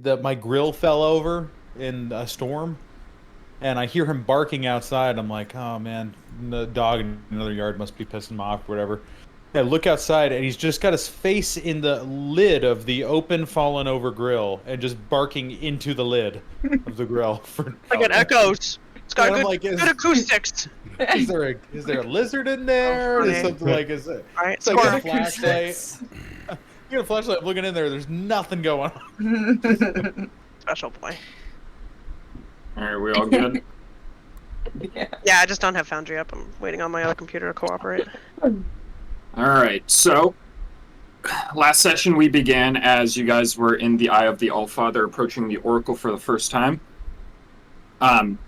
that my grill fell over in a storm, and I hear him barking outside. I'm like, oh man, the dog in another yard must be pissing him off, or whatever. I look outside, and he's just got his face in the lid of the open, fallen over grill, and just barking into the lid of the grill for I get no reason. echoes. It's got And I'm good, like, good acoustics. is there a lizard in there? Is funny. something like is it? All right, It's like score. a flashlight. You got a flashlight. I'm looking in there. There's nothing going on. Special boy. Alright, we all good? Yeah, I just don't have Foundry up. I'm waiting on my other computer to cooperate. Alright, so last session we began as you guys were in the Eye of the Allfather approaching the Oracle for the first time.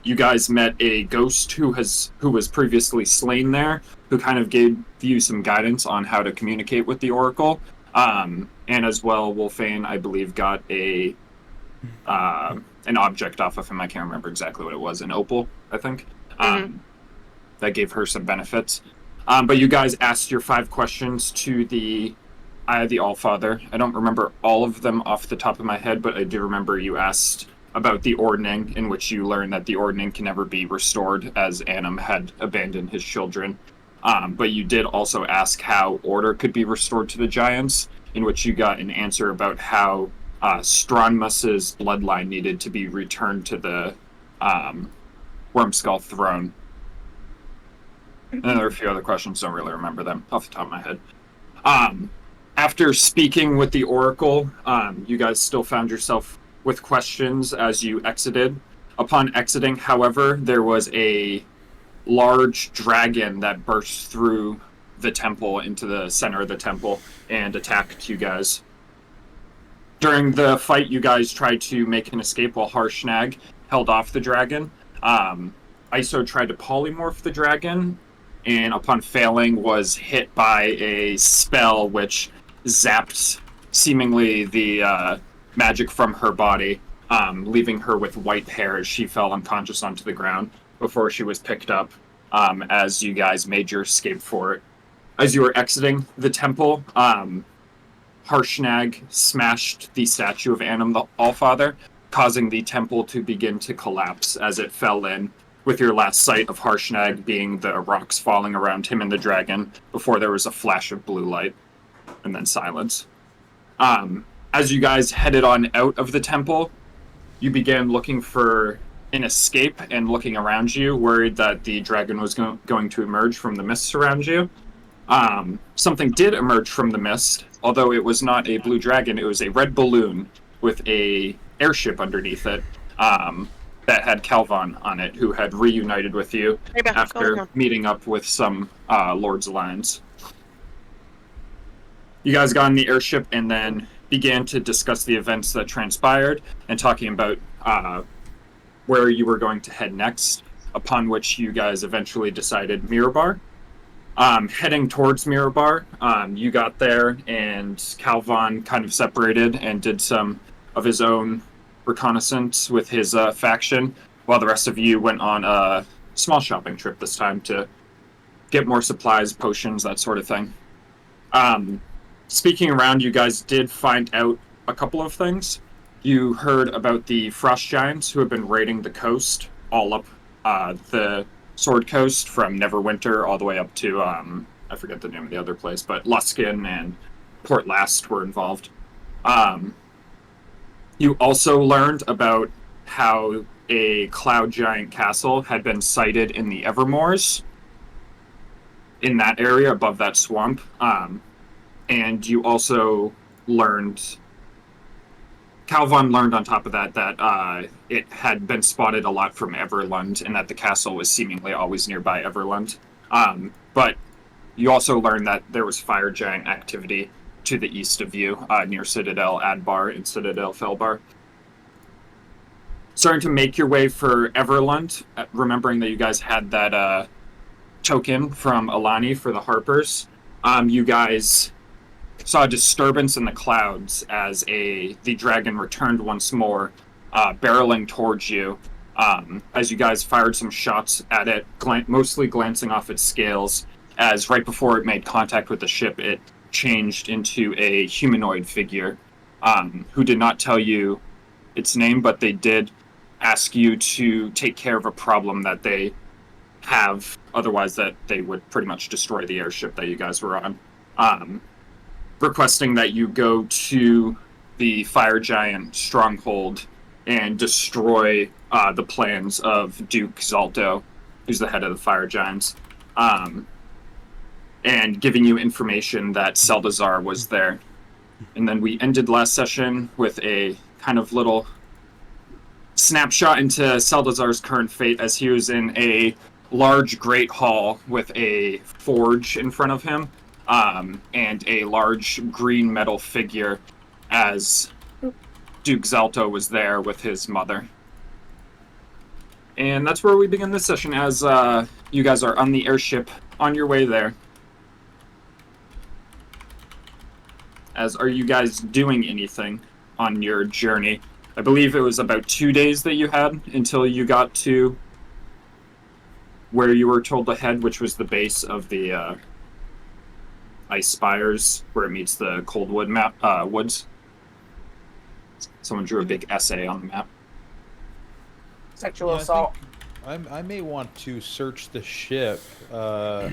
You guys met a ghost who was previously slain there, who kind of gave you some guidance on how to communicate with the Oracle. And as well, Wolfane, I believe, got an object off of him. I can't remember exactly what it was, an opal, I think. That gave her some benefits. But you guys asked your 5 questions to the Eye of the Allfather. I don't remember all of them off the top of my head, but I do remember you asked about the Ordning, in which you learned that the Ordning can never be restored, as Annam had abandoned his children. But you did also ask how order could be restored to the Giants, in which you got an answer about how Stronmus's bloodline needed to be returned to the Wormskull throne. And there are a few other questions, don't really remember them off the top of my head. After speaking with the Oracle, you guys still found yourself with questions as you exited. Upon exiting, however, there was a large dragon that burst through the temple into the center of the temple and attacked you guys. During the fight, you guys tried to make an escape while Harshnag held off the dragon. Iso tried to polymorph the dragon, and upon failing was hit by a spell which zapped seemingly the magic from her body, leaving her with white hair as she fell unconscious onto the ground before she was picked up as you guys made your escape for it. As you were exiting the temple, Harshnag smashed the statue of Annam the Allfather, causing the temple to begin to collapse as it fell in, with your last sight of Harshnag being the rocks falling around him and the dragon before there was a flash of blue light, and then silence. As you guys headed on out of the temple, you began looking for an escape and looking around you, worried that the dragon was going to emerge from the mists around you. Something did emerge from the mist, although it was not a blue dragon, it was a red balloon with a airship underneath it that had Calvon on it, who had reunited with you after meeting up with some Lord's Alliance. You guys got in the airship and then began to discuss the events that transpired and talking about where you were going to head next, upon which you guys eventually decided Mirabar. Heading towards Mirabar, you got there and Calvon kind of separated and did some of his own reconnaissance with his faction, while the rest of you went on a small shopping trip this time to get more supplies, potions, that sort of thing. Speaking around, you guys did find out a couple of things. You heard about the frost giants who have been raiding the coast, all up the Sword Coast from Neverwinter all the way up to, I forget the name of the other place, but Luskin and Port Last were involved. You also learned about how a cloud giant castle had been sighted in the Evermoors, in that area above that swamp. And you also learned, Calvon learned on top of that, that it had been spotted a lot from Everlund, and that the castle was seemingly always nearby Everlund. But you also learned that there was fire giant activity to the east of you, near Citadel Adbar and Citadel Felbar. Starting to make your way for Everlund, remembering that you guys had that token from Alani for the Harpers. You guys saw a disturbance in the clouds as the dragon returned once more, barreling towards you. As you guys fired some shots at it, mostly glancing off its scales, as right before it made contact with the ship, it changed into a humanoid figure, who did not tell you its name, but they did ask you to take care of a problem that they have. Otherwise, that they would pretty much destroy the airship that you guys were on. Requesting that you go to the Fire Giant stronghold and destroy the plans of Duke Zalto, who's the head of the Fire Giants, and giving you information that Seldazar was there. And then we ended last session with a kind of little snapshot into Seldazar's current fate as he was in a large great hall with a forge in front of him, and a large green metal figure as Duke Zalto was there with his mother. And that's where we begin this session, as you guys are on the airship on your way there. Are you guys doing anything on your journey? I believe it was about 2 days that you had until you got to where you were told to head, which was the base of the Ice Spires, where it meets the Coldwood woods. Someone drew a big essay on the map. Sexual assault. I may want to search the ship. Not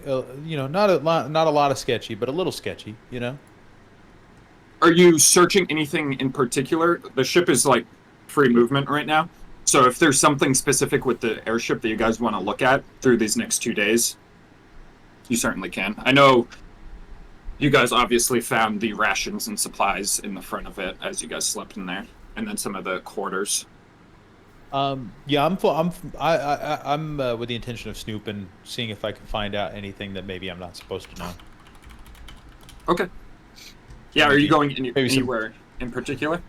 a lot of sketchy, but a little sketchy. Are you searching anything in particular? The ship is like free movement right now. So if there's something specific with the airship that you guys want to look at through these next 2 days, you certainly can. I know you guys obviously found the rations and supplies in the front of it as you guys slept in there, and then some of the quarters. Yeah, I'm with the intention of snooping, seeing if I can find out anything that maybe I'm not supposed to know. Okay. Yeah, are you going anywhere in particular?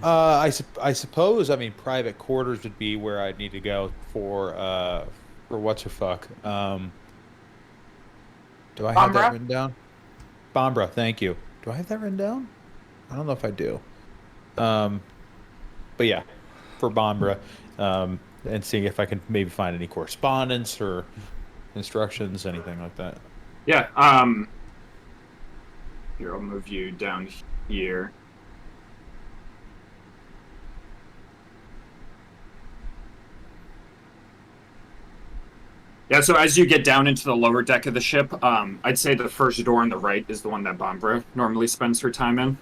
I suppose. I mean, private quarters would be where I'd need to go for what's her fuck. Do I have that written down? Bombra, thank you. Do I have that written down? I don't know if I do. But yeah, for Bombra, and seeing if I can maybe find any correspondence or instructions, anything like that. Yeah. Here, I'll move you down here. Yeah, so as you get down into the lower deck of the ship, I'd say the first door on the right is the one that Bombra normally spends her time in.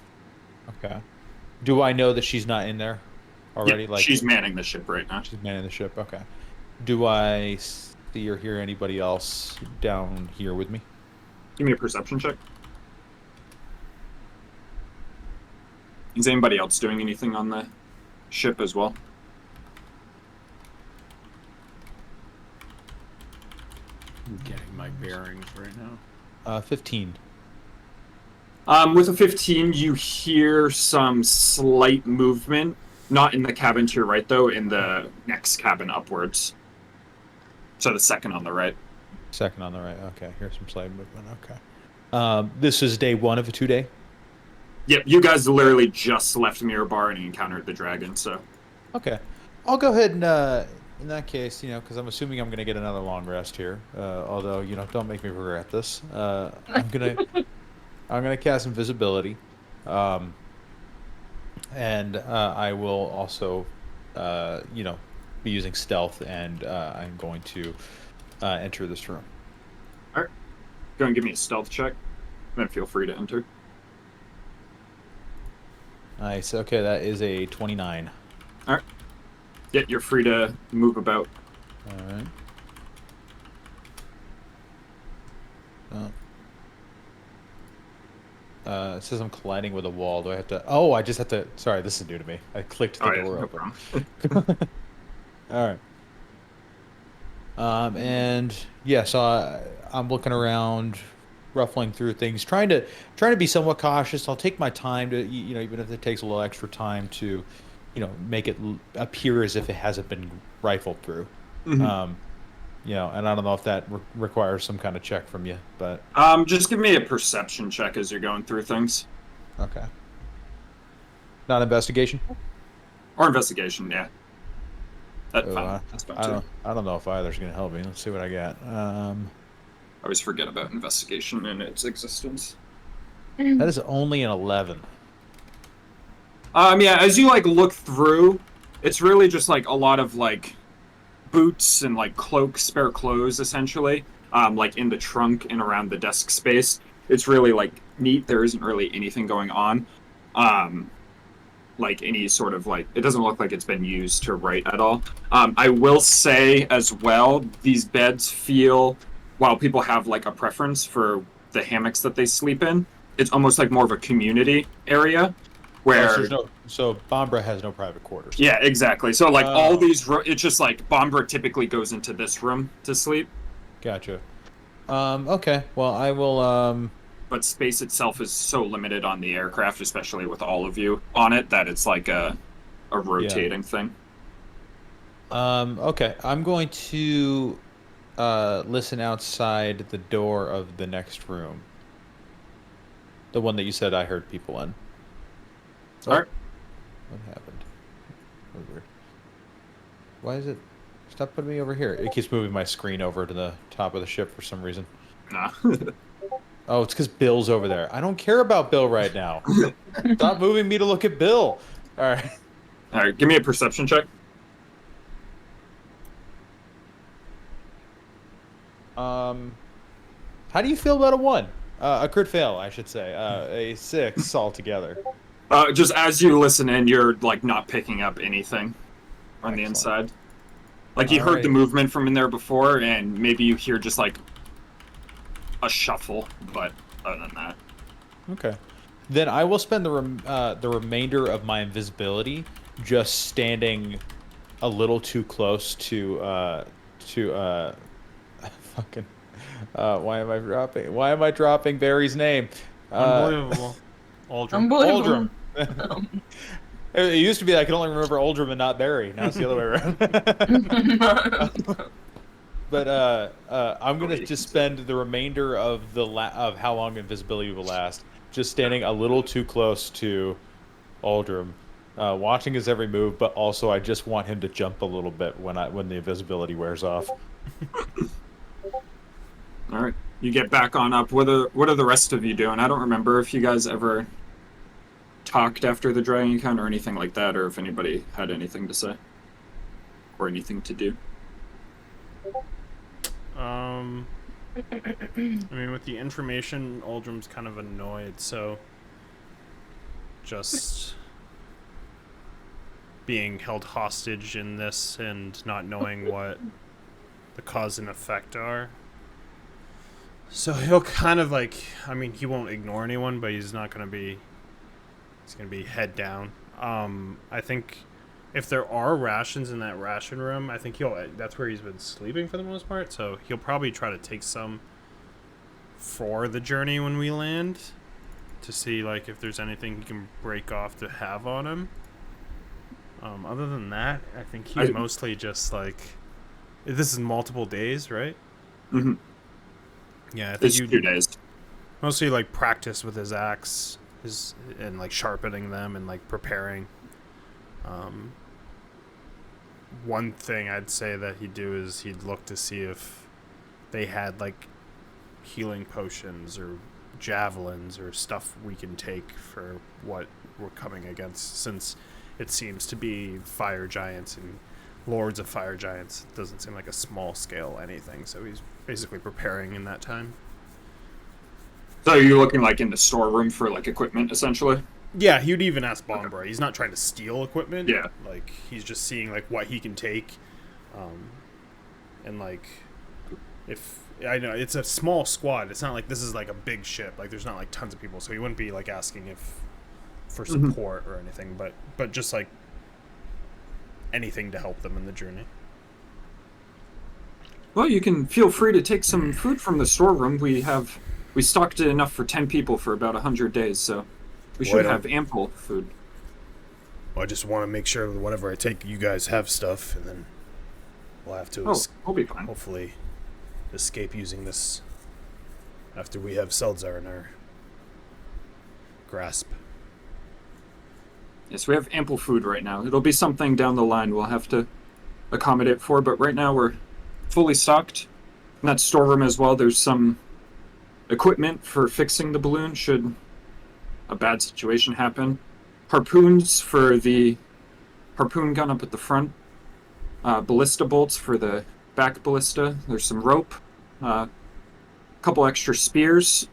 Okay. Do I know that she's not in there already? Yeah, she's manning the ship right now. She's manning the ship, okay. Do I see or hear anybody else down here with me? Give me a perception check. Is anybody else doing anything on the ship as well? I'm getting my bearings right now. 15. With a 15, you hear some slight movement. Not in the cabin to your right, though, in the next cabin upwards. So the second on the right. Second on the right, okay. Here's some slight movement, okay. This is day 1 of a 2-day? Yep, you guys literally just left Mirror Bar and encountered the dragon, so... Okay. I'll go ahead and, in that case, because I'm assuming I'm going to get another long rest here. Although, don't make me regret this. I'm gonna cast Invisibility. And I will also, be using Stealth, and I'm going to enter this room. Alright. Go and give me a Stealth check, then feel free to enter. Nice. Okay, that is a 29. All right. Yeah, you're free to move about. All right. It says I'm colliding with a wall. Do I have to... Oh, I just have to... Sorry, this is new to me. I clicked the door open. Problem. All right. And yeah, so I'm looking around, ruffling through things, trying to be somewhat cautious. I'll take my time to, even if it takes a little extra time to, make it appear as if it hasn't been rifled through. Mm-hmm. And I don't know if that requires some kind of check from you, but just give me a perception check as you're going through things. Okay. Not investigation? Or investigation, yeah. That's fine. That's fine too. I don't know if either's gonna help me. Let's see what I got. I always forget about investigation and its existence. That is only an 11. Yeah, as you like look through, it's really just like a lot of like boots and like cloaks, spare clothes, essentially. Like in the trunk and around the desk space. It's really like neat. There isn't really anything going on. Like any sort of like, it doesn't look like it's been used to write at all. I will say as well, these beds feel, while people have like a preference for the hammocks that they sleep in, it's almost like more of a community area where So Bombra has no private quarters. yeah, exactly. So like all Oh. these, it's just like Bombra typically goes into this room to sleep, Gotcha. Okay. Well, I will. but space itself is so limited on the aircraft, especially with all of you on it, that it's like a rotating thing. Okay. I'm going to listen outside the door of the next room. The one that you said I heard people in. Oh, All right. what happened? That was weird. Why is it? Stop putting me over here. It keeps moving my screen over to the top of the ship for some reason. Nah. Oh, it's because Bill's over there. I don't care about Bill right now. Stop moving me to look at Bill. All right. All right, give me a perception check. How do you feel about a 1? A crit fail, I should say. A 6 altogether. Just as you listen in, you're like not picking up anything on the Excellent. inside. Like you heard the Alright. movement from in there before, and maybe you hear just like a shuffle, but other than that. Okay. Then I will spend the remainder of my invisibility just standing a little too close to fucking why am I dropping Barry's name? Unbelievable. Aldrin. Unbelievable. Aldrum. It used to be I could only remember Aldrum and not Barry. Now it's the other way around. But I'm gonna just spend the remainder of of how long invisibility will last, just standing a little too close to Aldrum, watching his every move. But also, I just want him to jump a little bit when the invisibility wears off. All right, you get back on up. What are the rest of you doing? I don't remember if you guys ever talked after the dragon encounter or anything like that, or if anybody had anything to say or anything to do. I mean, with the information, Aldrum's kind of annoyed, so just being held hostage in this and not knowing what the cause and effect are. So he'll kind of like, I mean, he won't ignore anyone, but he's not going to be, he's going to be head down. I think if there are rations in that ration room, I think that's where he's been sleeping for the most part, so he'll probably try to take some for the journey when we land to see like if there's anything he can break off to have on him. Other than that, I think he's mostly just like, this is multiple days, right? Mm-hmm. Yeah, I think It's 2 days. mostly like practice with his axe, and like sharpening them and like preparing. One thing I'd say that he'd do is he'd look to see if they had like healing potions or javelins or stuff we can take for what we're coming against, since it seems to be fire giants and lords of fire giants. It doesn't seem like a small scale anything, so he's basically preparing in that time. So are you looking like in the storeroom for like equipment, essentially? Yeah, he would even ask Bombra. He's not trying to steal equipment. Yeah. Like, he's just seeing, like, what he can take. And, like, if... I know, it's a small squad. It's not like this is, like, a big ship. Like, there's not, like, tons of people. So he wouldn't be, like, asking for support or anything. But just, like, anything to help them in the journey. Well, you can feel free to take some food from the storeroom. We stocked it enough for 10 people for about 100 days, so we should have ample food. Well, I just want to make sure that whatever I take, you guys have stuff, and then we'll have to We'll be fine. hopefully escape using this after we have Seltzar in our grasp. Yes, we have ample food right now. It'll be something down the line we'll have to accommodate for, but right now we're fully stocked. In that storeroom as well, there's some equipment for fixing the balloon should a bad situation happen. harpoons for the harpoon gun up at the front, ballista bolts for the back ballista. There's some rope, a couple extra spears,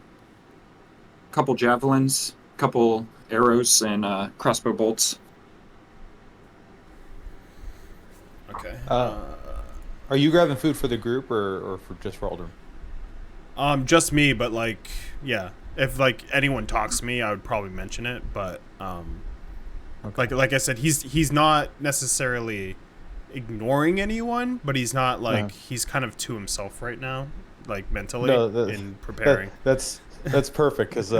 a couple javelins, a couple arrows, and crossbow bolts. Okay. Are you grabbing food for the group or for just for Alderman? Just me, but like, yeah. If like anyone talks to me, I would probably mention it. But Okay. like I said, he's not necessarily ignoring anyone, but he's not like he's kind of to himself right now, like mentally in preparing. That's perfect because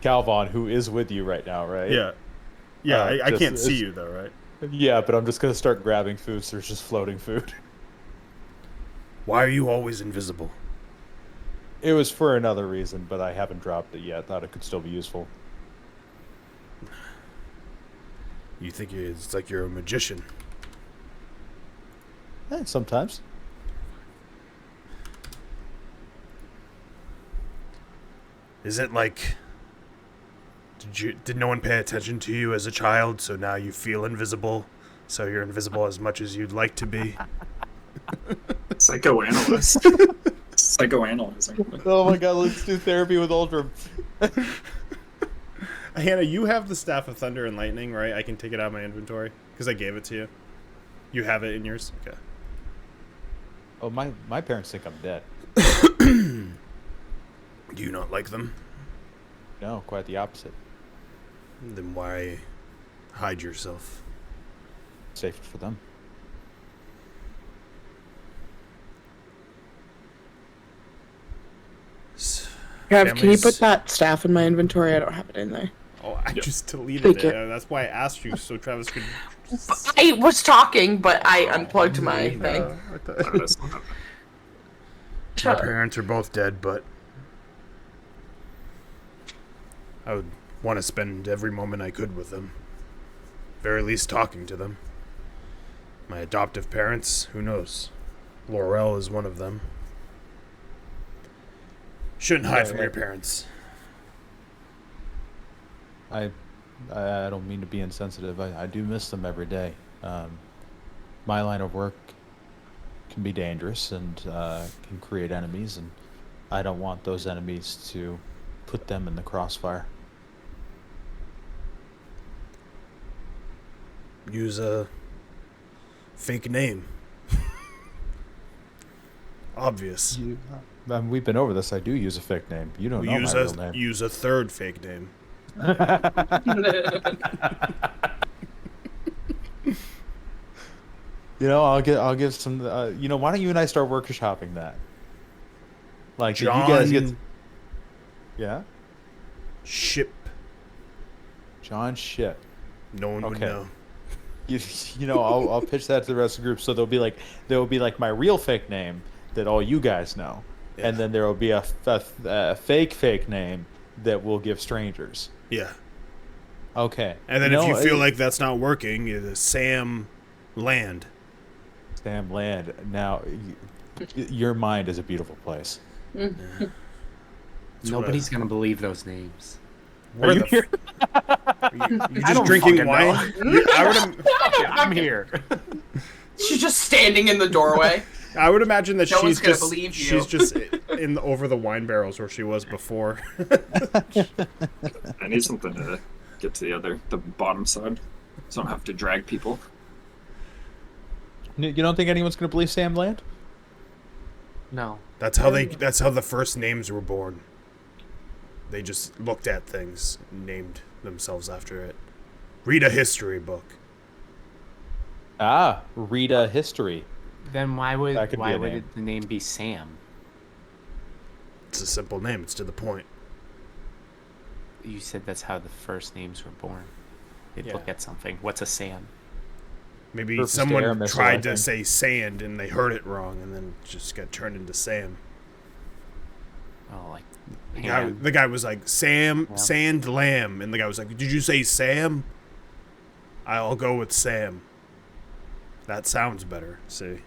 Calvon, who is with you right now, right? Yeah. I can't see you though, right? Yeah, but I'm just gonna start grabbing food, so there's just floating food. Why are you always invisible? It was for another reason, but I haven't dropped it yet. Thought it could still be useful. You think it's like you're a magician? Sometimes. Is it like did no one pay attention to you as a child, so now you feel invisible, so you're invisible as much as you'd like to be? Psychoanalyst. Psychoanalyzing. Oh my god, let's do therapy with Uldrum. Hannah, you have the Staff of Thunder and Lightning, right? I can take it out of my inventory because I gave it to you. You have it in yours? Okay. Oh, my parents think I'm dead. Do you not like them? No, quite the opposite. Then why hide yourself? Safer for them. Trav, can you put that staff in my inventory? I don't have it in there. Oh, I just deleted Thank it. you. That's why I asked you, so Travis could... I was talking, but I unplugged my thing. My parents are both dead, but I would want to spend every moment I could with them. Very least talking to them. My adoptive parents, who knows? Laurel is one of them. Shouldn't hide from your parents. I don't mean to be insensitive. I do miss them every day. My line of work can be dangerous and can create enemies, and I don't want those enemies to put them in the crossfire. Use a fake name. Obvious. We've been over this. I do use a fake name. You don't know my real name. Use a third fake name. You know, I'll give some. You know, why don't you and I start workshopping that? Like, did you guys get? Yeah. Ship. John Ship. No one would know. You know, I'll pitch that to the rest of the group. So there will be like my real fake name that all you guys know, and then there will be a fake name that we'll give strangers. Yeah. Okay. And then if you feel like that's not working, it's Sam Land. Sam Land. Now, your mind is a beautiful place. Nobody's gonna believe those names. Are you here? You just drinking wine? I'm here. She's just standing in the doorway. I would imagine that No one's she's gonna just believe you. she's just over the wine barrels where she was before. I need something to get to the bottom side, so I don't have to drag people. You don't think anyone's going to believe Sam Land? No. That's how the first names were born. They just looked at things and named themselves after it. Read a history book. Ah, read a history. Then why would name. the name be Sam? It's a simple name. It's to the point. You said that's how the first names were born. They'd Yeah. look at something. What's a Sam? Maybe Surface to someone air missile, tried I to think. say sand and they heard it wrong and then just got turned into Sam. Oh, like The guy was like, Sam, Yeah. sand lamb. And the guy was like, did you say Sam? I'll go with Sam. That sounds better. See,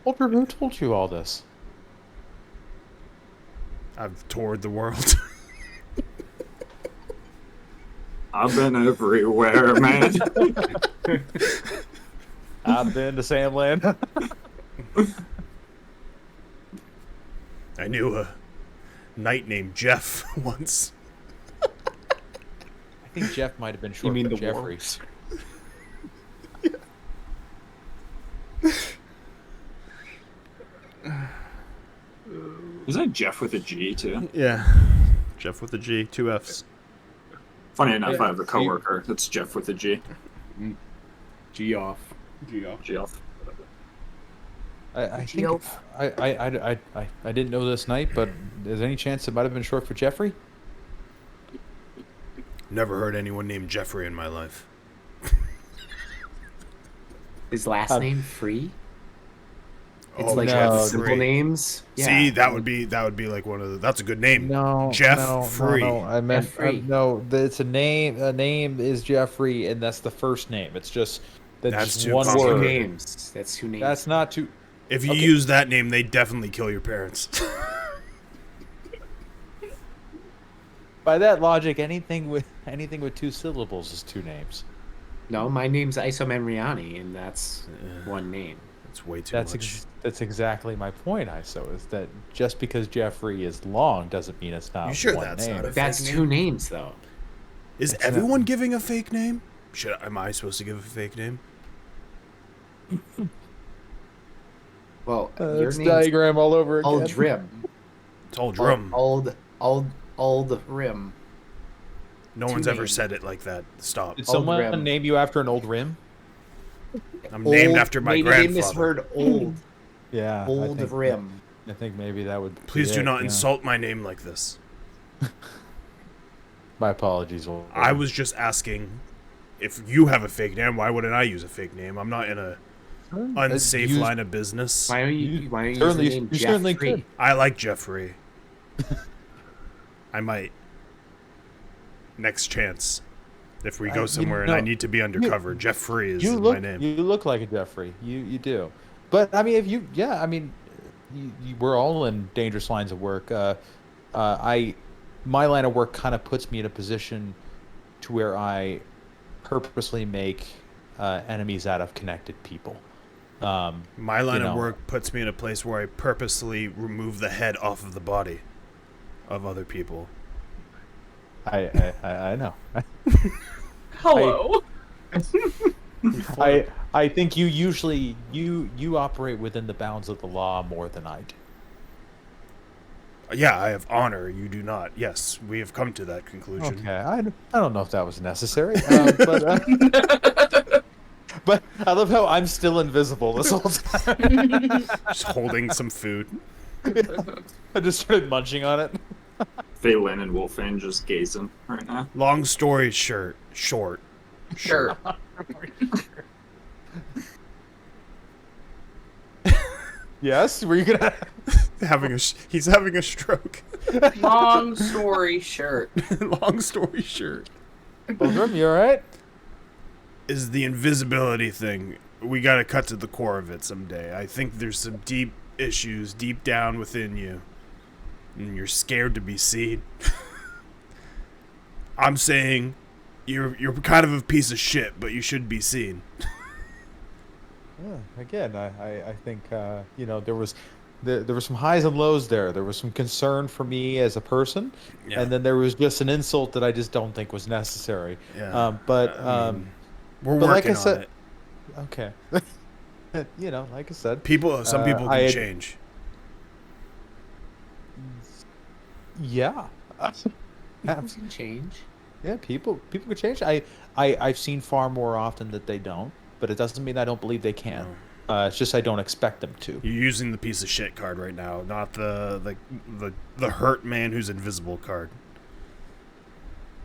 Ultra, who told you all this? I've toured the world. I've been everywhere, man. I've been to Samland. I knew a knight named Jeff once. I think Jeff might have been short mean for the Jeffrey. wolves? Is that Jeff with a G too? Yeah. Jeff with a G, 2 F's. Funny enough, Yeah, I have a coworker that's Jeff with a G. G off. G off. I think I didn't know this night, but there's any chance it might have been short for Jeffrey? Never heard anyone named Jeffrey in my life. His last name Free? It's Oh, like no, simple Free. names. See, that would be like one of the. That's a good name. Jeff Free. No, I meant Jeffrey. no. It's a name. A name is Jeffrey, and that's the first name. It's just That's just too one Two word. names. That's 2 names. That's not too. If you Okay. use that name, they definitely kill your parents. By that logic, anything with 2 syllables is 2 names. No, my name's Isomenriani, and that's one name. It's way too That's much. that's exactly my point, ISO. Is that just because Jeffrey is long doesn't mean it's not You sure one that's name. not a That's fake 2 name? names, though. Is It's not- everyone giving a fake name? Am I supposed to give a fake name? Well, your It's name's diagram all over again. Aldrim. It's all drum. Old Rim. No two one's ever names. said it like that. Stop. Did Old someone rim. name you after an old rim? I'm named after my Maybe they grandfather. misheard old. Yeah. Old Rim. I think maybe that would. Please be do it, not yeah. insult my name like this. My apologies. Old I Rim. was just asking if you have a fake name, why wouldn't I use a fake name? I'm not in a unsafe use- line of business. Why don't you use the Certainly, name you certainly Jeffrey? could. I like Jeffrey. I might. Next chance. If we go you somewhere and I know, need to be undercover, Jeffrey is You my look. name. You look like a Jeffrey. You do. But I mean, if you, yeah, I mean, we're all in dangerous lines of work. My line of work kind of puts me in a position to where I purposely make enemies out of connected people. My line you of know. work puts me in a place where I purposely remove the head off of the body of other people. I know. Hello. I think you usually you operate within the bounds of the law more than I do. Yeah, I have honor. You do not. Yes, we have come to that conclusion. Okay, I don't know if that was necessary, but I love how I'm still invisible this whole time. Just holding some food. I just started munching on it. Phelan and Wolfang just gazing right now. Long story short. Sure. Yes, were you gonna? He's having a stroke. Long story short. Long story short. Pilgrim, you all right? Is the invisibility thing. We gotta cut to the core of it someday. I think there's some deep issues deep down within you. And you're scared to be seen. I'm saying you're kind of a piece of shit, but you should be seen. Yeah, again, I think there was some highs and lows there. There was some concern for me as a person, Yeah. and then there was just an insult that I just don't think was necessary. Yeah. But I mean, we're but like working I said- on it. okay, like I said, Some people can I had- change. yeah, Things can change. yeah, people could change. I've seen far more often that they don't, but it doesn't mean I don't believe they can. It's just I don't expect them to. You're using the piece of shit card right now, not the hurt man who's invisible card.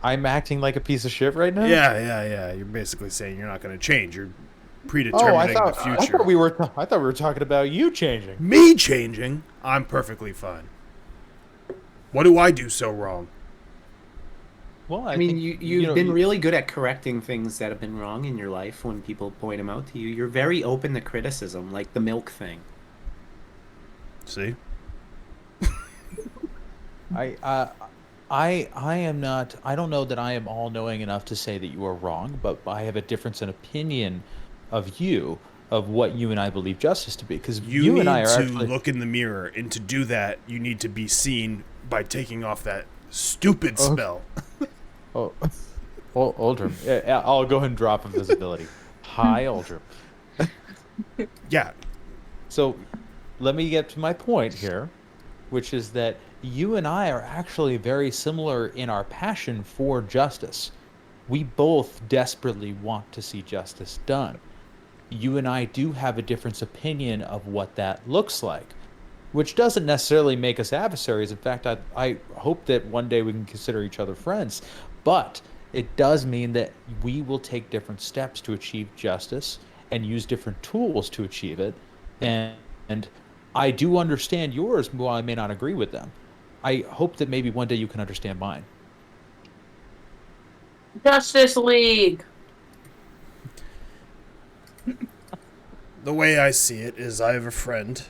I'm acting like a piece of shit right now. Yeah. You're basically saying you're not going to change. You're Oh, predetermining the I future. thought we were talking about you changing. Me changing? I'm perfectly fine. What do I do so wrong? Well, I mean, think, you've been really good at correcting things that have been wrong in your life when people point them out to you. You're very open to criticism, like the milk thing. See? I am not. I don't know that I am all knowing enough to say that you are wrong, but I have a difference in opinion of you, of what you and I believe justice to be. Because You you and I need are to actually. look in the mirror, and to do that, you need to be seen by taking off that stupid Oh. spell. Oh, Uldrum. Yeah, I'll go ahead and drop invisibility. Hi, Uldrum. Yeah, So, let me get to my point here, which is that you and I are actually very similar in our passion for justice. We both desperately want to see justice done. You and I do have a different opinion of what that looks like, which doesn't necessarily make us adversaries. In fact, I hope that one day we can consider each other friends. But it does mean that we will take different steps to achieve justice and use different tools to achieve it. And I do understand yours, while I may not agree with them. I hope that maybe one day you can understand mine. Justice League. the way I see it is I have a friend,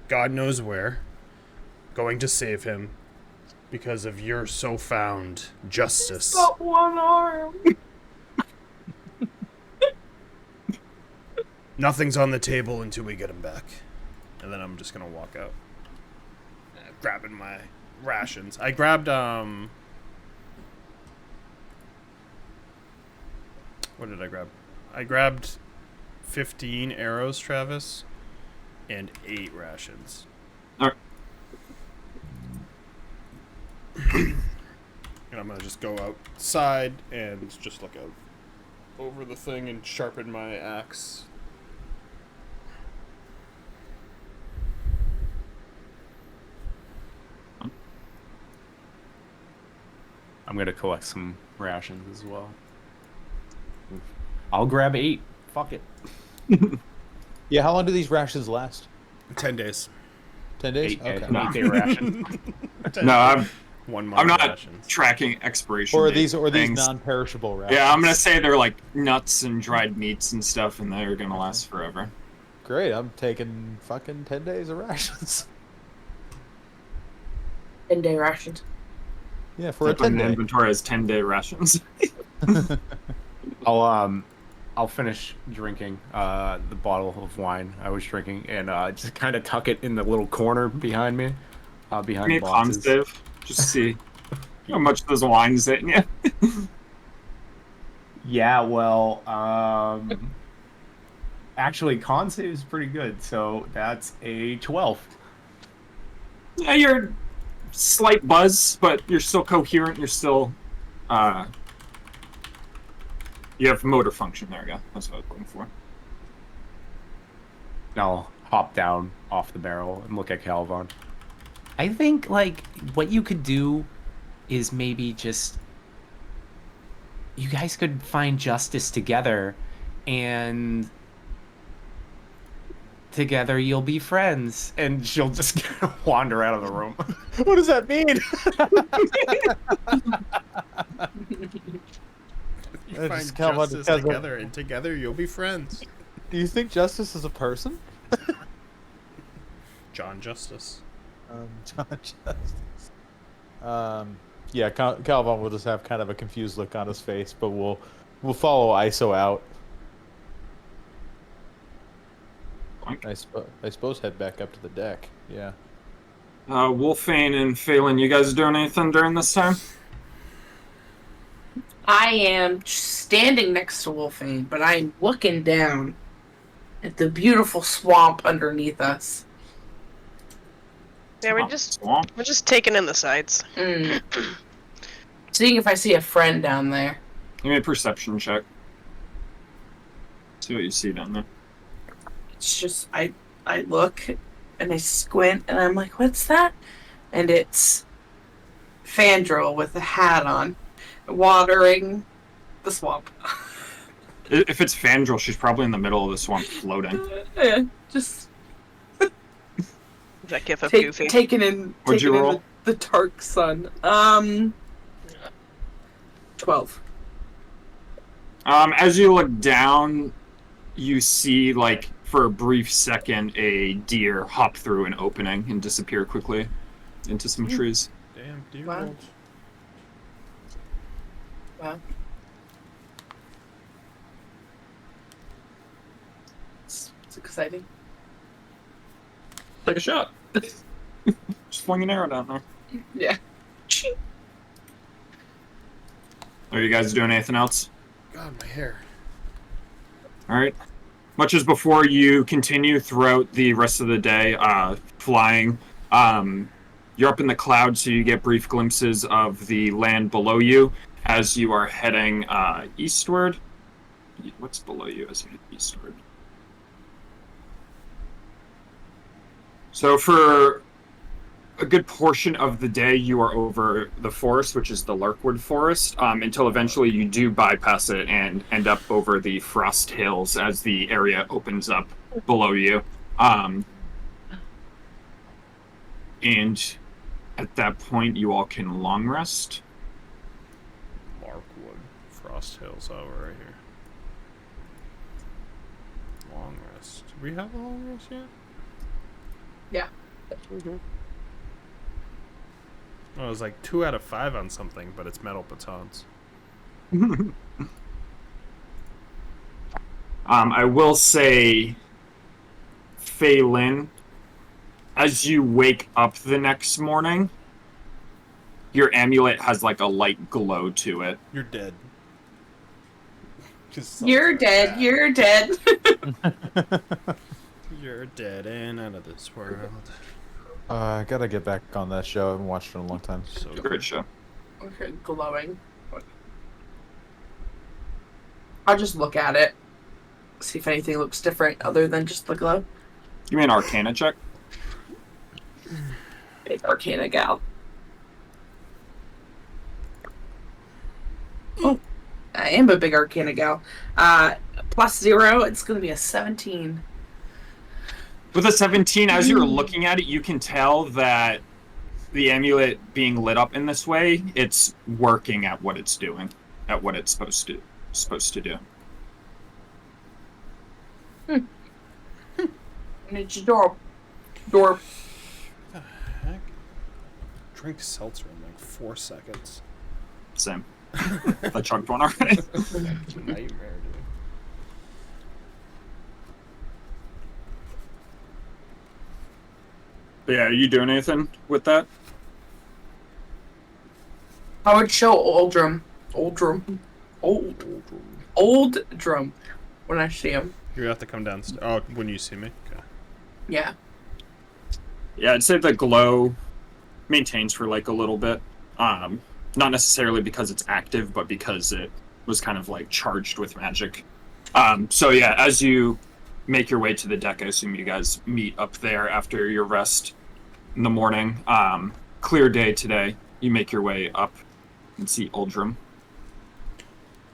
God knows where, going to save him because of your so found justice. Got one arm. Nothing's on the table until we get him back. And then I'm just gonna walk out. Grabbing my rations. I grabbed, what did I grab? I grabbed 15 arrows, Travis, and 8 rations. Alright. And I'm gonna just go outside and just look out over the thing and sharpen my axe. I'm gonna collect some rations as well. I'll grab 8. Fuck it. Yeah, how long do these rations last? 10 days. 10 days? 8 Okay. No. 8-day ration. No, I'm 1 month not rations. tracking expiration. Or are date these things. non-perishable rations? Yeah, I'm gonna say they're like nuts and dried meats and stuff, and they're gonna last forever. Great, I'm taking fucking 10 days of rations. 10-day rations. Yeah, for a Except when 10 the day. inventory has 10-day rations. I'll finish drinking the bottle of wine I was drinking and just kind of tuck it in the little corner behind me, Give behind me a con boxes. save. Just see how much those wines hitting you. Yeah, well, actually, con save is pretty good, so that's a 12. Yeah, you're slight buzz, but you're still coherent. You're still, you have motor function. There you go. That's what I was looking for. I'll hop down off the barrel and look at Calvon. I think, like, what you could do is maybe just... You guys could find justice together, and... Together you'll be friends. And she'll just kind of wander out of the room. What does that mean? You I find just count on justice because of- together, and together you'll be friends. Do you think justice is a person? John Justice. John Justice. Yeah, Calvin will just have kind of a confused look on his face, but we'll follow ISO out. I suppose head back up to the deck. Yeah. Wolfane and Phelan, you guys doing anything during this time? I am standing next to Wolfane, but I am looking down at the beautiful swamp underneath us. Yeah, we're just taking in the sights. Seeing if I see a friend down there. Give me a perception check. See what you see down there. It's just I look and I squint and I'm like, what's that? And it's Fandral with a hat on, watering the swamp. If it's Fandral, she's probably in the middle of the swamp floating. Yeah, just That gif of Goofy. taking in What'd you roll? the dark sun. 12. As you look down, you see, like, for a brief second, a deer hop through an opening and disappear quickly into some trees. Damn, deer Wow. wolves. Wow. It's exciting. Take a shot. Just fling an arrow down there. Yeah. Are you guys doing anything else? God, my hair. All right. Much as before, you continue throughout the rest of the day flying. You're up in the clouds, so you get brief glimpses of the land below you as you are heading eastward. What's below you as you head eastward? So for a good portion of the day, you are over the forest, which is the Larkwood Forest, until eventually you do bypass it and end up over the Frost Hills as the area opens up below you. And at that point, you all can long rest. Larkwood. Frost Hills over right here. Long rest. Do we have a long rest yet? Yeah. Oh, it was like 2 out of 5 on something, but it's metal batons. I will say, Phelan, as you wake up the next morning, your amulet has like a light glow to it. You're dead. You're dead. You're dead. You're dead and out of this world. I gotta get back on that show. I haven't watched it in a long time. So It's a great show. Okay, glowing. I'll just look at it. See if anything looks different other than just the glow. Give me an Arcana check. Big Arcana gal. Oh, I am a big Arcana gal. +0, it's going to be a 17. With a 17, as you're looking at it, you can tell that the amulet being lit up in this way, it's working at what it's doing, at what it's supposed to do. And it's adorable. Adorable. what the heck? Drink seltzer in like 4 seconds. Same. I chugged one already. It's a nightmare, dude. But yeah, are you doing anything with that? I would show Old Drum when I see him. You have to come downstairs. Oh, when you see me? Okay. Yeah. Yeah, I'd say the glow maintains for like a little bit. Not necessarily because it's active, but because it was kind of like charged with magic. So yeah, as you make your way to the deck, I assume you guys meet up there after your rest in the morning. Clear day today. You make your way up and see Uldrum.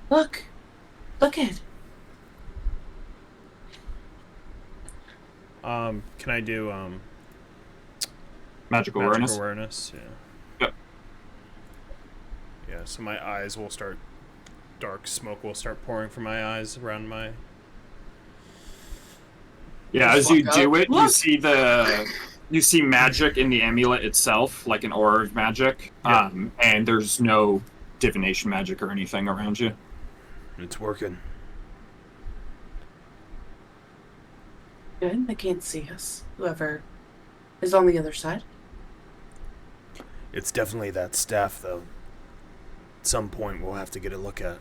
Look it. Can I do Magical magic awareness. awareness? Yeah. Yep. Yeah, so my eyes will start dark smoke will start pouring from my eyes around my Yeah, Just as you walk do up. it, you see magic in the amulet itself, like an aura of magic. Yeah. And there's no divination magic or anything around you. It's working. Good. They can't see us. Whoever is on the other side. It's definitely that staff though. At some point we'll have to get a look at.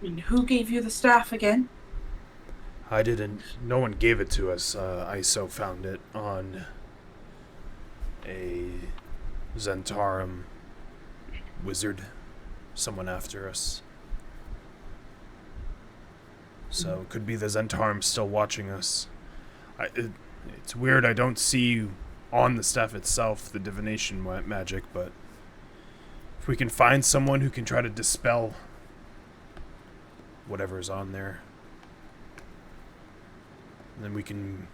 I mean, who gave you the staff again? I didn't. No one gave it to us. ISO found it on a Zentarum wizard. Someone after us. So it could be the Zentarum still watching us. It's weird. I don't see on the staff itself the divination magic, but if we can find someone who can try to dispel whatever's on there, then we can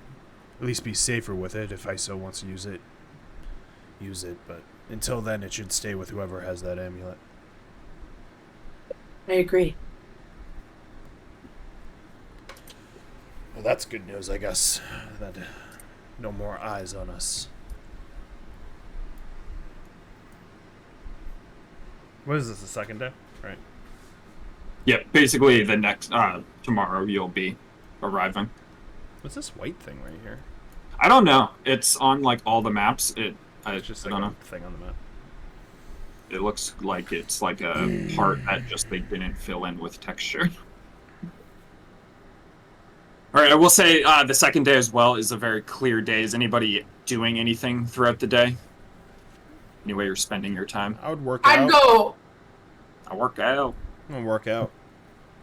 at least be safer with it. If ISO wants to use it, but until then it should stay with whoever has that amulet. I agree. Well, that's good news, I guess, that no more eyes on us. What is this, the second day? Right. Yeah, basically the next tomorrow you'll be arriving. What's this white thing right here? I don't know. It's on like all the maps. It's just I like don't a know. thing on the map. It looks like it's like a part that just they didn't fill in with texture. All right, I will say the second day as well is a very clear day. Is anybody doing anything throughout the day? Any way you're spending your time? I would work out. I'd go. I work out. I'm gonna work out.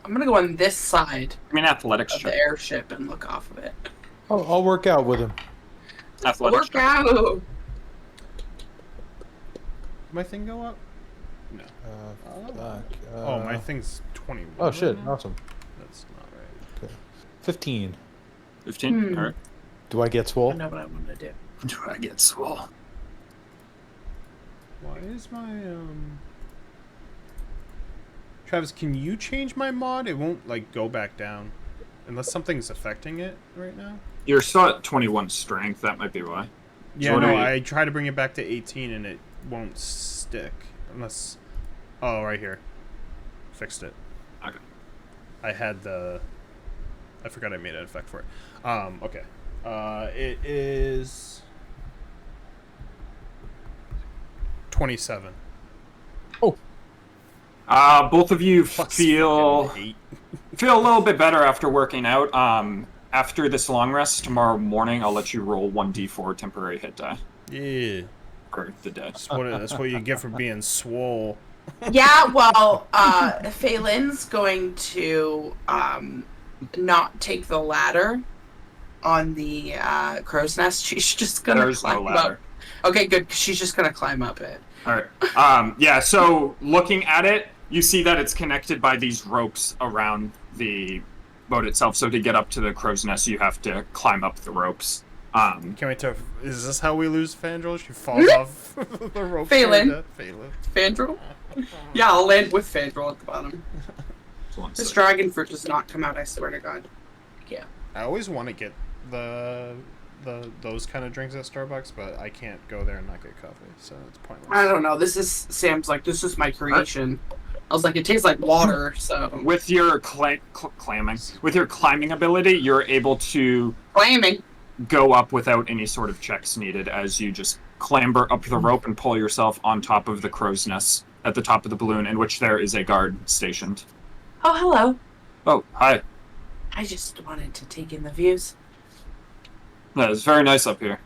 I'm gonna go on this side I mean, athletics. of the airship and look off of it. I'll work out with him. Athletics. Work out. Did my thing go up? No. Fuck. Oh, my thing's 21. Oh shit! right now? Awesome. That's not right. Okay. 15. 15. All right. Do I get I swole? know what I want to do. Do I get swole? Why is my Travis, can you change my mod? It won't like go back down. Unless something's affecting it right now. You're still at 21 strength. That might be why. Yeah, what no, are you- I try to bring it back to 18 and it won't stick. Unless... Oh, right here. Fixed it. Okay. I had the... I forgot I made an effect for it. Okay. It is... 27. Both of you Plus feel fucking 8. a little bit better after working out. After this long rest tomorrow morning, I'll let you roll 1d4 temporary hit die Yeah. for the day. That's what you get for being swole. Yeah, well, Phelan's going to not take the ladder on the crow's nest. She's just gonna There's no climb ladder. up. Okay, good. She's just gonna climb up it. All right. Yeah. So looking at it, you see that it's connected by these ropes around the boat itself. So to get up to the crow's nest, you have to climb up the ropes. Can't wait to... Is this how we lose Fandral? She falls off the rope. Phelan. Phelan. Fandral? Yeah, I'll land with Fandral at the bottom. So one This sec. dragon fruit does not come out, I swear to God. Yeah. I always want to get those kind of drinks at Starbucks, but I can't go there and not get coffee, so it's pointless. I don't know. This is Sam's like, this is my creation. I was like, it tastes like water, so. With your climbing ability, you're able to Claiming. go up without any sort of checks needed as you just clamber up the rope and pull yourself on top of the crow's nest at the top of the balloon, in which there is a guard stationed. Oh, hello. Oh, hi. I just wanted to take in the views. Yeah, it's very nice up here.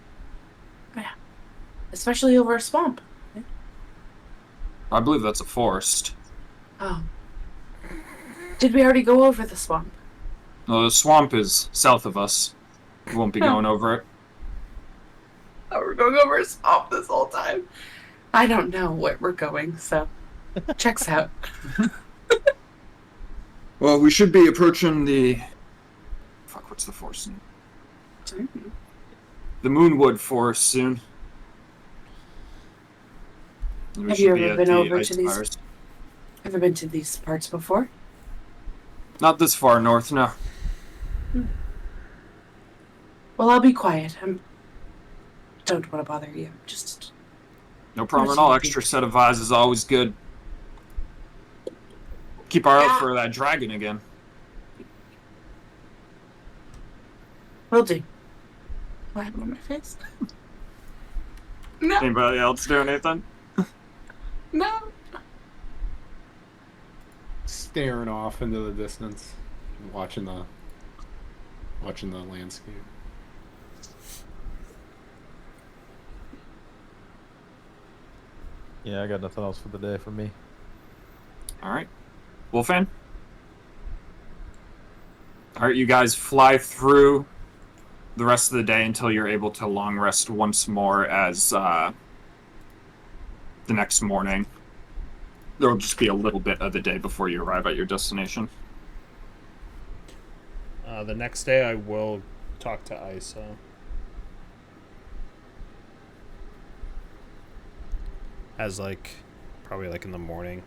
Especially over a swamp. I believe that's a forest. Oh. Did we already go over the swamp? No, the swamp is south of us. We won't be going over it. Oh, we're going over a swamp this whole time. I don't know where we're going, so checks out. Well, we should be approaching the... Fuck, what's the forest name? The Moonwood Forest soon. We Have should you be ever at been the over ice to these? bars. Ever been to these parts before? Not this far north, no. Well, I'll be quiet. I don't want to bother you. Just No problem at all. Extra set of eyes is always good. Keep our eye out for that dragon again. will do. What happened on my face? No, Anybody else doing anything? no. Staring off into the distance, watching the landscape. Yeah, I got nothing else for the day for me. All right. Wolfan? All right, you guys fly through the rest of the day until you're able to long rest once more as the next morning. There will just be a little bit of the day before you arrive at your destination. The next day I will talk to Isa. As probably in the morning.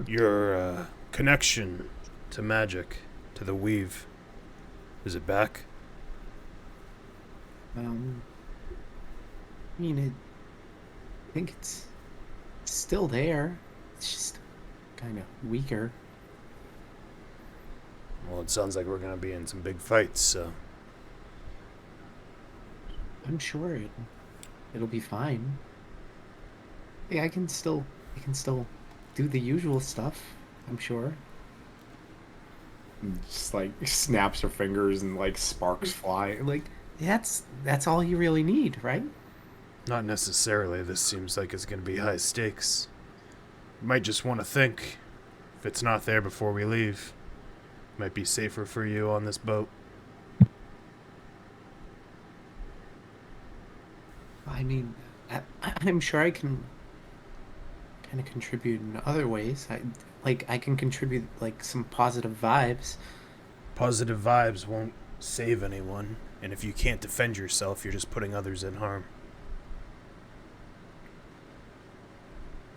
Your connection to magic, to the weave, is it back? I mean, I think still there. It's just kind of weaker. Well, it sounds like we're gonna be in some big fights, so I'm sure it'll be fine. Yeah, I can still do the usual stuff. I'm sure. Just like snaps her fingers and like sparks fly. Like that's all you really need, right? not necessarily. This seems like it's gonna be high stakes. You might just want to think. If it's not there before we leave, might be safer for you on this boat. I mean, I'm sure I can kind of contribute in other ways. I can contribute like some positive vibes. Positive vibes won't save anyone, and if you can't defend yourself, you're just putting others in harm.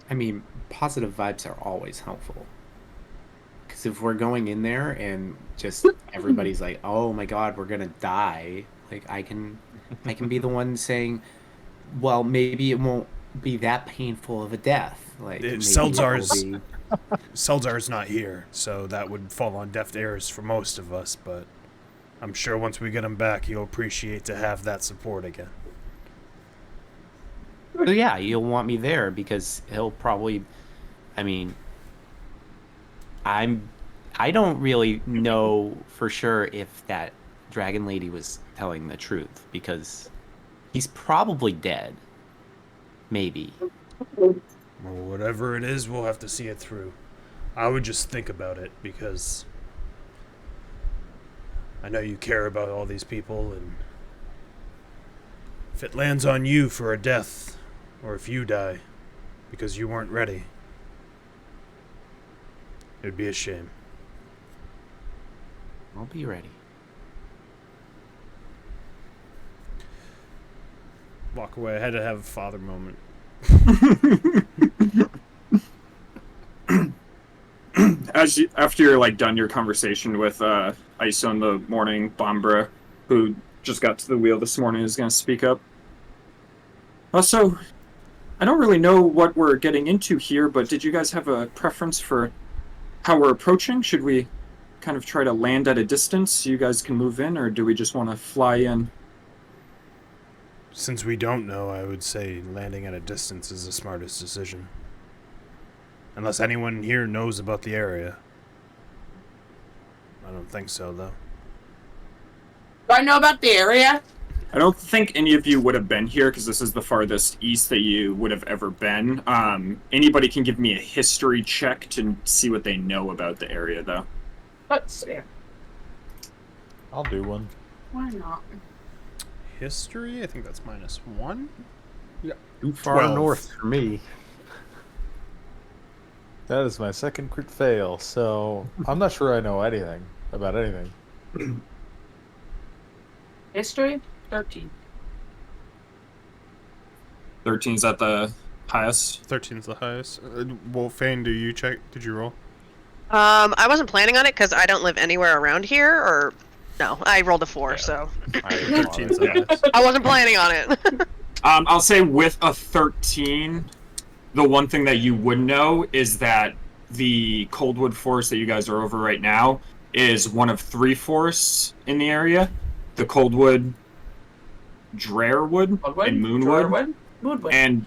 I mean, positive vibes are always helpful. Because if we're going in there and just everybody's like, "Oh my God, we're gonna die," like I can be the one saying, "Well, maybe it won't be that painful of a death." Like maybe Seltzar's it'll be- Seltzar's not here, so that would fall on deaf ears for most of us. But I'm sure once we get him back, you'll appreciate to have that support again. So yeah, you'll want me there because he'll probably. I mean, I don't really know for sure if that dragon lady was telling the truth because he's probably dead. Maybe. Well, whatever it is, we'll have to see it through. I would just think about it because I know you care about all these people, and if it lands on you for a death, or if you die because you weren't ready, it'd be a shame. I'll be ready. Walk away. I had to have a father moment. After you're like done your conversation with ISO in the morning, Bombra, who just got to the wheel this morning, is going to speak up. Also, I don't really know what we're getting into here, but did you guys have a preference for how we're approaching? Should we kind of try to land at a distance so you guys can move in, or do we just want to fly in? Since we don't know, I would say landing at a distance is the smartest decision. Unless anyone here knows about the area. I don't think so, though. Do I know about the area? I don't think any of you would have been here because this is the farthest east that you would have ever been. Anybody can give me a history check to see what they know about the area, though. Let's see. I'll do one. Why not? History? I think that's -1. Too far 12. north for me. That is my second crit fail, so I'm not sure I know anything about anything. History? 13. 13's at the highest. 13's the highest. Wolfane, do you check? Did you roll? I wasn't planning on it because I don't live anywhere around here, or no, I rolled a 4, so 13's the highest. I wasn't planning on it. I'll say with a 13, the one thing that you would know is that the Coldwood Forest that you guys are over right now is one of 3 forests in the area. The Coldwood, Drairwood, and Moonwood. Moonwood. And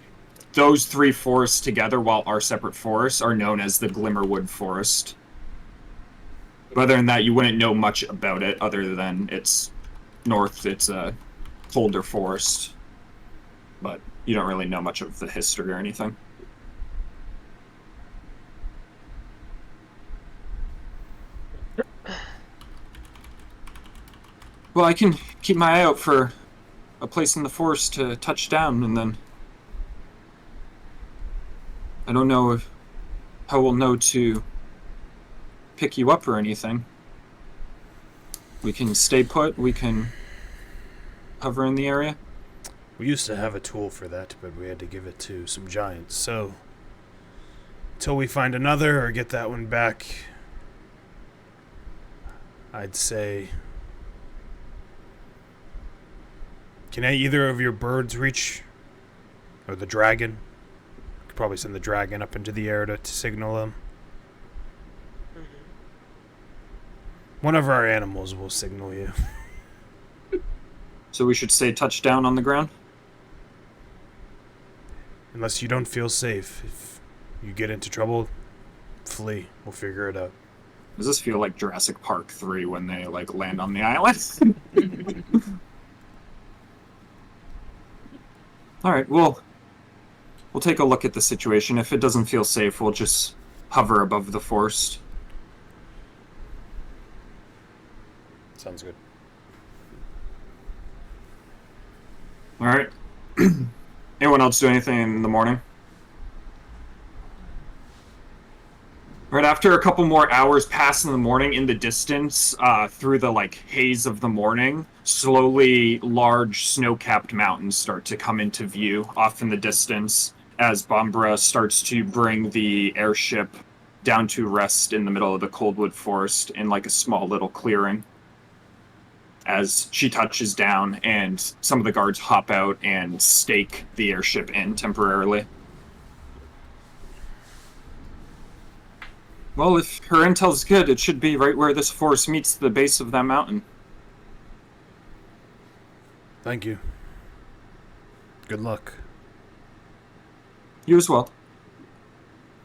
those 3 forests together, while our separate forests, are known as the Glimmerwood Forest. But other than that, you wouldn't know much about it other than it's north, it's a colder forest. But you don't really know much of the history or anything. Well, I can keep my eye out for a place in the forest to touch down, and then I don't know how we'll know to pick you up or anything. We can stay put, we can hover in the area. We used to have a tool for that, but we had to give it to some giants. So, until we find another or get that one back, I'd say... Can either of your birds reach? Or the dragon? Could probably send the dragon up into the air to signal them. One of our animals will signal you. So we should say touchdown on the ground? Unless you don't feel safe. If you get into trouble, flee. We'll figure it out. Does this feel like Jurassic Park 3 when they, like, land on the island? Alright, we'll take a look at the situation. If it doesn't feel safe, we'll just hover above the forest. Sounds good. Alright. Anyone else do anything in the morning? Right after a couple more hours pass in the morning, in the distance, through the haze of the morning, slowly large snow-capped mountains start to come into view off in the distance as Bombra starts to bring the airship down to rest in the middle of the Coldwood Forest in a small little clearing. As she touches down and some of the guards hop out and stake the airship in temporarily. Well, if her intel's good, it should be right where this forest meets the base of that mountain. Thank you. Good luck. You as well.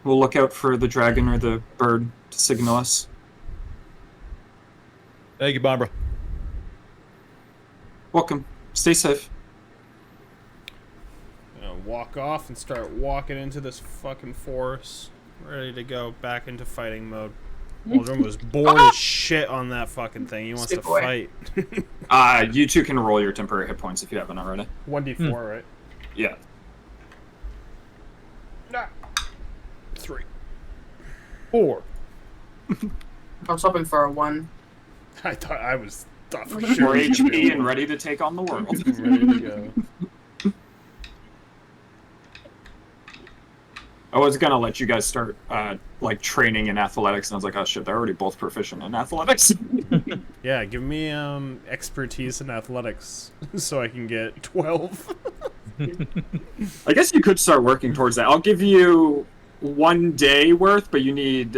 We'll look out for the dragon or the bird to signal us. Thank you, Bombra. Welcome. Stay safe. Walk off and start walking into this fucking forest. Ready to go back into fighting mode. Waldron was bored as shit on that fucking thing. He wants to fight. You two can roll your temporary hit points if you haven't already. 1d4, right? Yeah. 3. 4. I was hoping for a 1. I thought for More sure. HP and ready to take on the world. Ready to go. I was gonna let you guys start training in athletics, and I was like, oh shit, they're already both proficient in athletics. Yeah, give me expertise in athletics so I can get 12. I guess you could start working towards that. I'll give you 1 day worth, but you need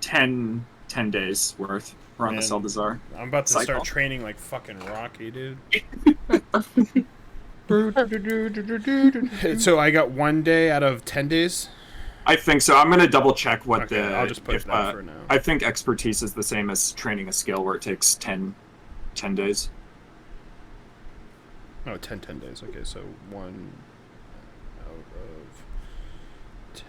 10 days worth. We're on the Seldazar. I'm about to cycle. start training like fucking Rocky, dude. So I got 1 day out of 10 days? I think so. I'm gonna double check what I'll just put that for now. I think expertise is the same as training a skill where it takes 10 days. Oh, 10 days. Okay, so 1 out of 10.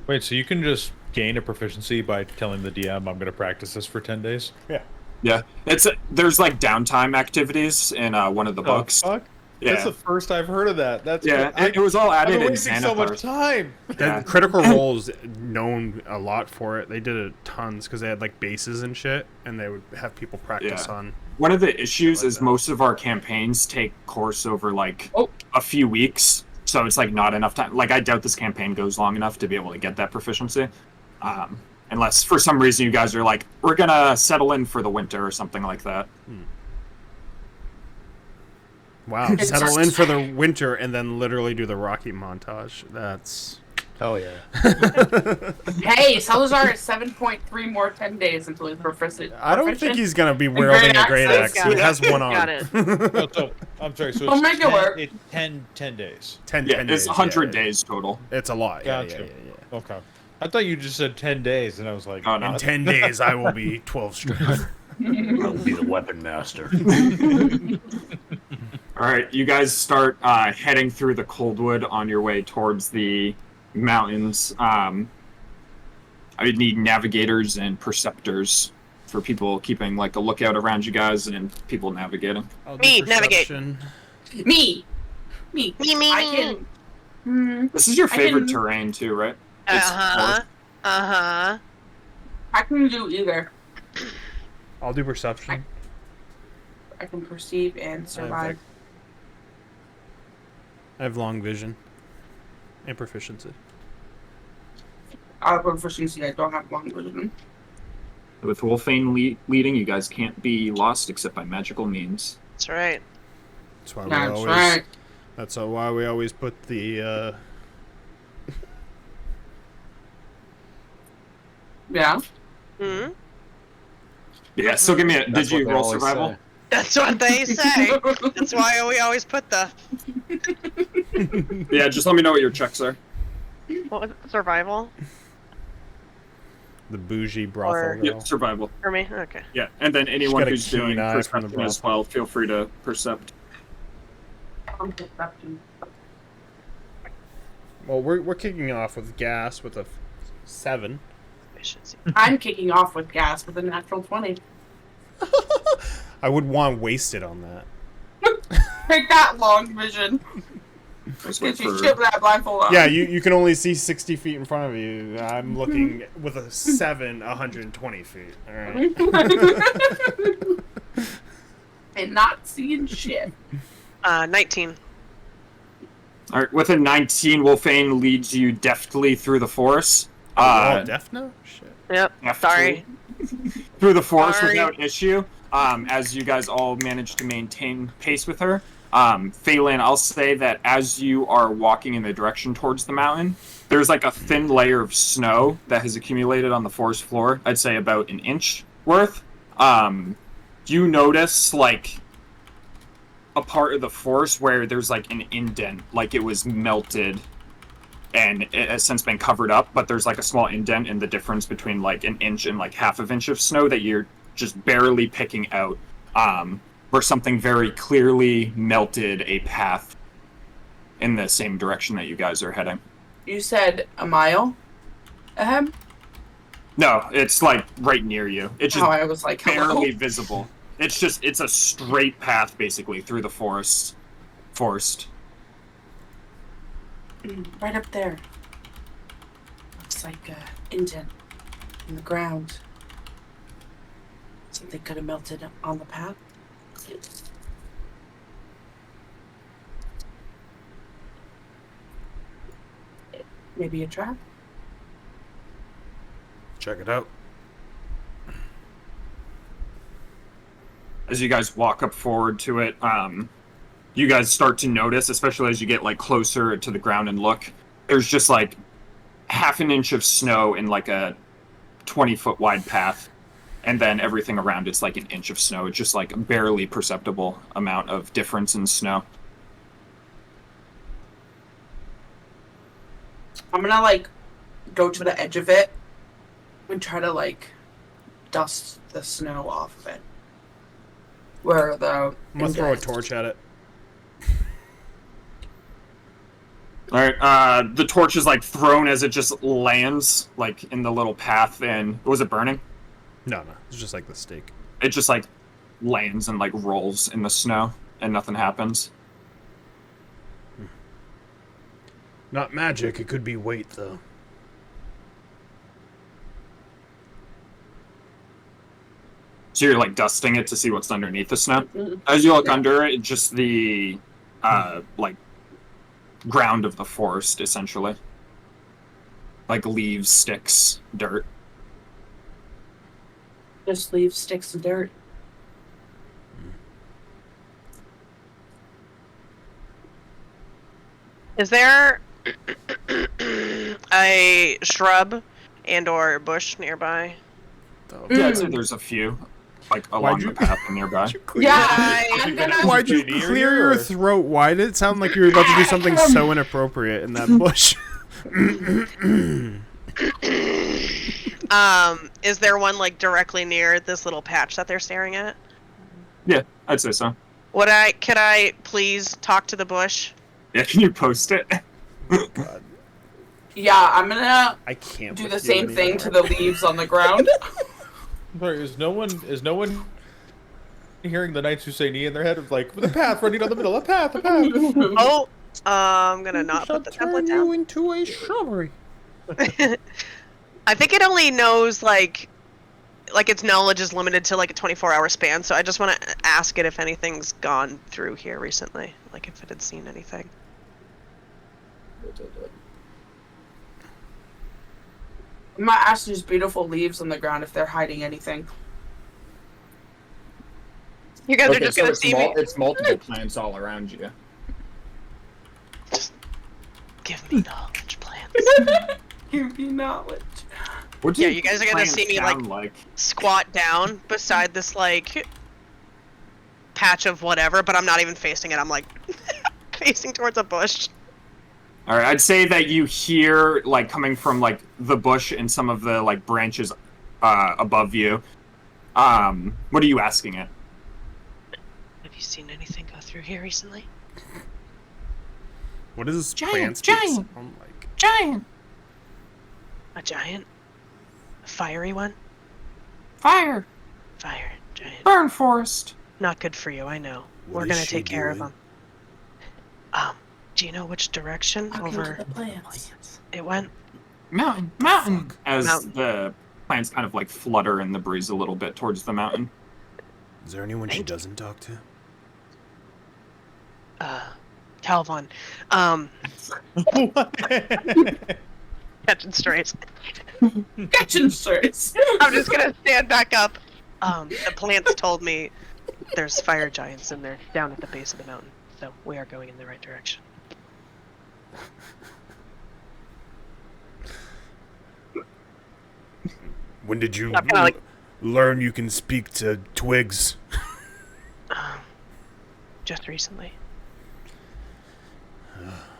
Wait, so you can just gain a proficiency by telling the DM I'm going to practice this for 10 days? Yeah. Yeah, there's downtime activities in one of the books. Fuck? Yeah. That's the first I've heard of that. That's It was all I've added been in wasting so much Xanathar. time. Yeah. Critical Role's known a lot for it. They did it tons because they had bases and shit, and they would have people practice on. One of the issues like is that. most of our campaigns take course over a few weeks, so it's not enough time. I doubt this campaign goes long enough to be able to get that proficiency, unless for some reason you guys are we're gonna settle in for the winter or something like that. Wow, settle in for the winter and then literally do the Rocky montage. That's... Oh yeah. Hey, Salazar is 7.3 more 10 days until he's proficient. I don't think he's gonna be wielding a great axe. Got He has one on. Got it. I'm sorry, so We'll make it work. it's 10 days. 10 Yeah, days. it's 100 days total. It's a lot. Yeah, Gotcha. yeah. Okay. I thought you just said 10 days, and I was like, Oh, no. In 10 days, I will be 12 strength. I'll be the weapon master. All right, you guys start heading through the Coldwood on your way towards the mountains. I would need navigators and perceptors for people keeping a lookout around you guys and people navigating. I'll do Me, navigate. perception. Me. Me. I can. This is your I favorite can- terrain too, right? It's I can do either. I'll do perception. I can perceive and survive. I have long vision and proficiency. I have proficiency. I don't have long vision. With Wolfane leading, you guys can't be lost except by magical means. That's right. That's why we That's always. right. That's why we always put the Yeah. Hmm. Yeah, so give me a. That's Did you what they roll always survival? say. That's what they say. That's why we always put the Yeah, just let me know what your checks are. what was it, survival The bougie brothel Or- girl. Yeah, survival. for me. Okay. Yeah, and then anyone got a who's keen doing eye from the perception as brothel. well, feel free to percept. Well, we're kicking off with gas with a 7. Efficiency. I'm kicking off with gas with a natural 20. I would want wasted on that. Take that, long vision. Let's wait Get you for- shit with that blindfold on. Yeah, you can only see 60 feet in front of you. I'm looking with a 7, 120 feet. All right. And not seeing shit. 19. All right, with a 19, Wolfane leads you deftly through the forest. Oh, deaf now? Shit. Yep. Deftly Sorry. through the forest Sorry. without issue. As you guys all manage to maintain pace with her. Phelan, I'll say that as you are walking in the direction towards the mountain, there's like a thin layer of snow that has accumulated on the forest floor. I'd say about an inch worth. You notice like a part of the forest where there's like an indent, like it was melted and it has since been covered up, but there's like a small indent in the difference between like an inch and like half of inch of snow that you're just barely picking out, where something very clearly melted a path in the same direction that you guys are heading. You said a mile ahead? No, it's like right near you. It's just Oh, I was like, hello? barely visible. It's a straight path basically through the forest. Right up there. Looks like a indent in the ground. Something could have melted on the path. Maybe a trap? Check it out. As you guys walk up forward to it, you guys start to notice, especially as you get like closer to the ground and look, there's just like half an inch of snow in like a 20-foot wide path, and then everything around it's like an inch of snow. It's just like a barely perceptible amount of difference in snow. I'm gonna like go to the edge of it and try to like dust the snow off of it. Where the I'm gonna throw a indent- torch at it. All right, the torch is like thrown as it just lands like in the little path, and was it burning? No, it's just like the stake. It just like lands and like rolls in the snow, and nothing happens. Not magic. It could be weight, though. So you're like dusting it to see what's underneath the snow. As you look under it, it's just the like ground of the forest, essentially. Like leaves, sticks, dirt. Just leave sticks of dirt. Is there a shrub and or bush nearby? Yeah, I'd say there's a few, like along Why'd you- the path and nearby. Yeah, I- I'm gonna. Why'd you Near clear you, your or- throat? Why did it sound like you were about to do something so inappropriate in that bush? Is there one like directly near this little patch that they're staring at? Yeah, I'd say so. Could I please talk to the bush? Yeah, can you post it? God, Yeah, I'm gonna I can't do with the you same thing to anymore. the leaves on the ground. Sorry, is no one hearing the Knights Husseini in their head of like the path running down the middle, a path, a path. Oh, I'm gonna not put the template down. into a shrubbery. I think it only knows like its knowledge is limited to like a 24-hour span. So I just want to ask it if anything's gone through here recently, like if it had seen anything. I'm gonna ask these beautiful leaves on the ground if they're hiding anything. You guys are just gonna see me. It's multiple plants all around you. Give me knowledge plants. Give me knowledge. What do Yeah, you guys are gonna plants see me sound like squat down beside this like patch of whatever, but I'm not even facing it. I'm like facing towards a bush. All right, I'd say that you hear like coming from like the bush and some of the like branches above you. What are you asking it? Have you seen anything go through here recently? What does this Giant, plant speak giant. sound like? Giant A giant? A fiery one? Fire, Fire giant. burn forest. Not good for you, I know. What We're is gonna she take care of doing? them. Do you know which direction Talking over to the plants. it went? Mountain. Fuck. As Mountain. the plants kind of like flutter in the breeze a little bit towards the mountain. Is there anyone she Thank you. doesn't talk to? Calvin. Catching strays. Catching strays. I'm just gonna stand back up. The plants told me there's fire giants in there down at the base of the mountain, so we are going in the right direction. When did you I'm kinda like- learn you can speak to twigs? Just recently.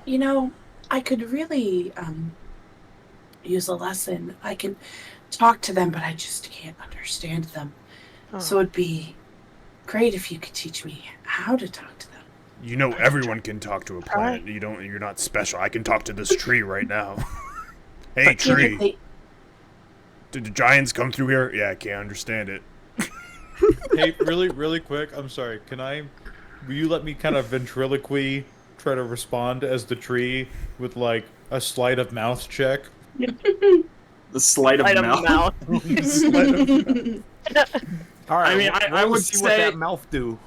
You know, I could really use a lesson. I can talk to them, but I just can't understand them. Oh. So it'd be great if you could teach me how to talk to them. You know everyone can talk to a plant. You're not special. I can talk to this tree right now. Hey, Yeah, but tree. they- Did the giants come through here? Yeah, I can't understand it. Hey, really quick. I'm sorry. Will you let me kind of ventriloquy try to respond as the tree with like a sleight of mouth check? The sleight of Light of mouth. mouth. All right. I mean, I would see what say- that mouth do.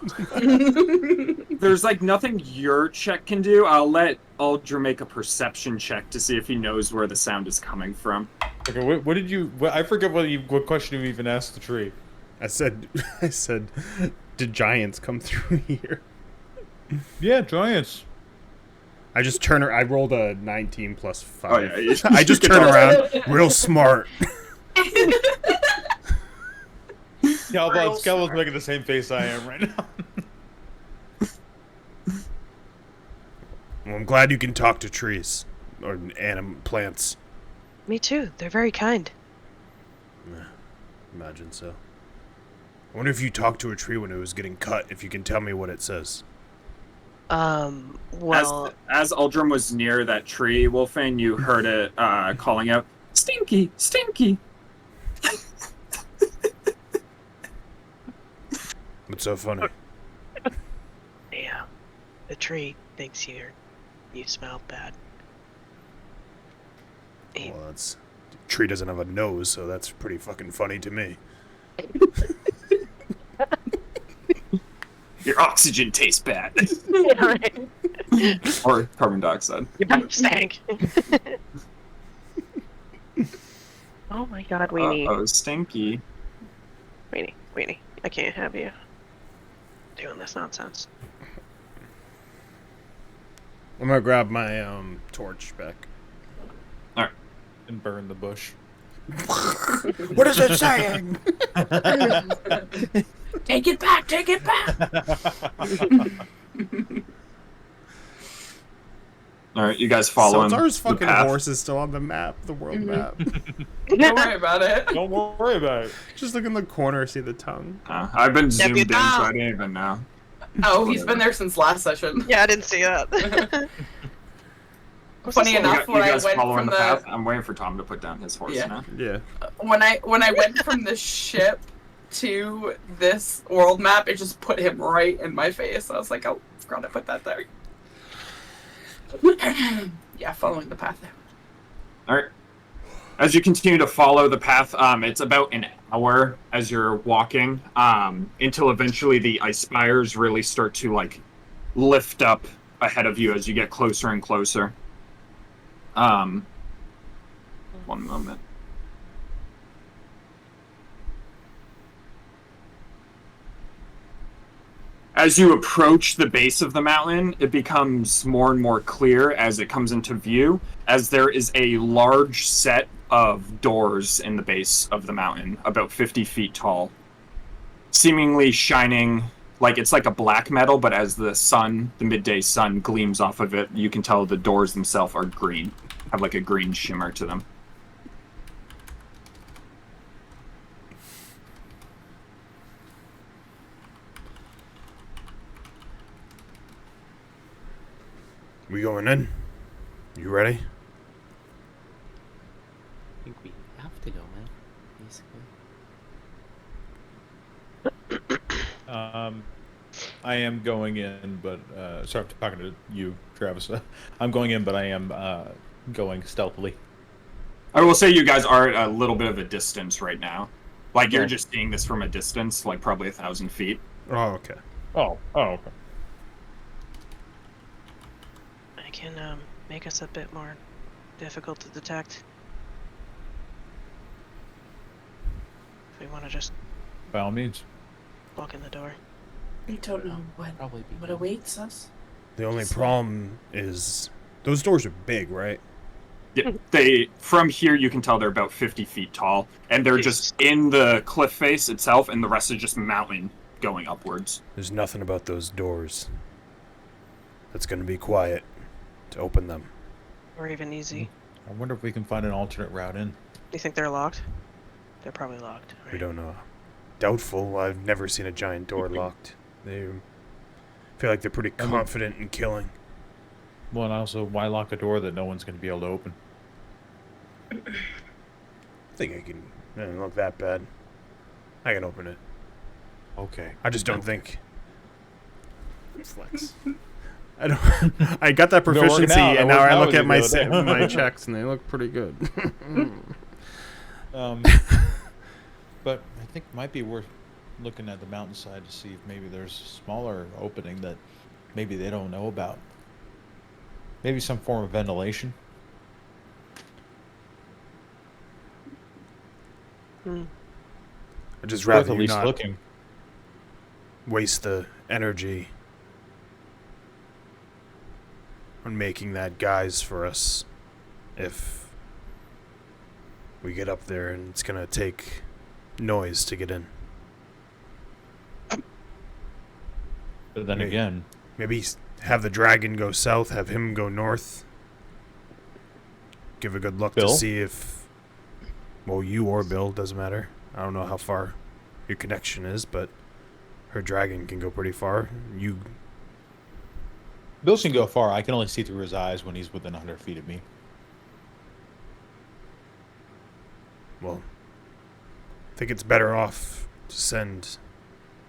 There's like nothing your check can do. I'll let Aldra make a perception check to see if he knows where the sound is coming from. Okay, what did you? I forget what question you even asked the tree. I said, did giants come through here? Yeah, giants. I just turn her. I rolled a 19 plus 5. Oh, yeah, you- I just turn around, real smart. Calvin's making the same face I am right now. Well, I'm glad you can talk to trees or plants. Me too. They're very kind. Imagine so. I wonder if you talked to a tree when it was getting cut. If you can tell me what it says. Well, As Aldrum was near that tree, Wolfane, you heard it calling out, "Stinky, Stinky!" What's so funny? yeah. The tree thinks you smell bad. Well, the tree doesn't have a nose, so that's pretty fucking funny to me. Your oxygen tastes bad. Yeah, right. Or carbon dioxide. You better stank. Oh my god, Weenie. Oh, Stinky. Weenie. I can't have you doing this nonsense. I'm gonna grab my torch back. And burn the bush. What is it saying? Take it back! Take it back! All right, you guys following Saltar's the fucking path? horse is still on the map, the world map. Don't worry about it. Don't worry about it. Just look in the corner, see the tongue. I've been zoomed in, so down. I didn't even know. Oh, he's been there since last session. Yeah, I didn't see that. Funny You enough, guys when I went following from the the path? I'm waiting for Tom to put down his horse Yeah. now. Yeah. when I went from the ship to this world map, it just put him right in my face. I was like, oh, forgot to put that there. Yeah, following the path. All right. As you continue to follow the path, it's about an hour as you're walking, until eventually the ice spires really start to like lift up ahead of you as you get closer and closer. One moment. As you approach the base of the mountain, it becomes more and more clear as it comes into view, as there is a large set of doors in the base of the mountain, about 50 feet tall, seemingly shining like it's like a black metal, but as the sun, the midday sun, gleams off of it, you can tell the doors themselves are green, have like a green shimmer to them. We going in? You ready? I think we have to go, man. Basically. I am going in, but sorry, I'm talking to you, Travis. I'm going in, but I am going stealthily. I will say you guys are at a little bit of a distance right now. Like, you're just seeing this from a distance, like probably 1,000 feet. Oh, okay. Oh, okay. I can make us a bit more difficult to detect. If we want to just By all means. walk in the door. I don't know Probably be what good. awaits us. The only problem is those doors are big, right? Yeah, from here you can tell they're about 50 feet tall, and they're just in the cliff face itself, and the rest is just mountain going upwards. There's nothing about those doors that's going to be quiet to open them. Or even easy. I wonder if we can find an alternate route in. You think they're locked? They're probably locked. We Right? don't know. Doubtful. I've never seen a giant door locked. They feel like they're pretty confident in killing. Well, and also, why lock a door that no one's going to be able to open? I think I can. It doesn't look that bad. I can open it. Okay. I just don't think. Flex. I don't. I got that They're working proficiency, out. and I now worked I out look with at you my the other day. my checks, and they look pretty good. But I think it might be worth looking at the mountainside to see if maybe there's a smaller opening that maybe they don't know about. Maybe some form of ventilation. I'd just Worth rather at you least not looking. waste the energy on making that guise for us if we get up there and it's gonna take noise to get in. But then Maybe. again, Maybe have the dragon go south, have him go north. Give a good look Bill? to see if, well, you or Bill, doesn't matter. I don't know how far your connection is, but her dragon can go pretty far. You, Bill can go far. I can only see through his eyes when he's within 100 feet of me. well, I think it's better off to send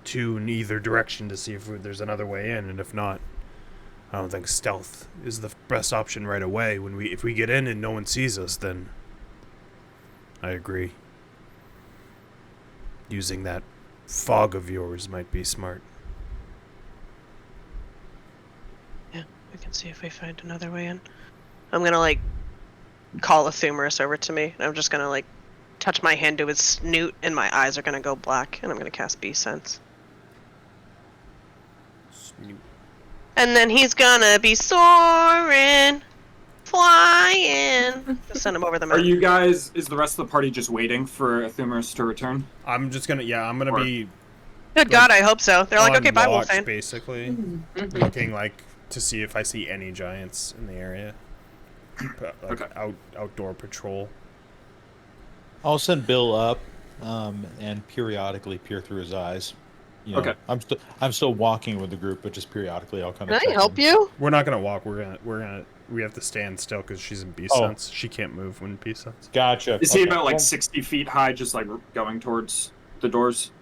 two in either direction to see if there's another way in, and if not, I don't think stealth is the best option right away. If we get in and no one sees us, then I agree. Using that fog of yours might be smart. Yeah, we can see if we find another way in. I'm gonna like call a Thumerus over to me, and I'm just gonna like touch my hand to his snoot, and my eyes are gonna go black, and I'm gonna cast Beast Sense. And then he's gonna be soaring, flying. Just send him over the Are mountain. you guys, is the rest of the party just waiting for Thumerus to return? I'm gonna Or- be Good God, I hope so. They're like, on okay, bye, watch, Wolfane. basically, Mm-hmm. looking like to see if I see any giants in the area. Like Okay. outdoor patrol. I'll send Bill up and periodically peer through his eyes. You know, Okay. I'm still walking with the group, but just periodically I'll kind Can of. I help you? We're not gonna walk. We have to stand still because she's in beast Oh. sense. She can't move when beast sense. Gotcha. Is he Okay. about like Well, 60 feet high, just like going towards the doors?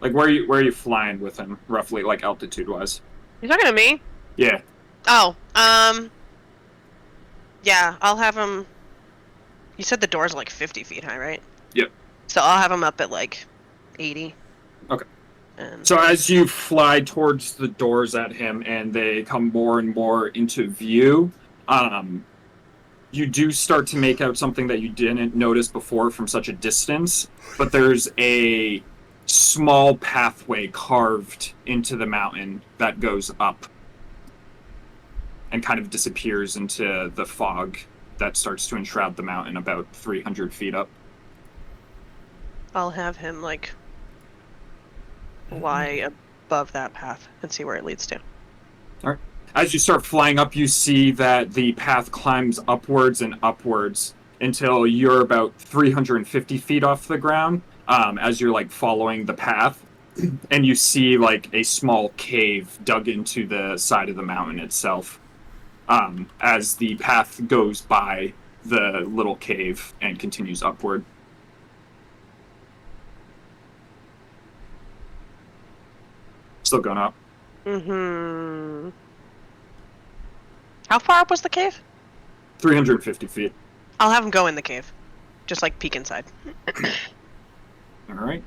Like where are you flying with him, roughly, like altitude wise? You talking to me? Yeah. Oh, yeah, I'll have him. You said the doors are like 50 feet high, right? Yep. So I'll have him up at like 80. Okay. And So as you fly towards the doors at him and they come more and more into view, you do start to make out something that you didn't notice before from such a distance, but there's a small pathway carved into the mountain that goes up. and kind of disappears into the fog that starts to enshroud the mountain about 300 feet up. I'll have him like lie above that path and see where it leads to. All right. As you start flying up, you see that the path climbs upwards and upwards until you're about 350 feet off the ground. As you're like following the path, and you see like a small cave dug into the side of the mountain itself. As the path goes by the little cave and continues upward. Still going up. Mm-hmm. How far up was the cave? 350 feet. I'll have him go in the cave. Just like peek inside. All right.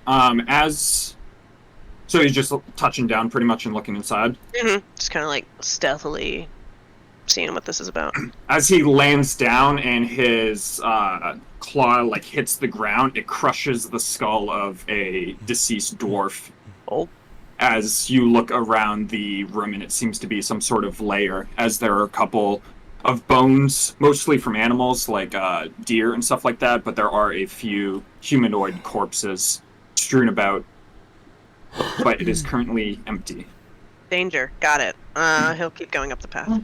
So he's just touching down pretty much and looking inside. Mm-hmm. Just kind of like stealthily seeing what this is about. As he lands down and his claw like hits the ground, it crushes the skull of a deceased dwarf. Oh. As you look around the room, and it seems to be some sort of lair, as there are a couple of bones, mostly from animals like deer and stuff like that, but there are a few humanoid corpses strewn about, but it is currently empty. Danger. Got it. He'll keep going up the path.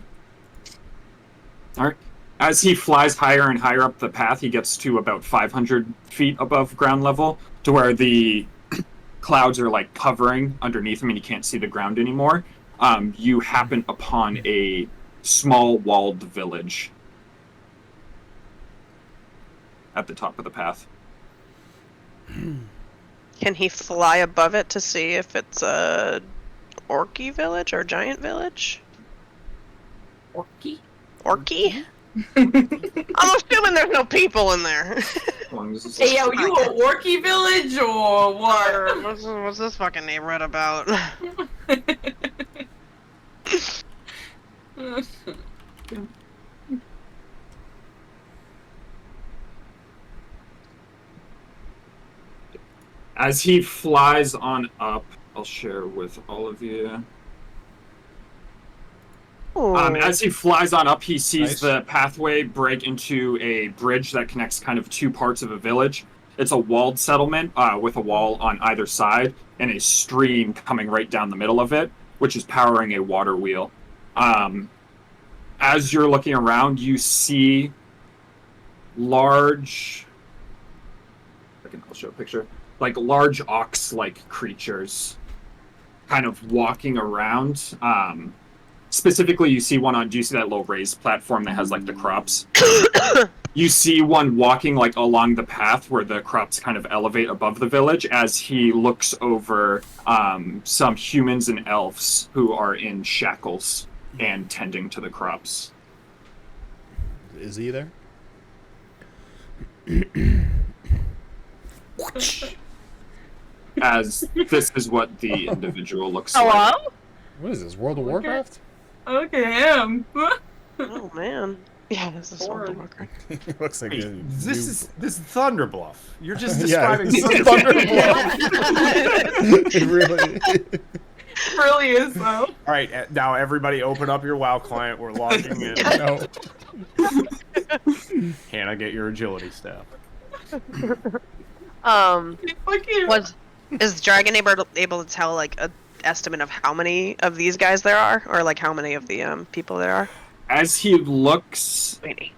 All right. As he flies higher and higher up the path, he gets to about 500 feet above ground level, to where the clouds are like covering underneath him and you can't see the ground anymore. You happen upon a small walled village at the top of the path. Can he fly above it to see if it's a orky village or giant village? Orky? Orky? I'm assuming there's no people in there. Hey, yo, you a Orky village or what? What's this fucking neighborhood about? As he flies on up, I'll share with all of you. As he flies on up, he sees Nice. the pathway break into a bridge that connects kind of two parts of a village. It's a walled settlement with a wall on either side and a stream coming right down the middle of it, which is powering a water wheel. As you're looking around, you see large... I'll show a picture. Like large ox-like creatures kind of walking around. Specifically, you see one on... Do you see that little raised platform that has like the crops? You see one walking like along the path where the crops kind of elevate above the village as he looks over some humans and elves who are in shackles and tending to the crops. Is he there? As this is what the individual looks like. Hello? What is this, World of Warcraft? Look at him. Oh man. Yeah, this is World of Warcraft. It looks like a This is Thunderbluff. You're just yeah, describing It really. Really is, though. All right, now everybody open up your WoW client. We're logging in. No. Hannah, get your agility staff. Is Dragon able to tell like a estimate of how many of these guys there are, or like how many of the people there are? As he looks, Weenie.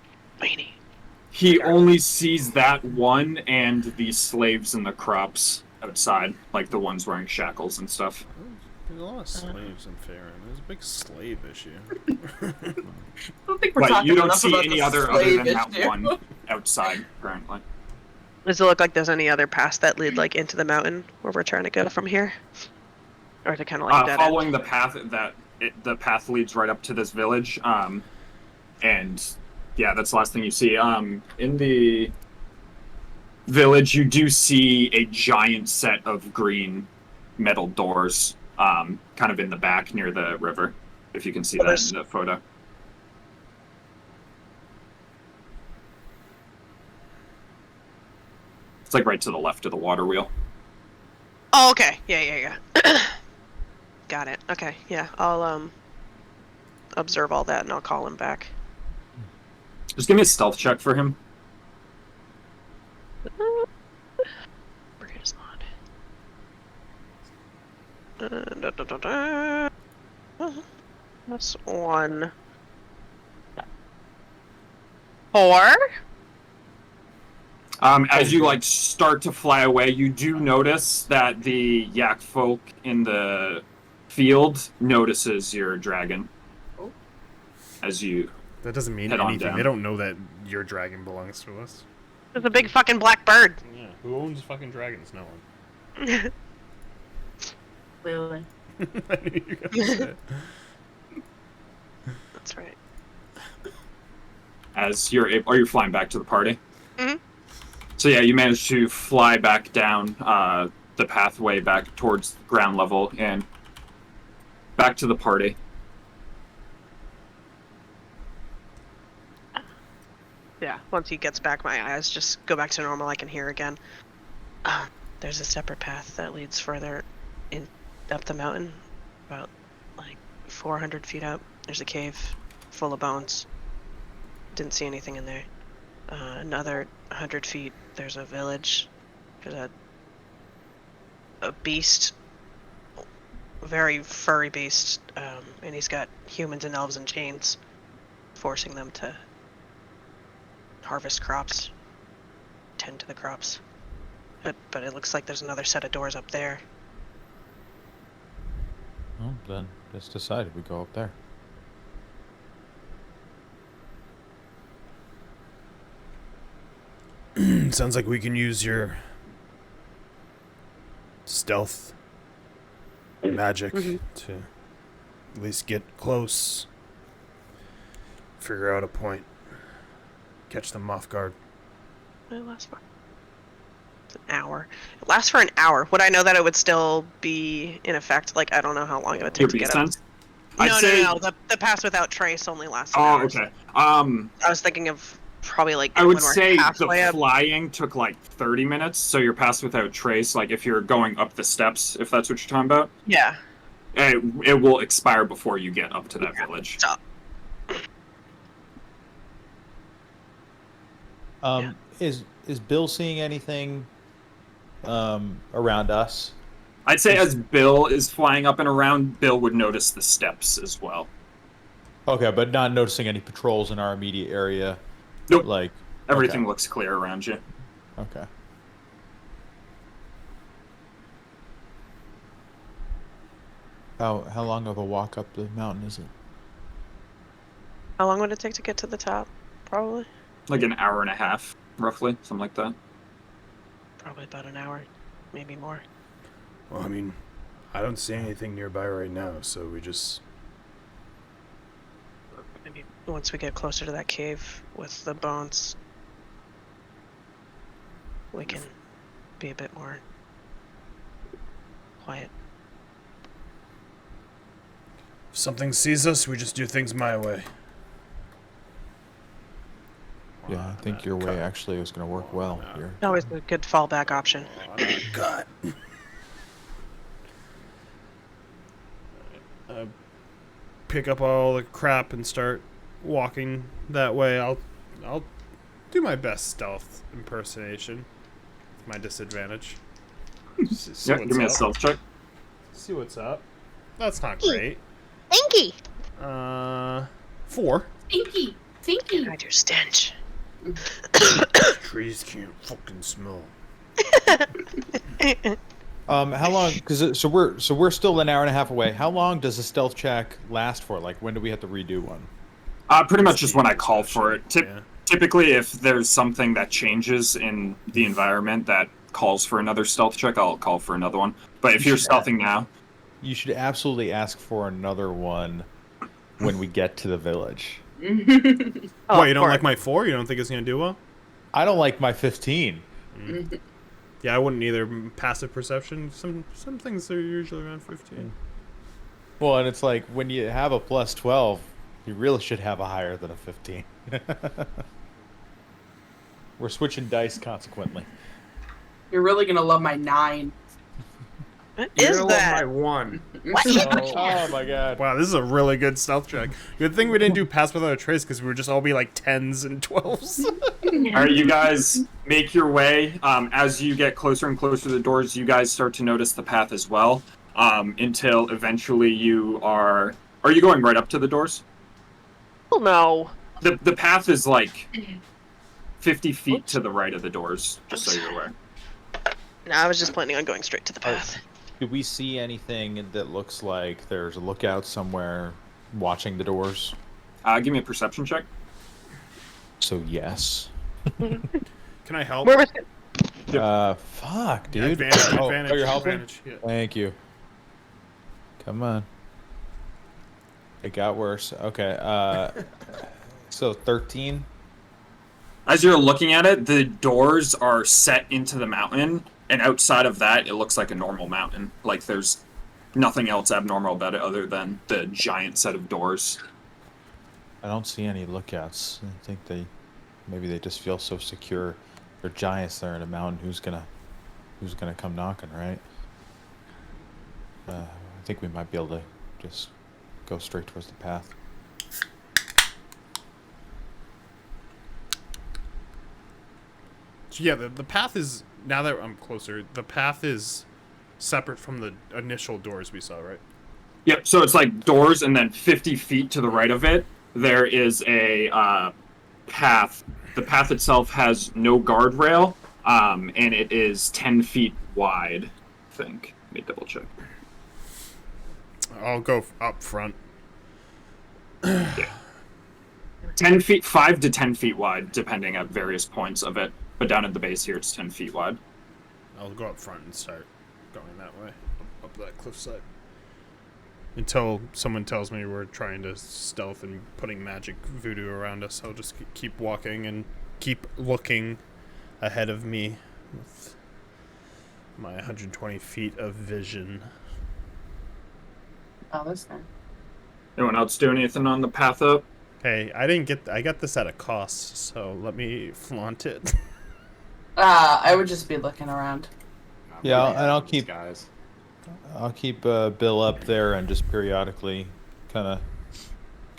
he only sees that one and the slaves in the crops outside, like the ones wearing shackles and stuff. There's a lot of slaves in Faerun. There's a big slave issue. I don't think we're But talking you don't enough see about any the other slave than that issue. one outside currently. Does it look like there's any other paths that lead like into the mountain where we're trying to go from here? Or is it kind of like a dead Following end? the path the path leads right up to this village, and yeah, that's the last thing you see. In the village, you do see a giant set of green metal doors, kind of in the back near the river. If you can see that in the photo. It's like right to the left of the water wheel. Oh, okay. Yeah. Got it. Okay. Yeah. I'll observe all that, and I'll call him back. Just give me a stealth check for him. Where is that? That's 1. 4? As you like start to fly away, you do notice that the Yakfolk in the field notices your dragon. Oh. As you That doesn't mean Head on anything. down. They don't know that your dragon belongs to us. There's a big fucking black bird. Yeah. Who owns fucking dragons? No one. Clearly. I knew you were gonna say it. That's right. as are you flying back to the party? Mhm. So yeah, you manage to fly back down the pathway back towards ground level and back to the party. Yeah, once he gets back, my eyes just go back to normal. I can hear again. There's a separate path that leads further up the mountain, about like 400 feet up. There's a cave full of bones. Didn't see anything in there. Another 100 feet, there's a village. There's a beast, a very furry beast, and he's got humans and elves in chains, forcing them to harvest crops, tend to the crops. But it looks like there's another set of doors up there. Well, then just decided we go up there. Sounds like we can use your stealth magic to at least get close, figure out a point, catch them off guard. It lasts for an hour. It lasts for an hour. Would I know that it would still be in effect? Like, I don't know how long it would Your take to beast get up. sense? I'd say... No. The pass without trace only lasts an Oh, hour. okay. I was thinking of probably like I would when we're say the halfway up. flying took like 30 minutes, so you're passed without trace. Like if you're going up the steps, if that's what you're talking about, Yeah. it will expire before you get up to that village. So, Is Bill seeing anything around us? I'd say as Bill is flying up and around, Bill would notice the steps as well. Okay, but not noticing any patrols in our immediate area. Nope. Like Everything okay. looks clear around you. Okay. How long of a walk up the mountain is it? how long would it take to get to the top? Probably Like an hour and a half, roughly, something like that. about an hour, maybe more. Well, I mean, I don't see anything nearby right now, so we just... Maybe once we get closer to that cave with the bones, we can be a bit more quiet. If something sees us, we just do things my way. Yeah, I think your way actually is going to work well here. Always a good fallback option. God. Pick up all the crap and start walking that way. I'll do my best stealth impersonation. My disadvantage. See Yeah, what's give me a up. stealth check. See what's up. That's not great. Stinky! 4. Stinky. Hide your stench. Trees can't fucking smell. How long? Because we're still an hour and a half away. How long does a stealth check last for? Like, when do we have to redo one? Pretty much just when I call for it. Yeah. Typically, if there's something that changes in the environment that calls for another stealth check, I'll call for another one. But if you're stealthing now, You should absolutely ask for another one when we get to the village. Oh, What, you don't like my 4? You don't think it's going to do well? I don't like my 15. Yeah, I wouldn't either. Passive perception, some things are usually around 15. Well, and it's like when you have a plus 12, you really should have a higher than a 15. We're switching dice consequently. You're really gonna love my 9. What You're is gonna love my that? one. Oh my god. Wow, this is a really good stealth check. Good thing we didn't do pass without a trace because we would just all be like 10s and 12s. All right, you guys make your way. As you get closer and closer to the doors, you guys start to notice the path as well. Until eventually you are. Are you going right up to the doors? Oh no. The path is like 50 feet to the right of the doors, just so you're aware. No, I was just planning on going straight to the path. Do we see anything that looks like there's a lookout somewhere watching the doors? Give me a perception check. So yes. Can I help? Where was it? Fuck, dude. Advantage, Oh, advantage, you're helping? advantage. Yeah. Thank you. Come on. It got worse. Okay. So 13. As you're looking at it, the doors are set into the mountain, and outside of that, it looks like a normal mountain. Like there's nothing else abnormal about it other than the giant set of doors. I don't see any lookouts. I think maybe they just feel so secure. They're giants there in a mountain. Who's gonna come knocking, right? I think we might be able to just go straight towards the path. So yeah, the path is, now that I'm closer, the path is separate from the initial doors we saw, right? Yep, so it's like doors, and then 50 feet to the right of it, there is a path. The path itself has no guardrail, and it is 10 feet wide, I think. Let me double check. I'll go up front. Yeah. 10 feet, 5 to 10 feet wide, depending at various points of it. But down at the base here, it's 10 feet wide. I'll go up front and start going that way, up that cliffside. Until someone tells me we're trying to stealth and putting magic voodoo around us, I'll just keep walking and keep looking ahead of me with my 120 feet of vision. Oh, that's nice. Anyone else do anything on the path up? Hey, I got this at a cost, so let me flaunt it. I would just be looking around. Yeah, and I'll keep guys. Bill up there and just periodically kind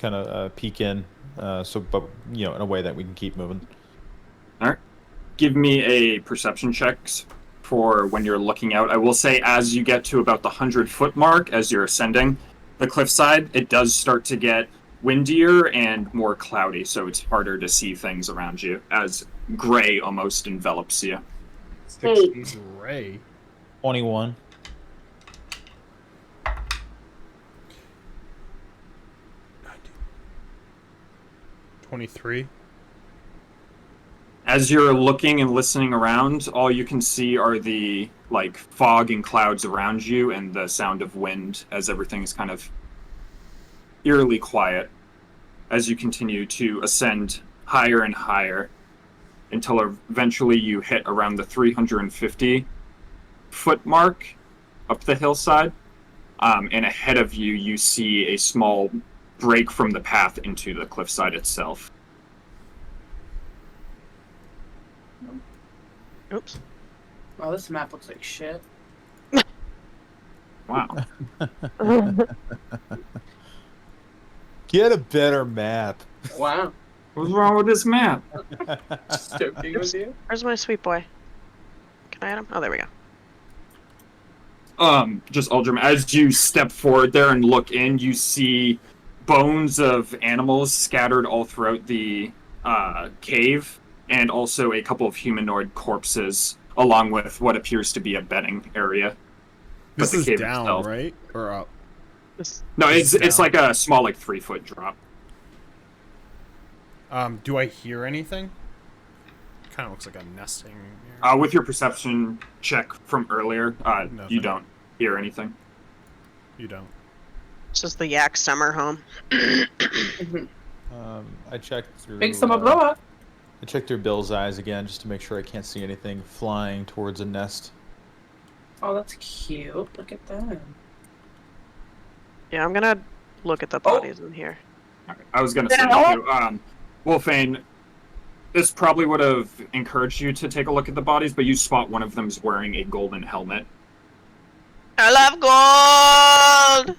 of peek in. But in a way that we can keep moving. All right. Give me a perception checks for when you're looking out. I will say as you get to about the 100-foot mark, as you're ascending the cliffside, it does start to get windier and more cloudy, so it's harder to see things around you as gray almost envelops you. Gray. 21. $23. As you're looking and listening around, all you can see are the fog and clouds around you and the sound of wind as everything is kind of eerily quiet as you continue to ascend higher and higher until eventually you hit around the 350-foot mark up the hillside. And ahead of you, you see a small break from the path into the cliffside itself. Oops. Wow, this map looks like shit. Wow. Get a better map. Wow. What's wrong with this map? Just joking with you. Where's my sweet boy? Can I add him? Oh, there we go. Just Aldrim, as you step forward there and look in, you see bones of animals scattered all throughout the cave, and also a couple of humanoid corpses, along with what appears to be a bedding area. This the is cave down, itself- right? Or up? No, it's down. like a small 3-foot drop. Do I hear anything? Kind of looks like a nesting. With your perception check from earlier, Nothing. you don't hear anything. You don't. It's just the yak summer home. I checked through. Big summer blow up. I checked through Bill's eyes again just to make sure I can't see anything flying towards a nest. Oh, that's cute. Look at that. Yeah, I'm gonna look at the bodies in here. I was gonna say that too. Wolfane, this probably would have encouraged you to take a look at the bodies, but you spot one of them's wearing a golden helmet. I love gold.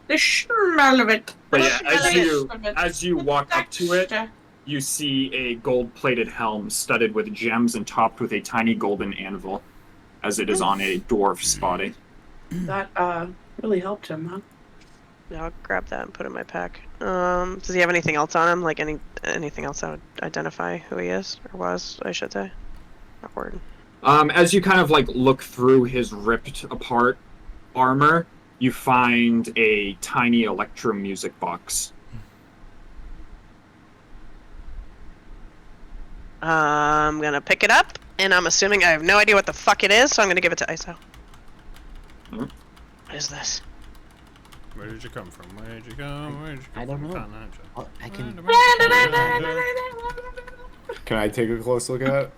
The smell of it. But yeah, The as you walk up to it, texture. you see a gold-plated helm studded with gems and topped with a tiny golden anvil, as it is on a dwarf's body. That really helped him, huh? Yeah, I'll grab that and put it in my pack. Does he have anything else on him? Like anything else that would identify who he is or was? I should say. Awkward. As you kind of like look through his ripped apart armor, you find a tiny electro music box. I'm gonna pick it up, and I'm assuming I have no idea what the fuck it is, so I'm gonna give it to ISO. Mhm. What is this? Where did you come from? Where did you come? Where did you come I don't from? know. Continental. Oh, I can. Can I take a close look at it?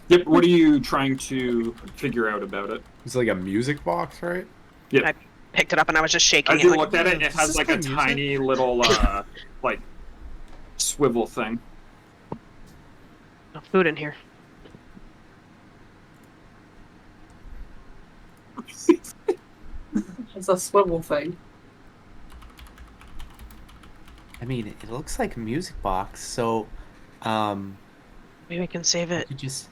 Yep, what are you trying to figure out about it? It's like a music box, right? Yep. I picked it up and I was just shaking As it. you Like, looked at it, it Does has this like play a music? tiny little like swivel thing. no food in here. It's a swivel thing. I mean, it looks like a music box, so Maybe I can save I it. could just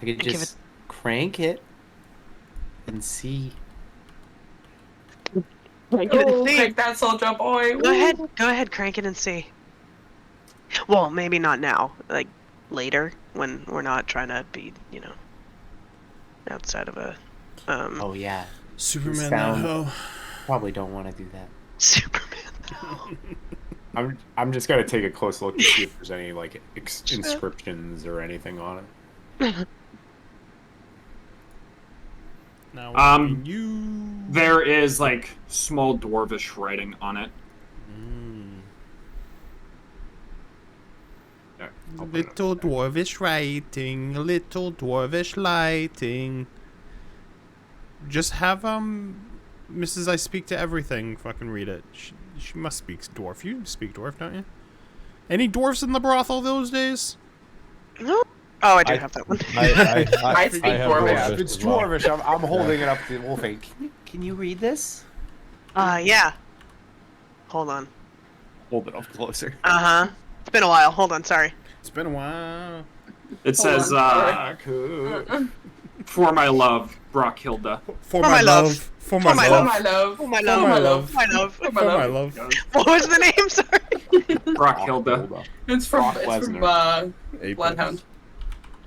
give just crank it and see. Crank it and Oh, see. take that, soldier boy. Go ahead, crank it and see. Well, maybe not now. Like later, when we're not trying to be, outside of a Oh yeah, Superman Sound. that hoe. probably don't want to do that. Superman. I'm just gonna take a close look to see if there's any like inscriptions or anything on it. Now you. There is like small dwarvish writing on it. Yeah, I'll put it Little up there. dwarvish writing, little dwarvish lighting. Just have Mrs. I Speak to Everything fucking read it. She must speak dwarf. You speak dwarf, don't you? Any dwarfs in the brothel those days? No. Oh, I do I- have that one. I speak have Dwarvish. Yeah, Dwarvish if it's as well. dwarvish, I'm holding it up to Wolfie. Can you read this? Yeah. Hold on. Hold it up closer. It's been a while. Hold on. Sorry. It's been a while. It says, "For my love, Brockhilda." For my love. For For my my Oh, love. my love. Oh my For love. my love. My love. For my love. What was the name? Sorry. Brockhilda. It's from Brock Lesnar. April. Bloodhound.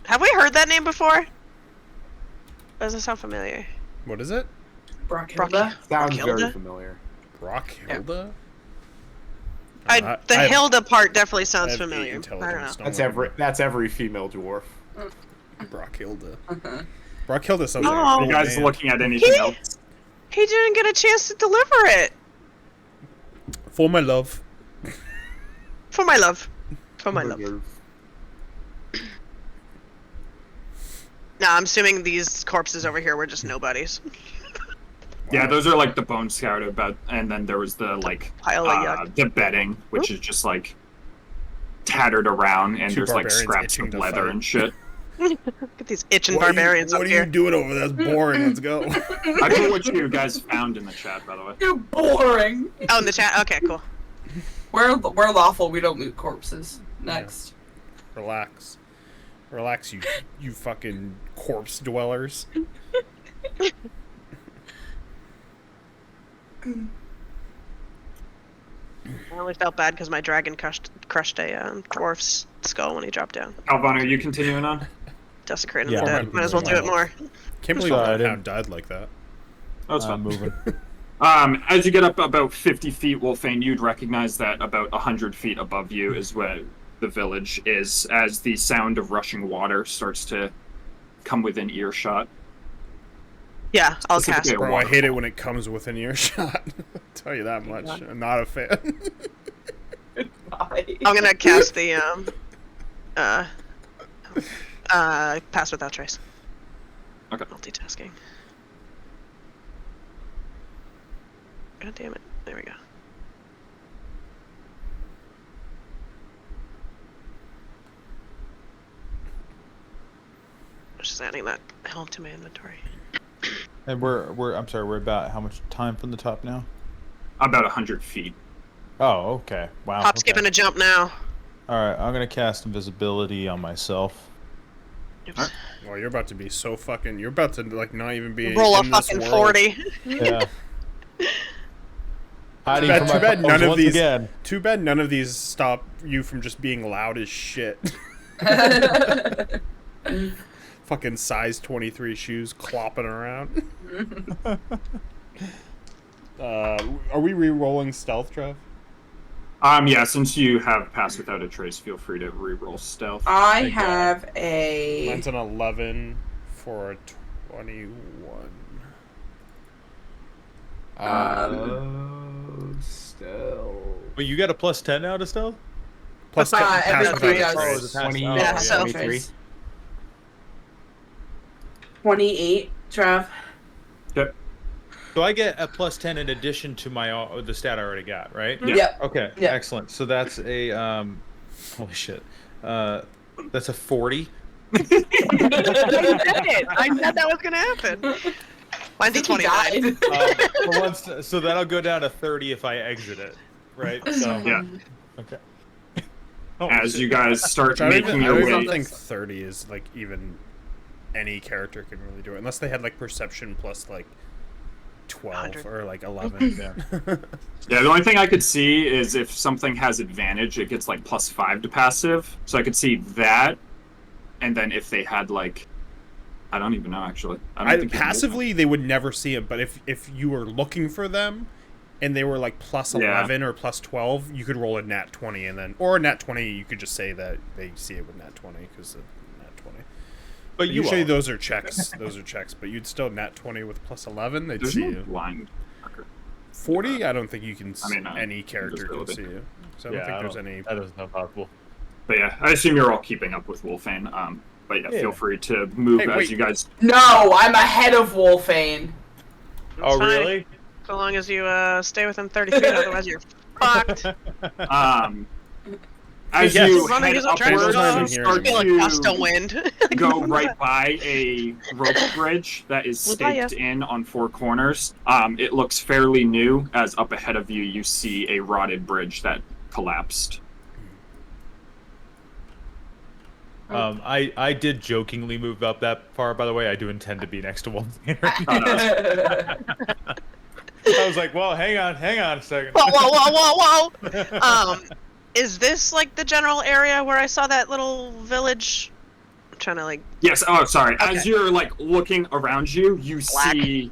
Have we heard that name before? Does it sound familiar? What is it? Brockhilda. Sounds Hilda? very familiar. Brockhilda? The Hilda part definitely I sounds have 8 familiar. I don't know. intelligence, don't That's worry that's every female dwarf. about it. Brockhilda. Brockhilda sounds Oh. like a Are cool you guys name. looking at anything else? He didn't get a chance to deliver it. For my love. For my love. For my love. Nah, I'm assuming these corpses over here were just nobodies. Yeah, those are like the bone scoured about, and then there was the like Pile of yuck. the bedding, which is just like tattered around, and Two there's like barbarians scraps itching of to leather fight. and shit. Get these itching What barbarians are up you here. doing over there? That's boring. Let's go. I put what you guys found in the chat, by the way. You're boring. Oh, in the chat? Okay, cool. We're lawful. We don't loot corpses. Next. Relax. Relax, you fucking corpse dwellers. I only felt bad because my dragon crushed a dwarf's skull when he dropped down. Alvon, are you continuing on? Desecrating Yeah, the I'm dead. Might as well do it more. Can't believe Sorry, I that didn't- hound died like that. That was fun. Moving. As you get up about 50 feet, Wolfane, you'd recognize that about 100 feet above you is where the village is, as the sound of rushing water starts to come within earshot. Yeah, I'll Specifically cast. a Bro, I waterfall. hate it when it comes within earshot. I'll tell you that much. I'm not a fan. I'm gonna cast the pass without trace. Okay. Multitasking. God damn it. There we go. Just adding that helm to my inventory. And we're I'm sorry, we're about how much time from the top now? About 100 feet. Oh, okay. Wow. Hop, Okay. skip, and a jump now. All right, I'm gonna cast invisibility on myself. Oops. Well, you're about to be so fucking. You're about to like not even be Roll a in this fucking world. 40. Yeah. Hiding Too from my bad foes none of once these. again. Too bad none of these stop you from just being loud as shit. Fucking size 23 shoes clopping around. Are we re-rolling stealth, Trev? Yeah, since you have passed without a trace, feel free to re-roll stealth. I Thank God. have a. Mine's an 11 for a 21. Still. But you got a plus 10 now to stealth? Plus 10 pass everybody without a does. trace. Oh, 20, Yeah, so- 23. 28, Trav. Yep. So I get a plus 10 in addition to my the stat I already got, right? Yeah. Yep. Okay, Yeah. excellent. So that's a holy shit. That's a 40. I said it. I said that was gonna happen. Mine's a I think he 29. died. So that'll go down to 30 if I exit it, right? So Yeah. okay. As you guys start I making don't your even way. think 30 is like even any character can really do it unless they had like perception plus like 12 100. or like 11. Yeah. Yeah, the only thing I could see is if something has advantage, it gets like +5 to passive. So I could see that, and then if they had like, I don't even know actually. I don't think you can do Passively, they would never see it, but if you were looking for them and they were like plus Yeah. 11 or plus 12, you could roll a nat 20 and then, or a nat 20, you could just say that they see it with nat 20 because of nat 20. But you Usually won't. those are checks. Those are checks, but you'd still nat 20 with plus 11, they'd There's see no you. blind marker. 40, I don't think you can. I mean, any character can invisibility. see you. So I don't Yeah, think there's any. That is not possible. But yeah, I assume you're all keeping up with Wolfane. But yeah, Yeah. feel free to move Hey, as wait. you guys. No, I'm ahead of Wolfane. It's Oh, fine. really? So long as you stay within 30 feet, otherwise you're fucked. As Yes. you Running head isn't trying upwards, to not you even start hearing feel like to gust of wind. go right by a rope bridge that is Well, bye, staked in on 4 corners. It looks fairly new, as up ahead of you, you see a rotted bridge that collapsed. I did jokingly move up that far, by the way. I do intend to be next to Wolfman. I was like, well, hang on a second. Whoa. Is this like the general area where I saw that little village? I'm trying to like. Yes, oh, sorry. Okay. As you're, like, looking around you, you Black. see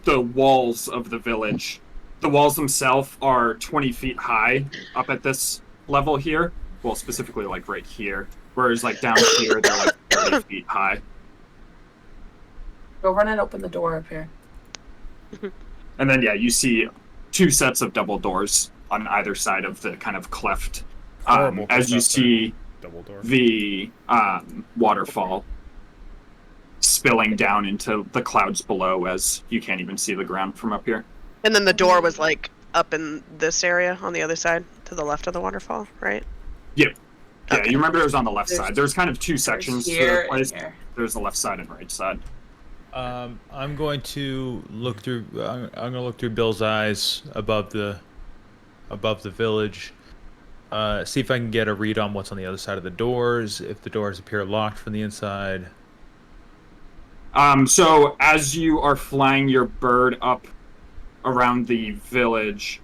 the walls of the village. The walls themselves are 20 feet high up at this level here. Well, specifically, like, right here. Whereas, like, down here, they're, like, 30 feet high. Go run and open the door up here. And then, yeah, you see 2 sets of double doors on either side of the kind of cleft. Horrible As you stuff there. see Double door. the waterfall spilling down into the clouds below, as you can't even see the ground from up here. And then the door was like up in this area on the other side, to the left of the waterfall, right? Yep. Yeah, Okay. you remember it was on the left There's- side. There's kind of 2 sections to Here the and place. here. There's the left side and right side. I'm going to look through. I'm going to look through Bill's eyes above the village. See if I can get a read on what's on the other side of the doors. If the doors appear locked from the inside. So as you are flying your bird up around the village,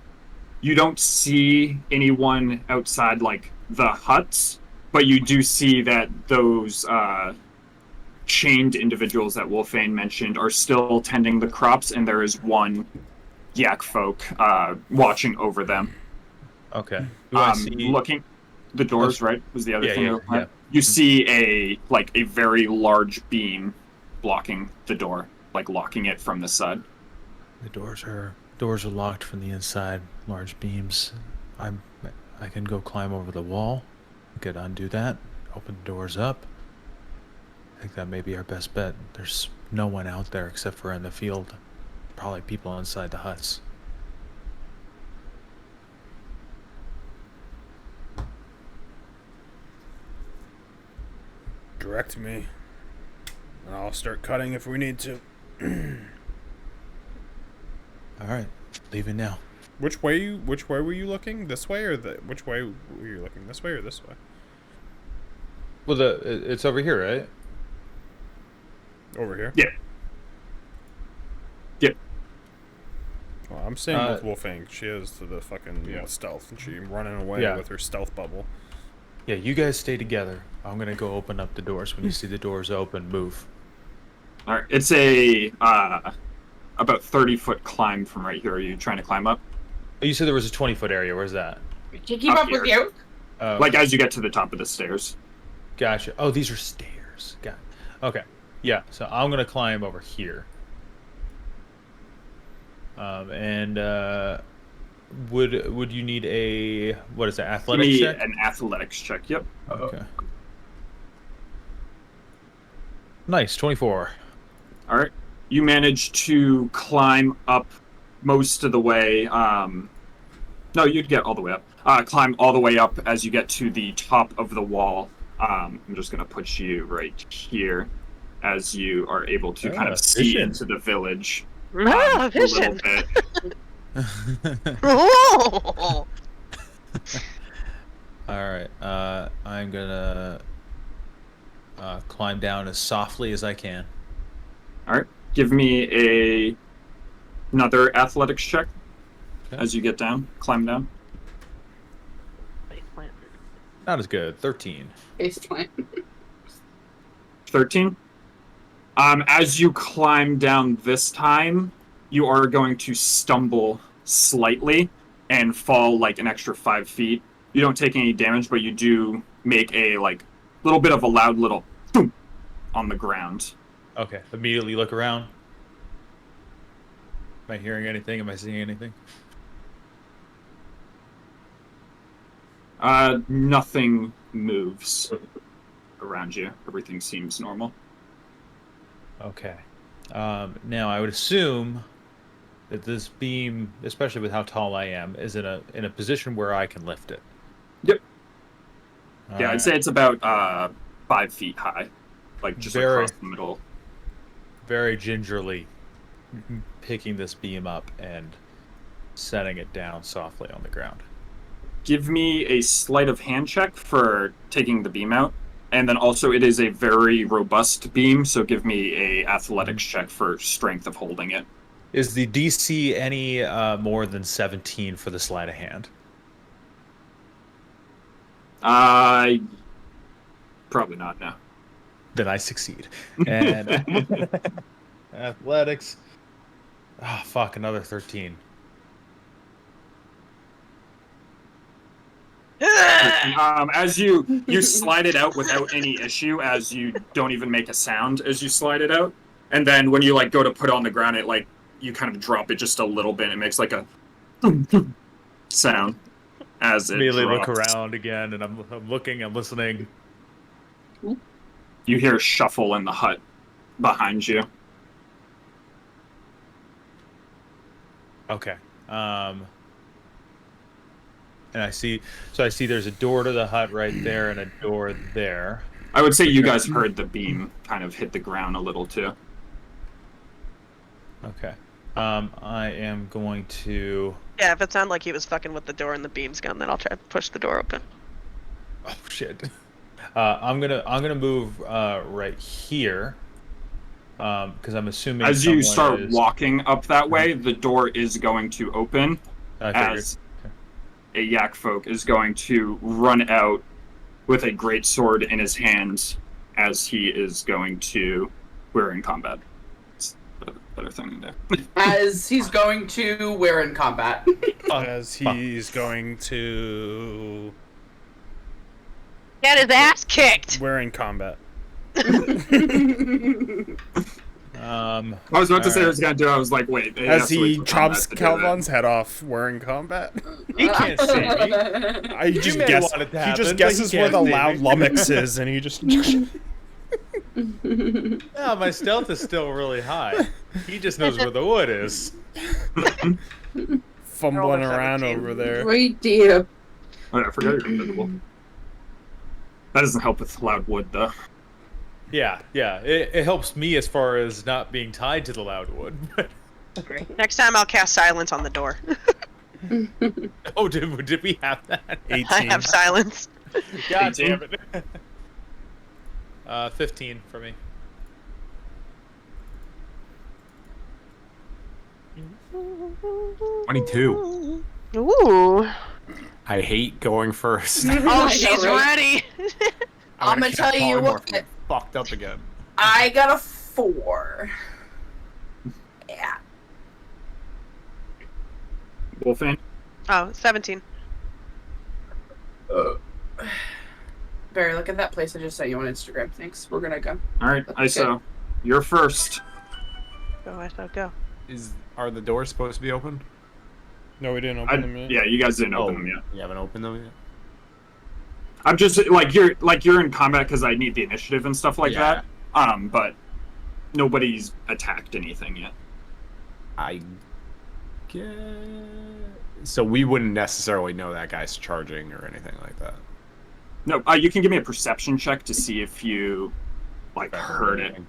you don't see anyone outside, like, the huts, but you do see that those chained individuals that Wolfane mentioned are still tending the crops, and there is one Yakfolk watching over them. Okay. Do I see? Looking, the doors, right, was the other Yeah, thing. yeah, you were looking at? yeah. You see a very large beam blocking the door, like locking it from the side. The doors are locked from the inside. Large beams. I can go climb over the wall. I could undo that. Open the doors up. I think that may be our best bet. There's no one out there except for in the field. Probably people inside the huts. Direct me. And I'll start cutting if we need to. All right, leaving now. Which way were you looking? This way or which way were you looking? This way or this way? Well, it's over here, right? Over here? Yeah. Yep. Well, I'm staying with Wolfang. She has the fucking stealth, and she's running away with her stealth bubble. Yeah, you guys stay together. I'm gonna go open up the doors. When you see the doors open, move. All right. It's a about 30-foot climb from right here. Are you trying to climb up? You said there was a 20-foot area. Where's that? Can you keep up with you? Like as you get to the top of the stairs. Gotcha. Oh, these are stairs. Got it. Okay. Yeah. So I'm gonna climb over here. Would you need a what is that? Athletics check? An athletics check. Yep. Okay. Nice. 24. All right. You managed to climb up most of the way. No, you'd get all the way up. Climb all the way up as you get to the top of the wall. I'm just going to put you right here as you are able to kind of see vision. into the village. Ah, A vision. little bit. Oh! All right. I'm gonna climb down as softly as I can. All right. Give me another athletics check Okay. as you get down. Climb down. Not as good. 13. Face plant. 13. As you climb down this time, you are going to stumble slightly and fall like an extra 5 feet. You don't take any damage, but you do make a little bit of a loud little boom on the ground. Okay. Immediately look around. Am I hearing anything? Am I seeing anything? Nothing moves around you. Everything seems normal. Okay. Now I would assume that this beam, especially with how tall I am, is in a position where I can lift it. Yep. All Yeah, I'd right. say it's about 5 feet high, like just Very- across the middle. Very gingerly picking this beam up and setting it down softly on the ground. Give me a sleight of hand check for taking the beam out. And then also it is a very robust beam, so give me a athletics check for strength of holding it. Is the DC any more than 17 for the sleight of hand? Probably not, no. Then I succeed. And athletics. Oh, fuck, another 13. As you slide it out without any issue, as you don't even make a sound as you slide it out, and then when you go to put it on the ground, it you kind of drop it just a little bit. It makes like a sound as it Immediately look drops. around again, and I'm looking, I'm listening. You hear a shuffle in the hut behind you. Okay. And I see there's a door to the hut right there and a door there. I would say you guys heard the beam kind of hit the ground a little too. Okay. I am going to. Yeah, if it sounded like he was fucking with the door and the beam's gone, then I'll try to push the door open. Oh shit. I'm gonna move right here. Because I'm assuming As you someone start is... walking up that way, the door is going to open. I figured. As a Yakfolk is going to run out with a great sword in his hands as he is going to we're in combat. It's a better thing to do. As he's going to, we're in combat. As he's going to... Get his ass kicked! We're in combat. I was about to say I was going to do it. I was like, wait. As he chops Calvon's head off, we're in combat. He can't see me. I just may guess. want it to He happen, just but guesses he where the can't see loud me. lummox is, and he just. No, my stealth is still really high. He just knows where the wood is. Fumbling around over there. Great dear. Oh, yeah, I forgot you're invisible. That doesn't help with loud wood, though. Yeah. It helps me as far as not being tied to the loud wood. Great. Next time I'll cast silence on the door. Oh, did we have that? 18. I have silence. God 18. damn it. 15 for me. $22. Ooh. I hate going first. Oh, she's ready. I'm gonna tell you what. Fucked up again. I got a 4. Yeah. Wolfang? Oh, 17. Barry, look at that place I just sent you on Instagram. Thanks. We're gonna go. All right, ISO, you're first. Go, I shall go. Are the doors supposed to be open? No, we didn't open them yet. Yeah, you guys didn't open them yet. You haven't opened them yet? I'm just you're in combat because I need the initiative and stuff like Yeah. that. But nobody's attacked anything yet. I guess. So we wouldn't necessarily know that guy's charging or anything like that. No, you can give me a perception check to see if you heard it.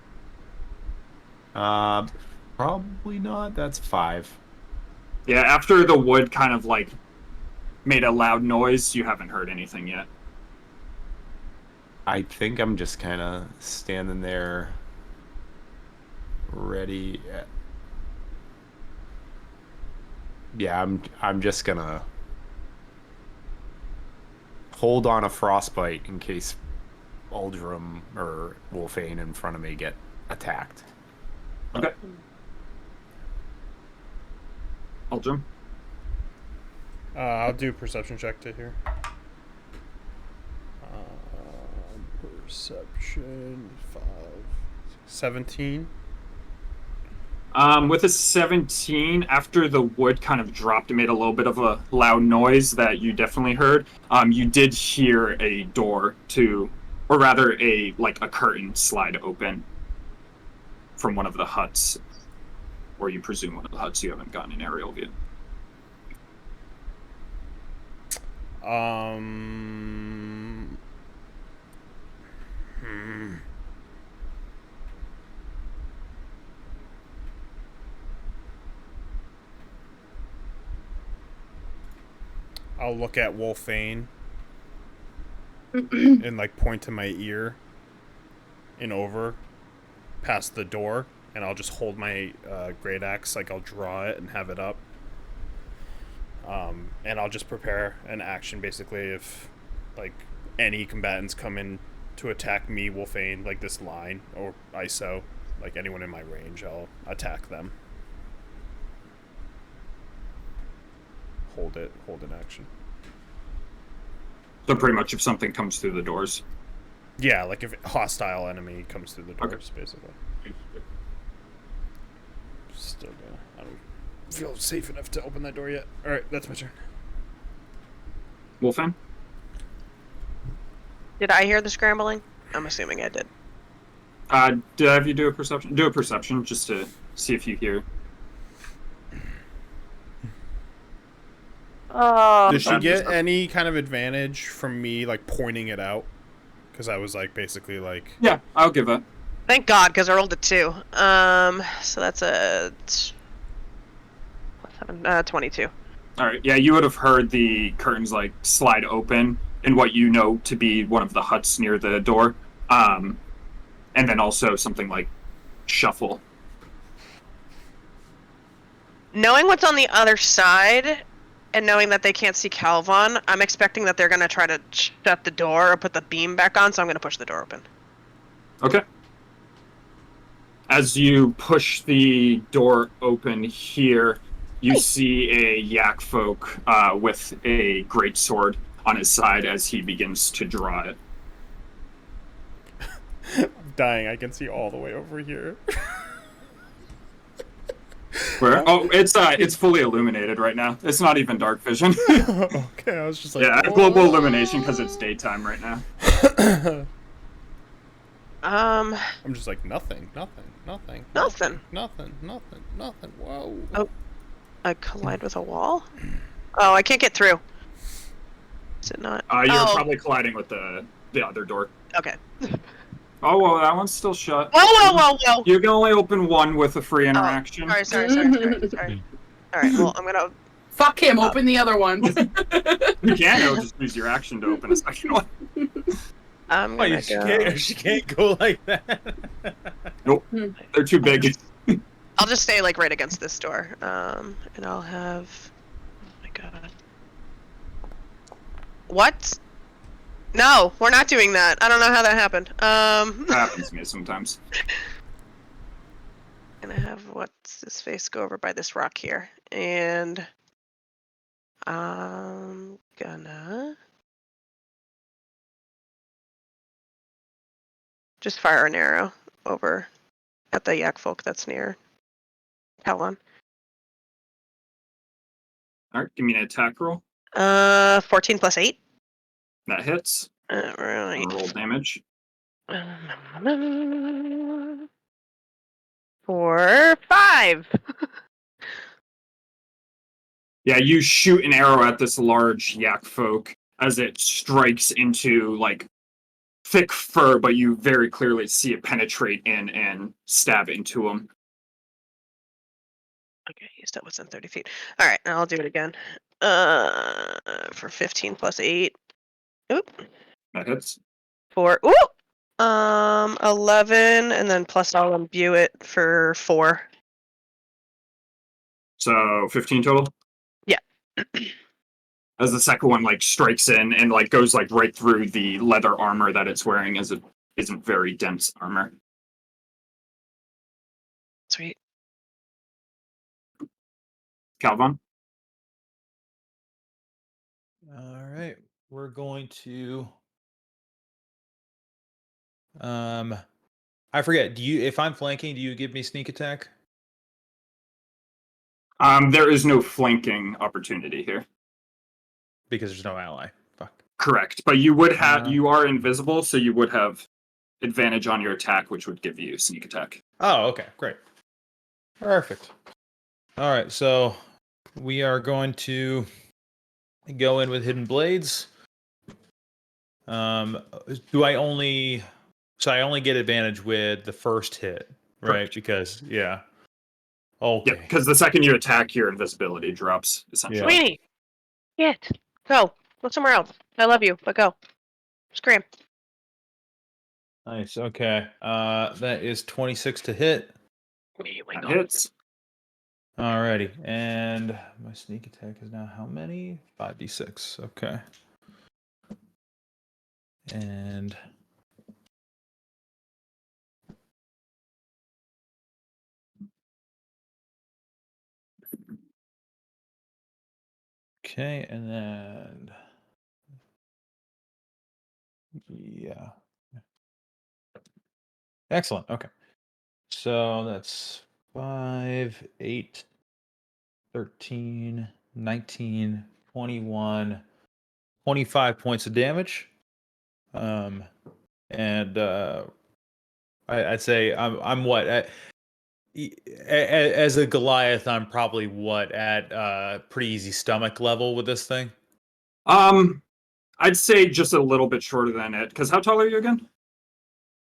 Probably not. That's 5. Yeah, after the wood kind of made a loud noise, you haven't heard anything yet. I think I'm just kind of standing there, ready. Yeah, I'm just gonna hold on a frostbite in case Aldrum or Wolfane in front of me get attacked. Okay. Aldrum? I'll do perception check to here. Perception 5, 17. With a 17, after the wood kind of dropped, it made a little bit of a loud noise that you definitely heard. You did hear a door or rather a curtain slide open from one of the huts, or you presume one of the huts. You haven't gotten an aerial view. I'll look at Wolfane and point to my ear and over past the door, and I'll just hold my great axe, I'll draw it and have it up. And I'll just prepare an action basically if any combatants come in to attack me, Wolfane, this line, or ISO, anyone in my range, I'll attack them. Hold an action. So pretty much if something comes through the doors. Yeah, if a hostile enemy comes through the doors, basically. Still gonna. I don't feel safe enough to open that door yet. Alright, that's my turn. Wolfang? Did I hear the scrambling? I'm assuming I did. Did I have you do a perception? Do a perception just to see if you hear. Did she get any kind of advantage from me pointing it out? Because I was basically Yeah, I'll give it. Thank God, because I rolled a 2. So that's a 22. All right. Yeah, you would have heard the curtains slide open in what you know to be one of the huts near the door, and then also something shuffle. Knowing what's on the other side, and knowing that they can't see Calvon, I'm expecting that they're going to try to shut the door or put the beam back on, so I'm going to push the door open. Okay. As you push the door open here, you see a Yakfolk with a greatsword on his side as he begins to draw it. I'm dying. I can see all the way over here. Where? Oh, it's fully illuminated right now. It's not even dark vision. Okay, I was just yeah, global illumination because it's daytime right now. I'm just nothing. Whoa. Oh, I collide with a wall? Oh, I can't get through. Is it not? You're probably colliding with the other door. Okay. Oh, well, that one's still shut. Whoa, whoa, whoa, whoa! You can only open one with a free Oh, interaction. sorry. All right, well, I'm gonna. Fuck him. Open the other one. You can, it'll just use your action to open a second one. I'm Oh, gonna she go. can't. She can't go like that. Nope, they're too big. I'll just stay like right against this door. And I'll have. Oh my god. What? No, we're not doing that. I don't know how that happened. That happens to me sometimes. Gonna have what's his face go over by this rock here, and I'm gonna just fire an arrow over at the Yakfolk that's near Talon. All right, give me an attack roll. 14 plus 8. That hits. Right. Roll damage. For 5. Yeah, you shoot an arrow at this large yak folk as it strikes into like thick fur, but you very clearly see it penetrate in and stab into him. Okay, you still within 30 feet. All right, now I'll do it again. For 15 plus 8. Oop. That hits. For 11, and then plus I'll imbue it for 4. So 15 total. Yeah. As the second one like strikes in and like goes like right through the leather armor that it's wearing, as it isn't very dense armor. Sweet. Calvin. All right, we're going to. I forget. Do you? If I'm flanking, do you give me sneak attack? There is no flanking opportunity here. Because there's no ally. Fuck. Correct, but you would have you are invisible, so you would have advantage on your attack, which would give you sneak attack. Oh, okay, great. Perfect. All right, so we are going to go in with hidden blades. Do I only? So I only get advantage with the first hit, right? Correct. Because Okay. Yeah, because the second you attack, your invisibility drops essentially. Yeah. Sweeney! Get! Go! Go somewhere else. I love you, but go. Scream. Nice. Okay. That is 26 to hit. That hits. Alrighty, and my sneak attack is now how many? 5d6. Okay. And okay, and then yeah. Excellent. Okay. So that's 5, 8, 13, 19, 21, 25 points of damage. And I'd say I'm what as a Goliath, I'm probably what at pretty easy stomach level with this thing. I'd say just a little bit shorter than it. Because how tall are you again?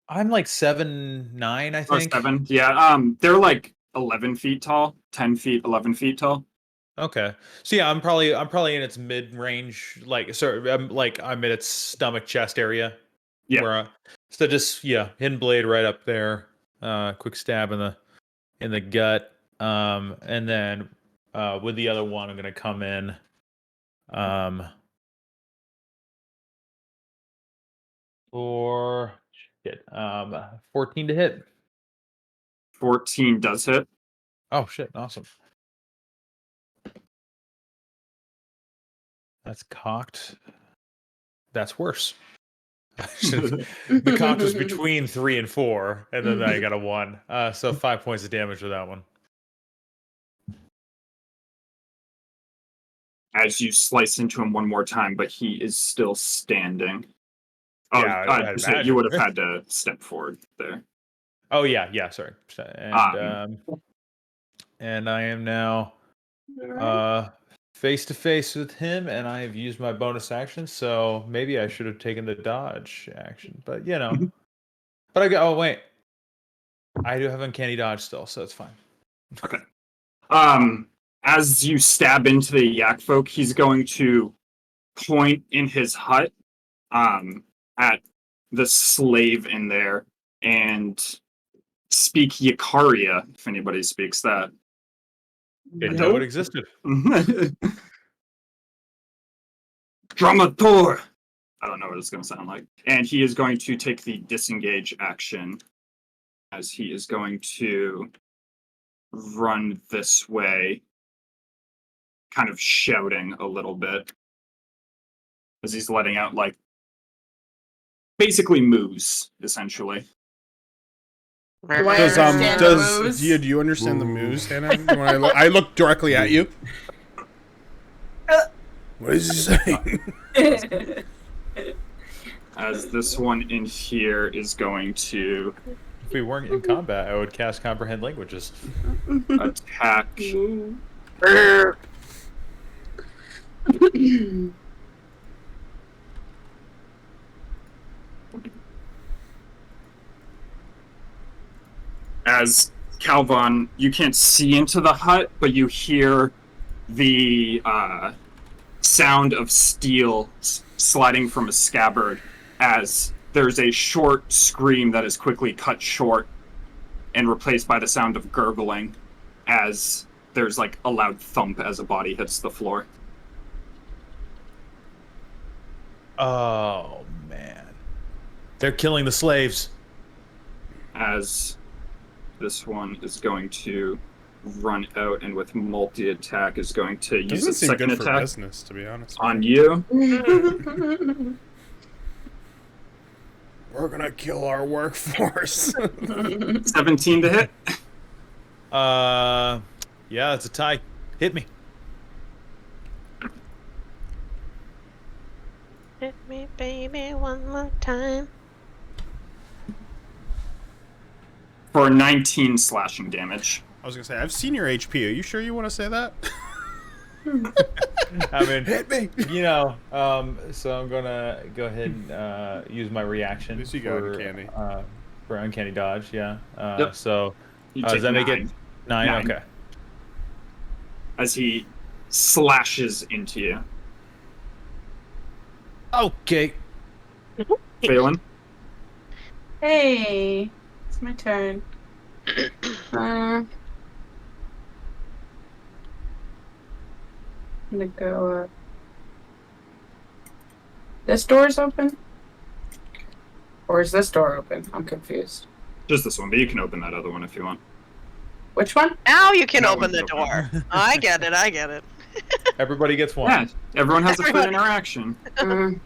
I'm like 7'9", I Oh, think. 7. Yeah. They're like 11 feet tall, 10 feet, 11 feet tall. Okay. So yeah, I'm probably in its mid range, like sorry, I'm in its stomach chest area. Yeah. Where, so just hidden blade right up there. Quick stab in the gut. And then with the other one, I'm gonna come in. For 14 to hit. 14 does hit. Oh shit! Awesome. That's cocked. That's worse. The cocked was between 3 and 4, and then I got a 1. So 5 points of damage with that one. As you slice into him one more time, but he is still standing. Oh, Yeah, I'd so you imagine. would have had to step forward there. Oh yeah, sorry. And I am now face to face with him, and I have used my bonus action, so maybe I should have taken the dodge action. But But I go. Oh wait, I do have uncanny dodge still, so it's fine. Okay. As you stab into the Yakfolk, he's going to point in his hut at the slave in there and speak Yakaria, if anybody speaks that. Didn't know it existed. Dramator! I don't know what it's going to sound like. And he is going to take the disengage action as he is going to run this way, kind of shouting a little bit as he's letting out, like, basically moos, essentially. Do I Does understand the moves? do you understand the moves, Hannah? When I look directly at you. What is he saying? As this one in here is going to If we weren't in combat, I would cast comprehend languages. attack. As Calvon, you can't see into the hut, but you hear the sound of steel sliding from a scabbard as there's a short scream that is quickly cut short and replaced by the sound of gurgling as there's like a loud thump as a body hits the floor. Oh man, they're killing the slaves. As this one is going to run out and with multi-attack is going to use Doesn't a seem second good for attack business, to be honest. on you. We're gonna kill our workforce. 17 to hit. Yeah, it's a tie. Hit me. Hit me, baby, one more time. For 19 slashing damage. I was gonna say, I've seen your HP. Are you sure you want to say that? I mean, Hit me. you know, so I'm gonna go ahead and use my reaction At least you got uncanny. For uncanny dodge. Yeah. Yep. So You does take that make it 9 9? 9. Okay. As he slashes into you. Okay. Phelan? Hey, it's my turn. I'm gonna go up. This door's open? Or is this door open? I'm confused. Just this one, but you can open that other one if you want. Which one? Now you can That open one's the door. I get it. I get it. Everybody gets one. Yeah, everyone has a free Everybody. interaction. Mm,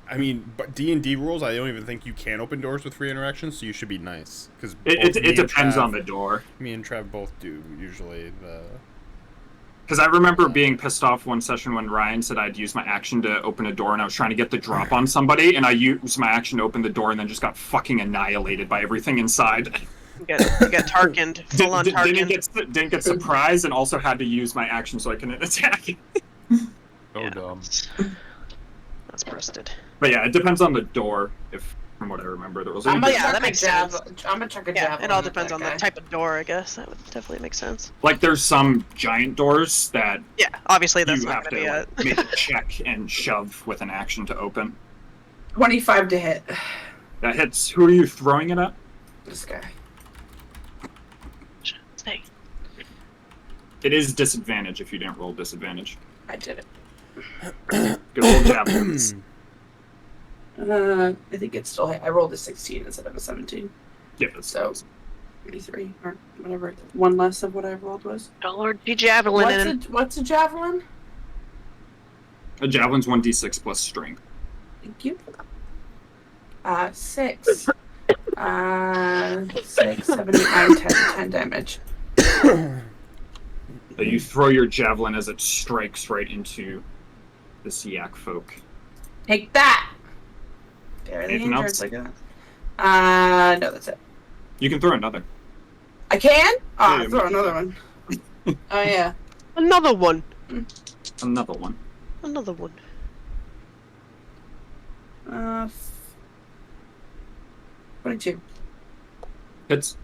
I mean, but D&D rules, I don't even think you can open doors with free interactions, so you should be nice. Because It depends on the door. Me and Trev both do, usually. Because I remember being pissed off one session when Ryan said I'd use my action to open a door and I was trying to get the drop on somebody, and I used my action to open the door and then just got fucking annihilated by everything inside. You get Tarkined. Full on Tarkined. Didn't get surprised and also had to use my action so I can attack. So Yeah. dumb. That's busted. But yeah, it depends on the door. If from what I remember, there was. I'm gonna Yeah, chuck that a makes sense. I'm gonna chuck a Yeah, javelin it all at depends that on guy. the type of door, I guess. That would definitely make sense. Like there's some giant doors that Yeah, obviously that's you not have going to to be like, it. make a check and shove with an action to open. 25 to hit. That hits. Who are you throwing it at? This guy. Stay. It is disadvantage if you didn't roll disadvantage. I did it. Good old javelins. I think it's still hit. I rolled a 16 instead of a 17. Yeah, that's So, 33 or whatever. One less of what I rolled was. Oh, Lord, be javelin in. What's a javelin? a javelin's 1d6 plus strength. Thank you. 6. 6, 7, 8, 9, 10. 10 damage. So you throw your javelin as it strikes right into the Yakfolk. Take that! Barely Anything injured, else? look at that. No, that's it. You can throw another. I can? Oh, Yeah, I'll throw you another one. Oh, yeah. Another one. Another one. Another one. 22. Hits.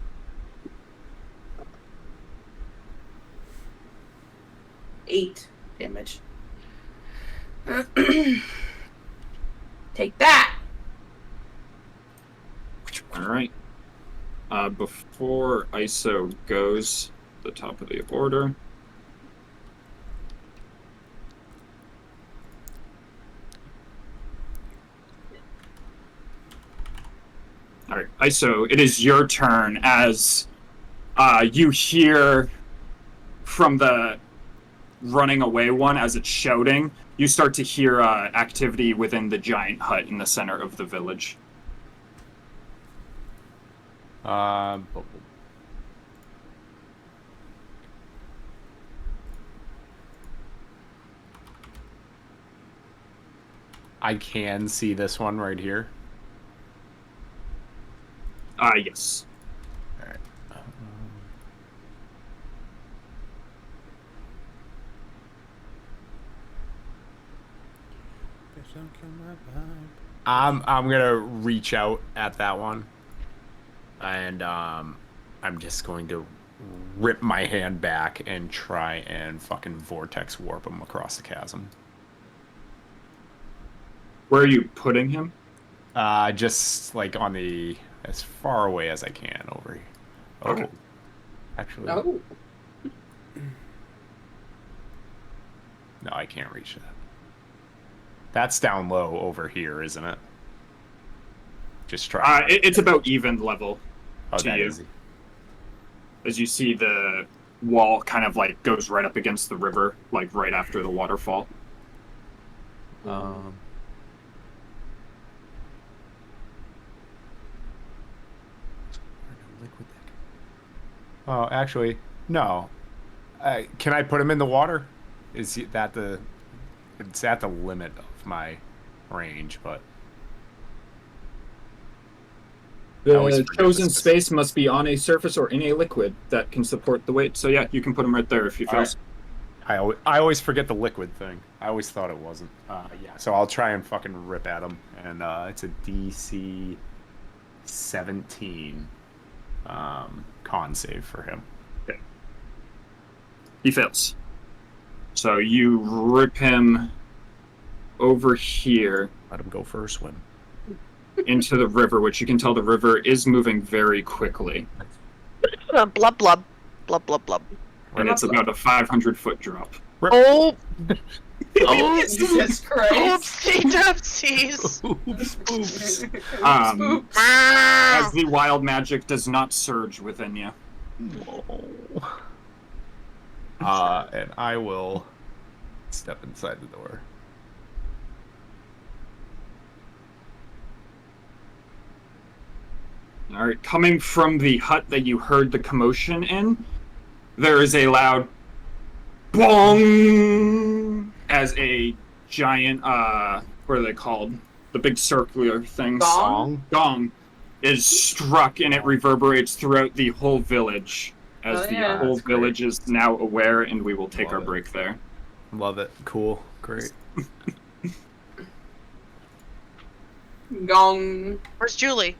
Eight damage. Take that. All right. Before ISO goes, the top of the order. All right, ISO, it is your turn as you hear from the running away one as it's shouting. You start to hear activity within the giant hut in the center of the village. I can see this one right here. Yes. All right. I'm gonna reach out at that one, and I'm just going to rip my hand back and try and fucking vortex warp him across the chasm. Where are you putting him? Just like on the as far away as I can over here. Oh, Okay. actually, Oh. no, I can't reach that. That's down low over here, isn't it? Just try. It's about even level Oh, to that you. is. As you see the wall kind of like goes right up against the river, like right after the waterfall. Oh, actually, no. Can I put him in the water? That the? It's at the limit of my range, but I always The forget chosen this. space must be on a surface or in a liquid that can support the weight. So yeah, you can put him right there if you feel. Alright. I always forget the liquid thing. I always thought it wasn't. Yeah, so I'll try and fucking rip at him, and it's a DC 17 con save for him. Okay. He fails. So you rip him over here Let him go for a swim. into the river, which you can tell the river is moving very quickly. Blub blub. Blub blub blub. And it's about a 500-foot drop. Oh! Jesus Christ. Oopsie dupsies! As the wild magic does not surge within you. And I will step inside the door. All right, coming from the hut that you heard the commotion in, there is a loud bong as a giant, what are they called? The big circular things. Gong is struck and it reverberates throughout the whole village as the whole village is now aware, and we will take our break there. Love it. Cool. Great. Gong. Where's Julie?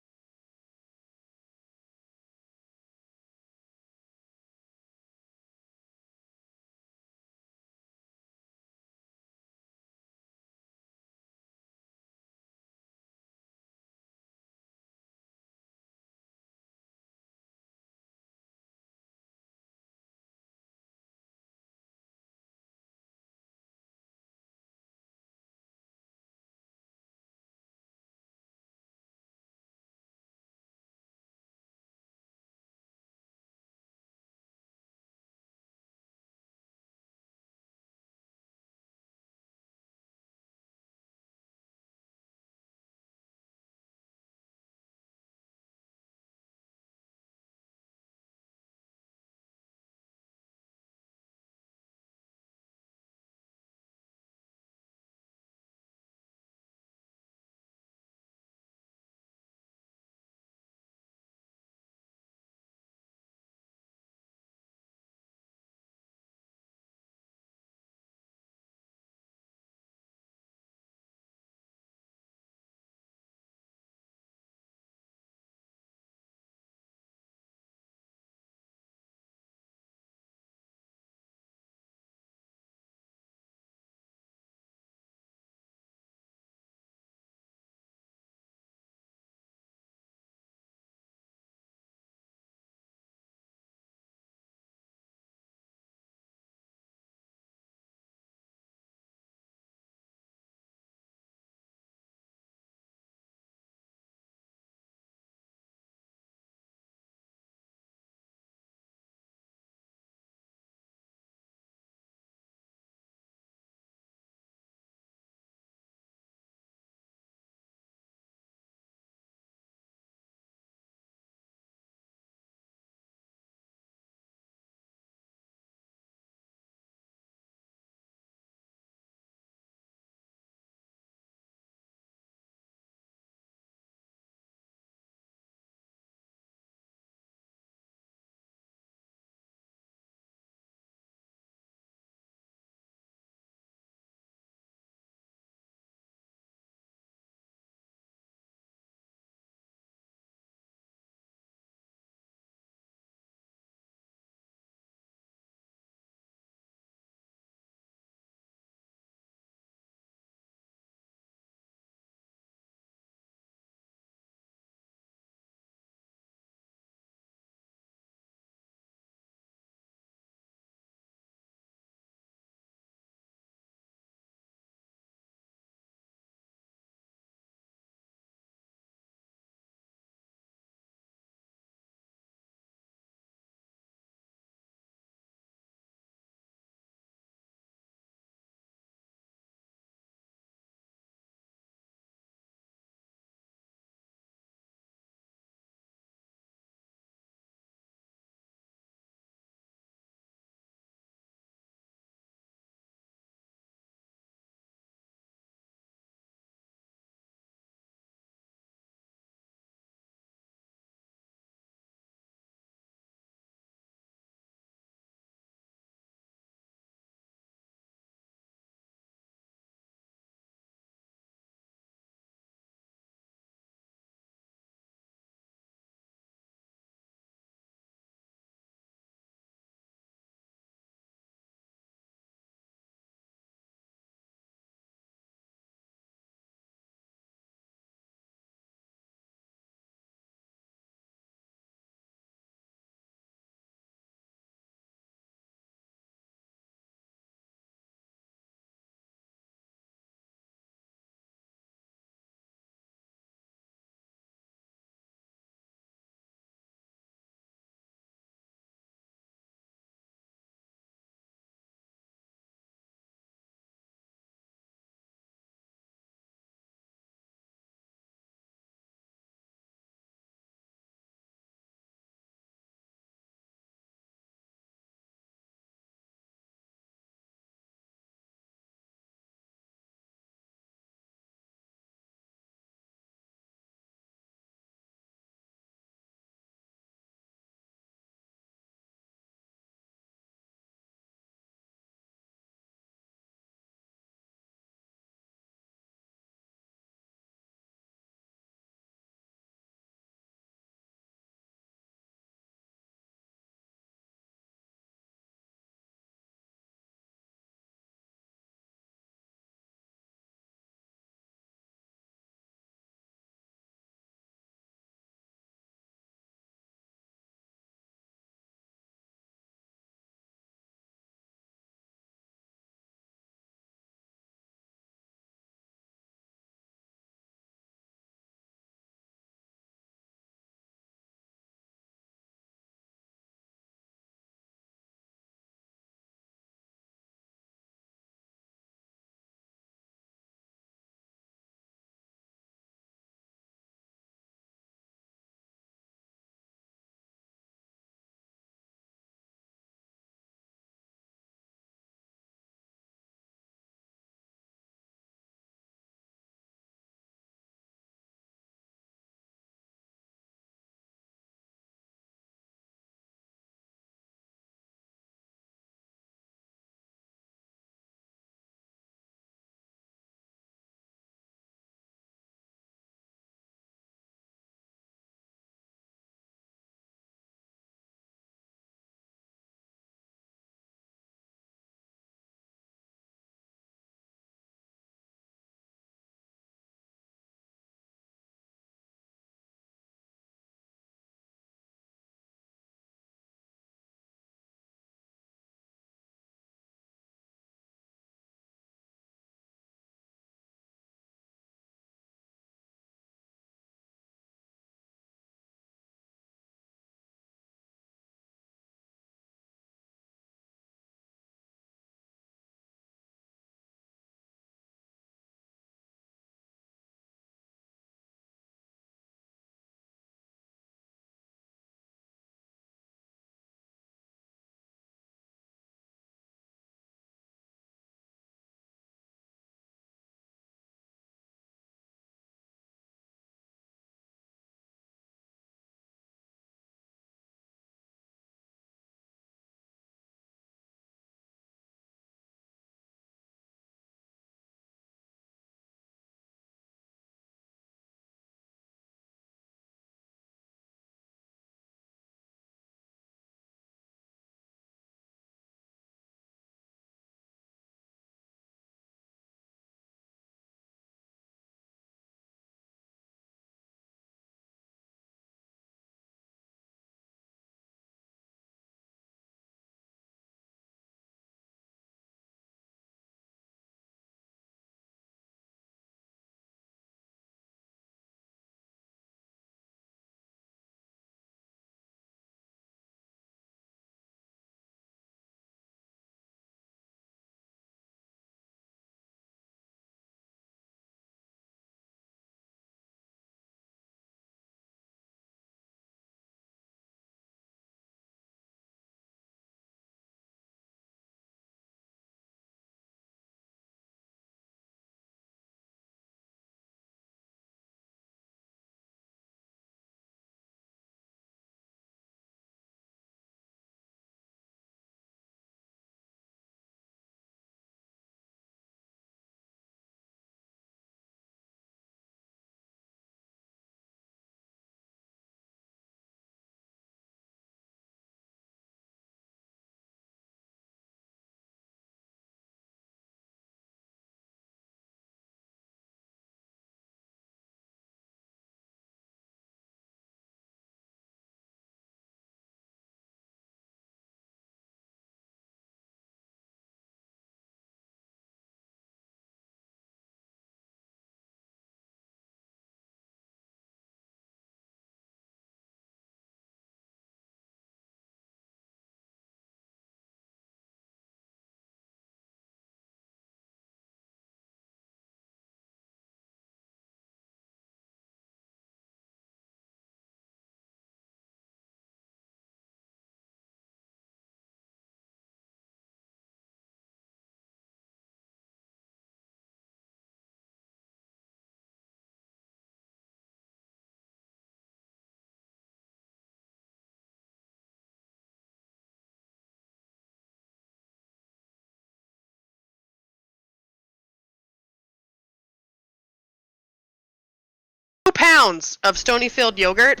pounds of Stonyfield yogurt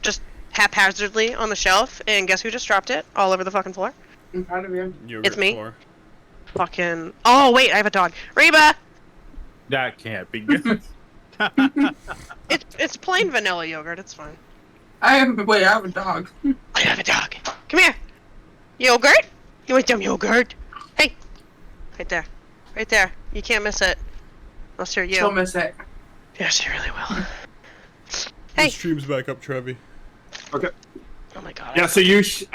just haphazardly on the shelf, and guess who just dropped it all over the fucking floor? I'm proud of you. Yogurt It's me. floor. Fucking. Oh wait, I have a dog. Reba. That can't be good. It's plain vanilla yogurt. It's fine. I have a dog. I have a dog. Come here. Yogurt. You want some yogurt? Hey. Right there. Right there. You can't miss it. Unless you're you. She'll miss it. Yeah, she really will. The Hey. stream's back up, Trevi. Okay. Oh my god. Yeah, so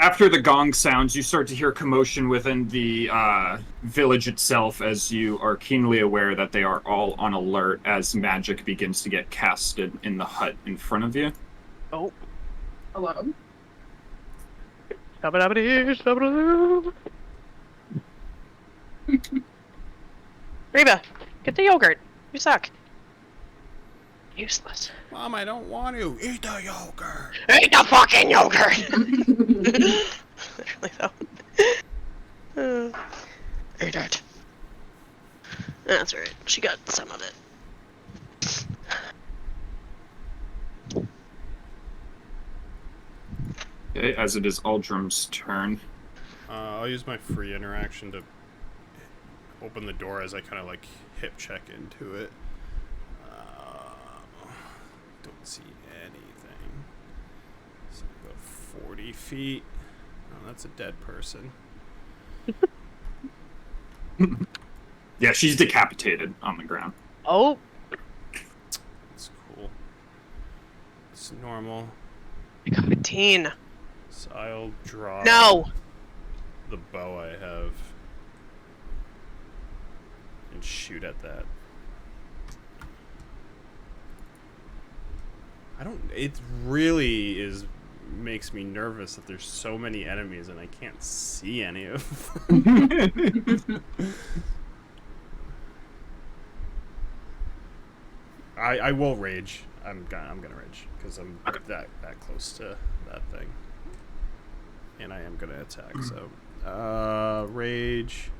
after the gong sounds, you start to hear commotion within the village itself as you are keenly aware that they are all on alert as magic begins to get casted in the hut in front of you. Oh. Hello. Reba, get the yogurt. You suck. Useless. Mom, I don't want to eat the yogurt. Eat the fucking yogurt! Literally though. Eat it. That's right. She got some of it. Okay, as it is Aldrim's turn. I'll use my free interaction to open the door as I kind of like hip check into it. Don't see anything. So I go 40 feet. Oh, that's a dead person. Yeah, she's decapitated on the ground. Oh. That's cool. It's normal. I got a teen. So I'll draw No! the bow I have and shoot at that. It really makes me nervous that there's so many enemies and I can't see any of them. I will rage. I'm gonna rage because I'm that close to that thing, and I am gonna attack. So, rage.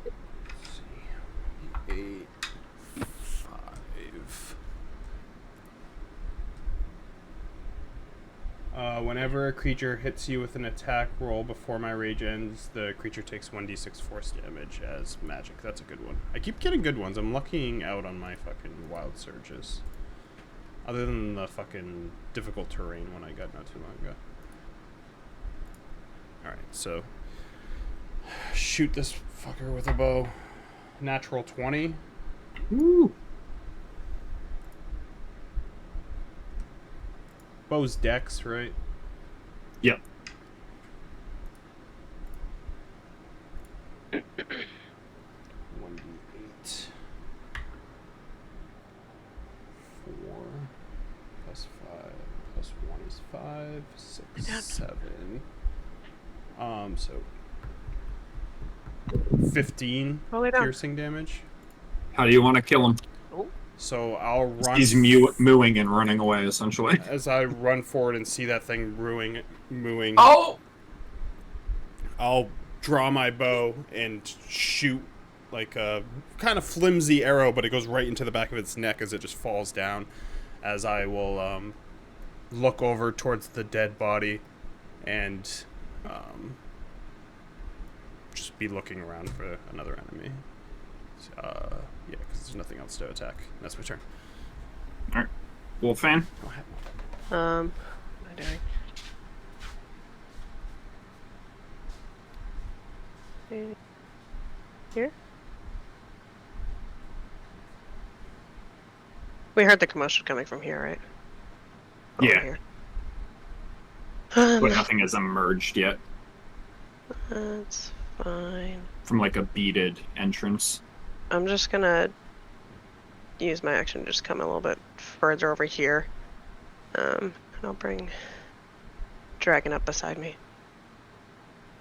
Let's see, 8, 5. Whenever a creature hits you with an attack roll before my rage ends, the creature takes 1d6 force damage as magic. That's a good one. I keep getting good ones. I'm luckying out on my fucking wild surges. Other than the fucking difficult terrain one I got not too long ago. Alright, so shoot this fucker with a bow. Natural 20. Woo! Bow's dex, right? Yep. 1d8. 4 plus 5 plus 1 is 5. 6, 7. So 15 All the way down. piercing damage. How do you want to kill him? So I'll run. He's mooing and running away, essentially. As I run forward and see that thing mooing. Oh! I'll draw my bow and shoot like a kind of flimsy arrow, but it goes right into the back of its neck as it just falls down. As I will look over towards the dead body and just be looking around for another enemy. Yeah, because there's nothing else to attack. That's my turn. Alright. Wolfan? Go ahead. What am I doing? Here? We heard the commotion coming from here, right? Yeah. Here. But nothing has emerged yet That's fine. from like a beaded entrance. I'm just gonna use my action to just come a little bit further over here. And I'll bring Dragon up beside me.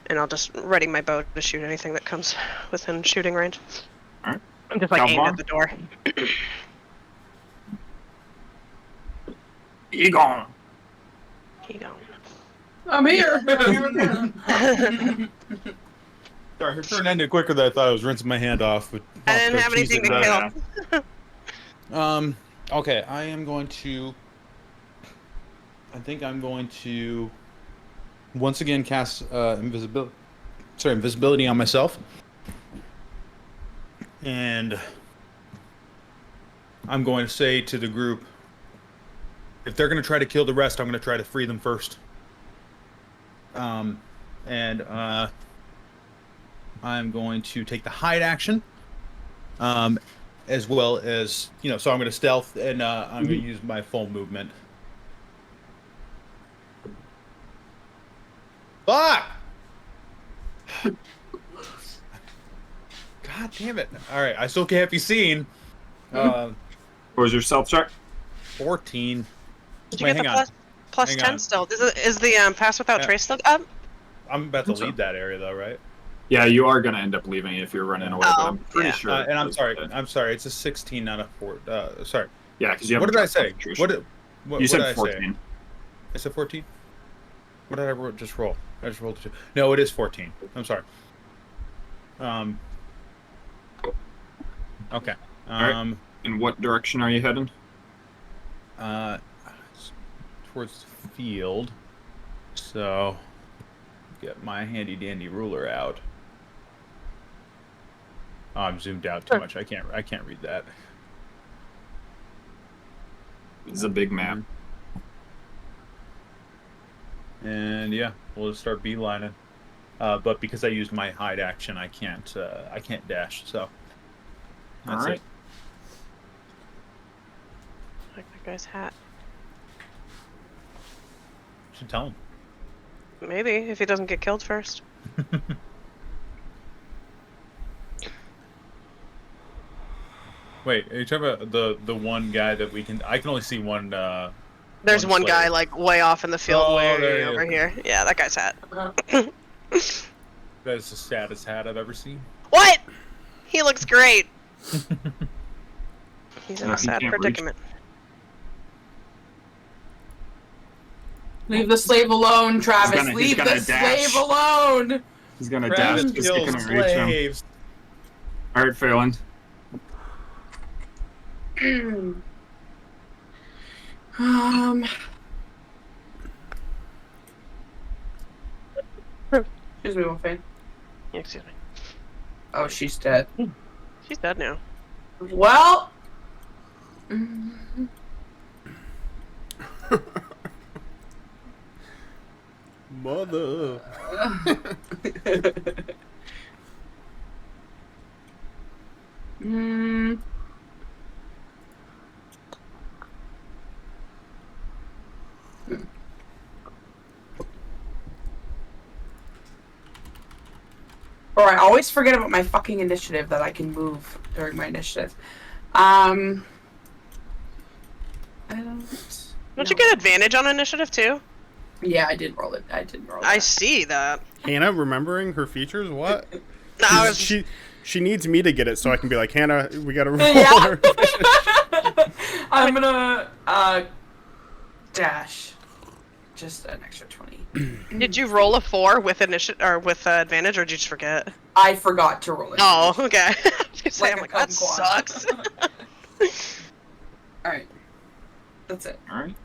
And I'll just ready my bow to shoot anything that comes within shooting range. Alright. I'm just like aimed Calvar? at the door. Egon! He gone. I'm here! Sorry, her turn ended quicker than I thought. I was rinsing my hand off. With I didn't have anything to kill. Okay, I am going to. I think I'm going to once again cast invisibility. Sorry, invisibility on myself, and I'm going to say to the group, if they're going to try to kill the rest, I'm going to try to free them first. And I'm going to take the hide action, as well as, so I'm going to stealth, and I'm going to use my full movement. Fuck! God damn it. Alright, I still can't be seen. What was your stealth check? 14. Did you Wait, get the hang on. plus Hang 10 on. still? Is the pass without trace still up? I'm about to So. leave that area, though, right? Yeah, you are going to end up leaving if you're running away, but I'm pretty sure. And I'm sorry. It's a 16, not a 4. Sorry. Yeah, because you have. What did I say? What you what said did I 14. Say? I said 14? What did I just roll? I just rolled a 2. No, it is 14. I'm sorry. Okay. Right. In what direction are you heading? Towards the field. So, get my handy dandy ruler out. Oh, I'm zoomed out too much. I can't read that. It's a big map. And yeah, we'll just start beelining. But because I used my hide action, I can't dash. So that's All right. it. I like that guy's hat. Should tell him. Maybe if he doesn't get killed first. Wait, are you talking about the one guy that we can? I can only see one. There's one slave. guy like way off in the field, Oh, way there he over is. here. Yeah, that guy's hat. That is the saddest hat I've ever seen. What? He looks great. He's in Yeah, a he sad can't reach. predicament. Leave the slave alone, Travis. he's Leave gonna the dash. slave alone. He's going to Travis dash because he kills couldn't reach him. slaves. All right, Phelan. Excuse me, Wolfie. Excuse me. Oh, she's dead. She's dead now. Well. Mother. Or I always forget about my fucking initiative that I can move during my initiative. I Don't you get advantage on initiative too? Yeah, I did roll it. I did roll it. I see that. Hannah remembering her features? What? No, I was She needs me to get it so I can be like, Hannah, we gotta roll Yeah. her. I'm gonna dash just an extra 20. Did you roll a 4 with initiative or with advantage, or did you just forget? I forgot to roll it. Oh, okay. I'm a like, that kumquat. sucks. All right, that's it. All right.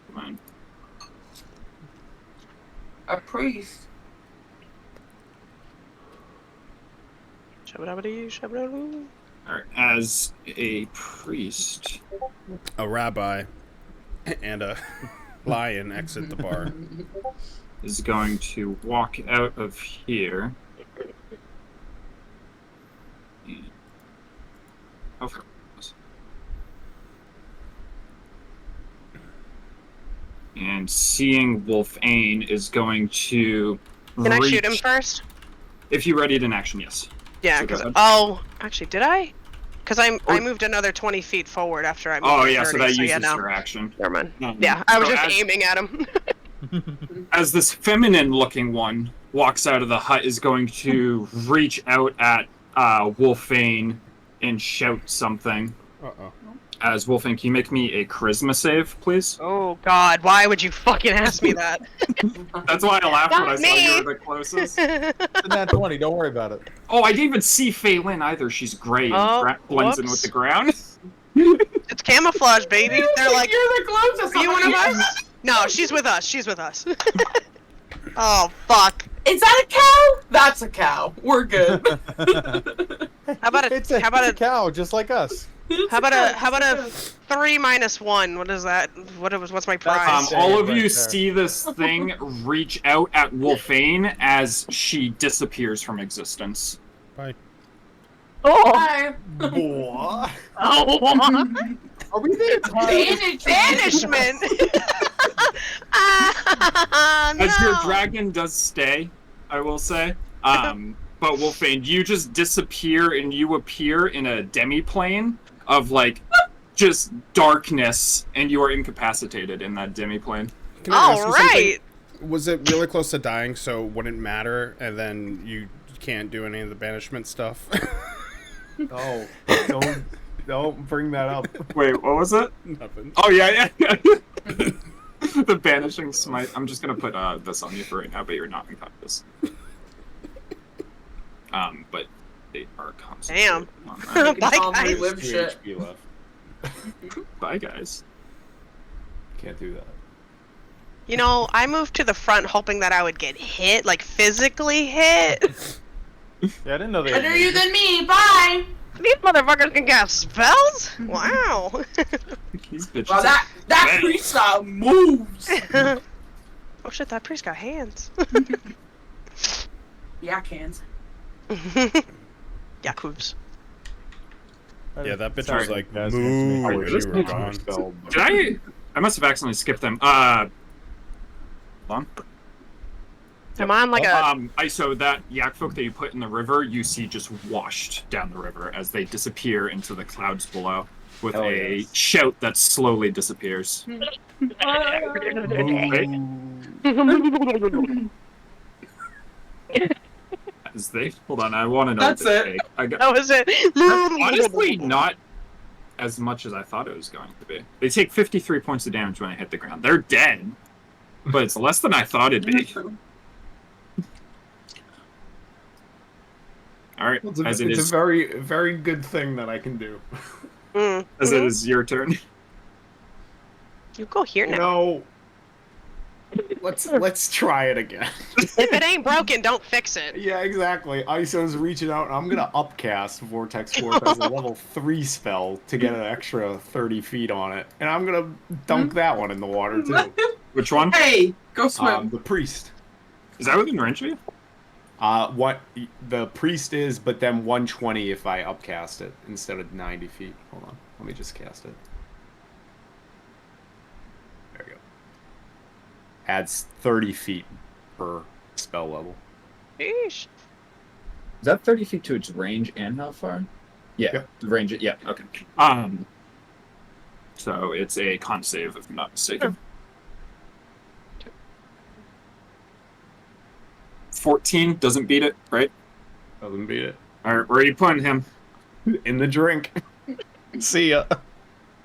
Come on. A priest. Shabba-dabba-dee, shabba-dabba-doo. All right. As a priest. A rabbi and a lion exit the bar. Is going to walk out of here. Over. And seeing Wolfane is going to. Can I shoot him reach- first? If you readied an action, yes. Yeah, So go because ahead. actually, did I? Because I moved another 20 feet forward after I moved. Oh to yeah, 30, so that uses yeah, no. your action. Never mind. No. Yeah, I was So just as- aiming at him. As this feminine-looking one walks out of the hut, is going to reach out at Wolfane and shout something. Uh-oh. As Wolfing, can you make me a charisma save, please? Oh God, why would you fucking ask me that? That's why I laughed when I Not saw you me. were the closest. It's a nat 20. Don't worry about it. Oh, I didn't even see Fei Lin either. She's gray and Oh, blends in with whoops. the ground. It's camouflage, baby. They're like, you're the closest. are you one of us? No, she's with us. She's with us. Oh fuck. Is that a cow? That's a cow. We're good. How about a It's a, how about it's a a cow, just like us. how about a 3 minus 1? What is that? What's my prize? All of Right you there. see this thing reach out at Wolfane as she disappears from existence. Bye. Oh. Hi. Boy. Oh. Are we there? Banishment. Ah, no. As your dragon does stay, I will say. But Wolfane, you just disappear and you appear in a demi-plane of like just darkness, and you are incapacitated in that demi-plane. Can I ask All you something? right. Was it really close to dying, so it wouldn't matter, and then you can't do any of the banishment stuff? No, don't bring that up. Wait, what was it? Nothing. Oh yeah. The banishing smite. I'm just gonna put this on you for right now, but you're not unconscious. But they are concentrated on that. Bye, Tom, we guys. live shit. HP left. Bye, guys. Can't do that. You know, I moved to the front hoping that I would get hit, like physically hit. Yeah, I didn't know they had Better you lasers. than me. Bye. These motherfuckers can cast spells? Wow. These bitches. Well, that Bang. freestyle moves. Oh shit, that priest got hands. Yeah, cans. Yakubs. Yeah, that bitch Sorry. was like, Guys, moo, Oh, when wait, you this were bitch gone. Spell, but- Did I must have accidentally skipped them. Hold on. Am I on like a... So that Yakfolk that you put in the river, you see just washed down the river as they disappear into the clouds below with Hell a yes. shout that slowly disappears. As they hold on, I want to know. That's what they it. take. I got, That was it. honestly, not as much as I thought it was going to be. They take 53 points of damage when they hit the ground. They're dead, but it's less than I thought it'd be. All right, It's a, as it it's is, a very, very good thing that I can do. as it is your turn. You go here You now. know, let's try it again. If it ain't broken, don't fix it. Yeah, exactly. ISO's reaching out, and I'm gonna upcast Vortex Warp as a level 3 spell to get an extra 30 feet on it, and I'm gonna dunk that one in the water too. Which one? Hey, go swim. The priest. Is that within range of you? What the priest is, but then 120 if I upcast it instead of 90 feet. Hold on, let me just cast it. There we go. Adds 30 feet per spell level. Sheesh. Is that 30 feet to its range and how far? Yeah, Yep. the range. Yeah, okay. So it's a con save, if I'm not mistaken. 14 doesn't beat it, right? Doesn't beat it. All right, where are you putting him? In the drink. See ya.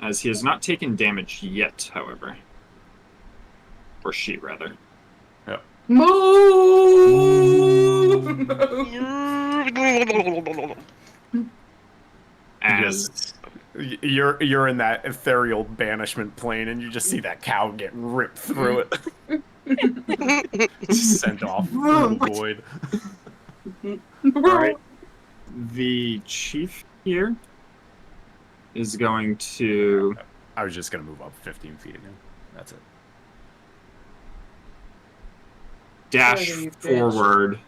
As he has not taken damage yet, however. Or she, rather. Move. As You're in that ethereal banishment plane, and you just see that cow get ripped through it. Just sent off through the void. all right, the chief here is going to I was just gonna move up 15 feet again. That's it. dash Oh, you bitch. forward.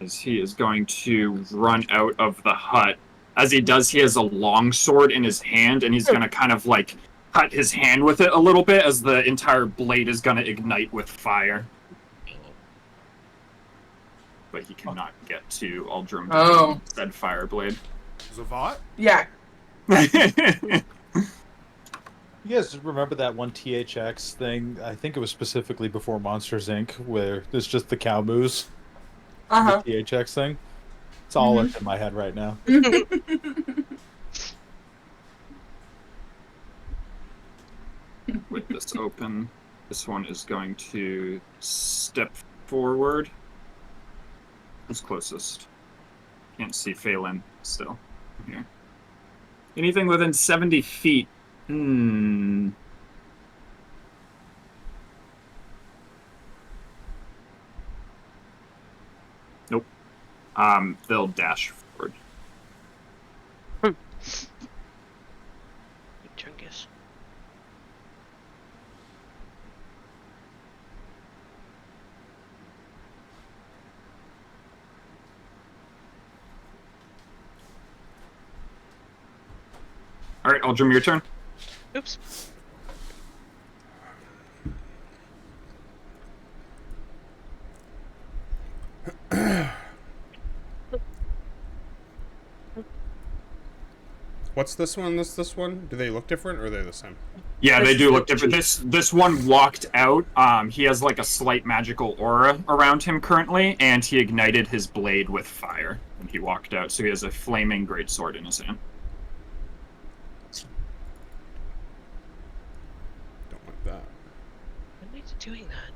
As he is going to run out of the hut. As he does, he has a long sword in his hand, and he's going to kind of like cut his hand with it a little bit as the entire blade is going to ignite with fire. But he cannot get to Aldrum Oh. said fire blade. Zavat? Yeah. You guys remember that one THX thing? I think it was specifically before Monsters Inc., where there's just the cow moose. Uh huh. The THX thing. It's all that's in my head right now. With this open, this one is going to step forward. Who's closest? Can't see Phelan still. Here. Anything within 70 feet. Nope. They'll dash forward. Chungus. All right, Aldrim, your turn. Oops. What's this one? This one? Do they look different or are they the same? Yeah, they do look different. This one walked out. He has like a slight magical aura around him currently, and he ignited his blade with fire when he walked out. So he has a flaming greatsword in his hand. Don't like that. When are you doing that?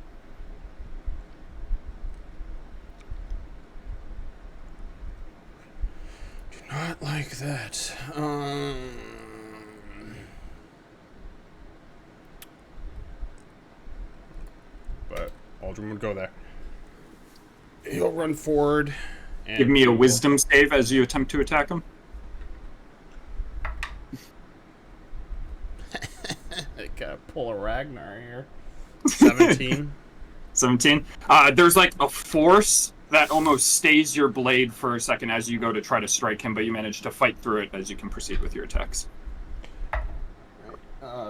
Do not like that. But Aldrin would go there. He'll run forward. And Give me a he will- wisdom save as you attempt to attack him. I gotta pull a Ragnar here. 17. 17. There's like a force that almost stays your blade for a second as you go to try to strike him, but you manage to fight through it as you can proceed with your attacks.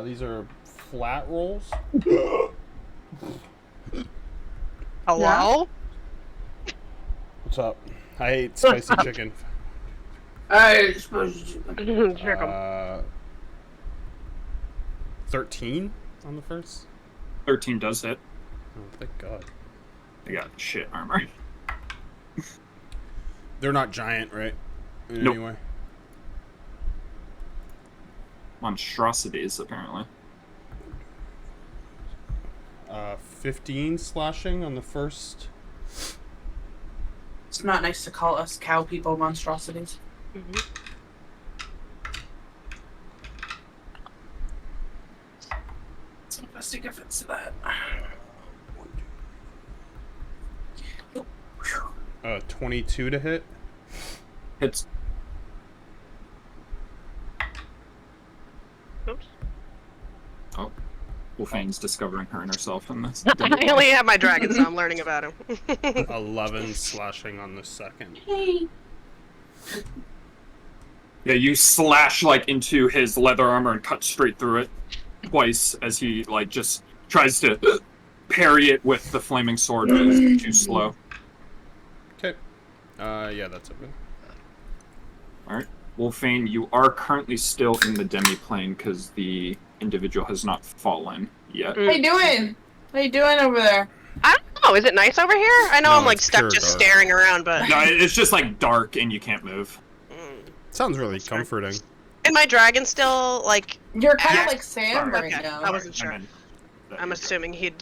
These are flat rolls. Hello? What's up? I hate spicy chicken. I suppose. Jerk 'em. 13 on the first. 13 does hit. Oh, thank God. They got shit armor. They're not giant, right? In Nope. any way. Monstrosities, apparently. 15 slashing on the first. It's not nice to call us cow people monstrosities. It's a big offense to that. 22 to hit. Hits. Oops. Oh. Wolfane's discovering her and herself in this. I only have my dragon, so I'm learning about him. 11 slashing on the second. Hey. Yeah, you slash like into his leather armor and cut straight through it twice as he like just tries to parry it with the flaming sword, but it's too slow. Okay. Yeah, that's open. Alright. Wolfane, you are currently still in the demi-plane because the individual has not fallen yet. How you doing? How you doing over there? I don't know. Is it nice over here? I know No, I'm like it's stuck pure just dark. staring around, but No, it's just like dark and you can't move. Sounds really That's fair. comforting. is my dragon still like? You're kind Yeah. of like Sam Sorry. right Okay, now. I wasn't sure. I'm assuming he'd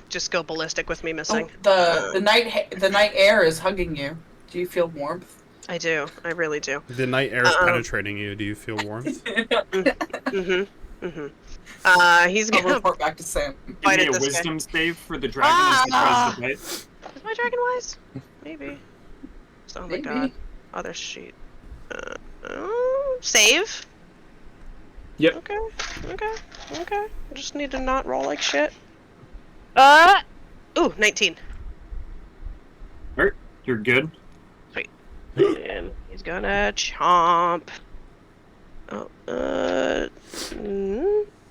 just go ballistic with me missing. Oh, the night air is hugging you. Do you feel warmth? I do. I really do. The night air is penetrating you. Do you feel warmth? He's I'll gonna report back to Sam. Give fight me it a this way. wisdom save for the dragon as he tries to bite. Is my dragon wise? Maybe. Oh my Maybe. god. Other sheet. Save? Yep. Okay. I just need to not roll like shit. Ooh, 19. Alright, you're good. And he's gonna chomp.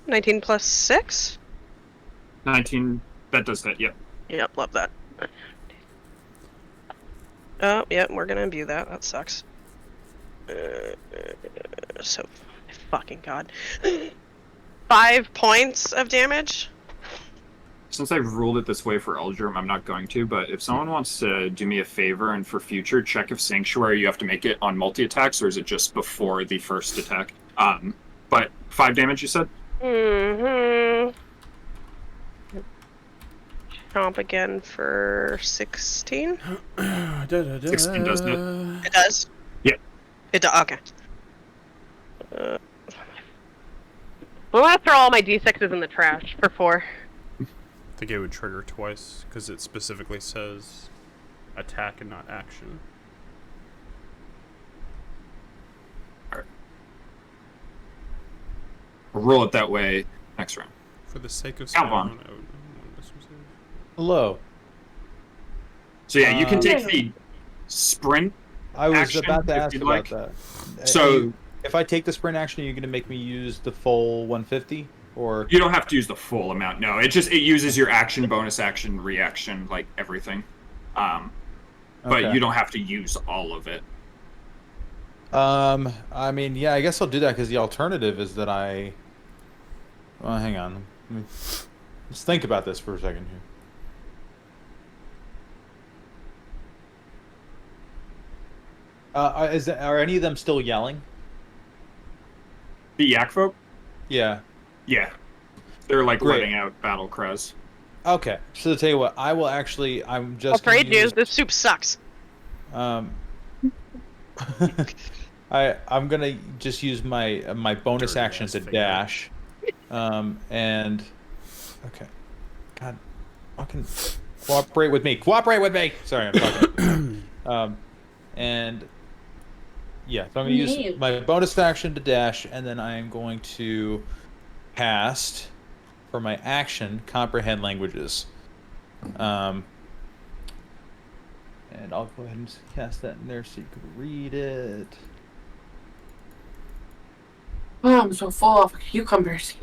19 plus 6? 19, that does hit, yep. Yep, love that. Oh, yep, we're gonna imbue that. That sucks. So, fucking god. 5 points of damage? since I've ruled it this way for Eldrum, I'm not going to, but if someone wants to do me a favor and for future, check if Sanctuary you have to make it on multi-attacks, or is it just before the first attack? But 5 damage, you said? Mm-hmm. Chomp again for 16. 16, doesn't it? It does? Yeah. It does, okay. I'm gonna throw all my d6s in the trash for 4. I think it would trigger twice, because it specifically says attack and not action. We'll roll it that way next round. For the sake of Calvon. Hello. So yeah, you can take the sprint. I was Action, about to if ask you'd about like. that. So if I take the sprint action, are you going to make me use the full 150? Or you don't have to use the full amount. No, it uses your action, bonus action, reaction, like everything. But Okay. you don't have to use all of it. I mean, yeah, I guess I'll do that because the alternative is that I. Well, hang on. Let's think about this for a second here. Are any of them still yelling? The Yakfolk? Yeah. Yeah. They're like Great. letting out battle cries. Okay. So to tell you what, I will actually. I'm just. I'll trade gonna you. use- This soup sucks. I'm gonna just use my bonus Dirty action ass to finger. dash, and okay, God, fucking cooperate with me. Cooperate with me. Sorry, I'm talking. And yeah, so I'm gonna use my bonus action to dash, and then I am going to cast for my action comprehend languages. And I'll go ahead and cast that in there so you can read it. Oh, I'm so full of cucumbers.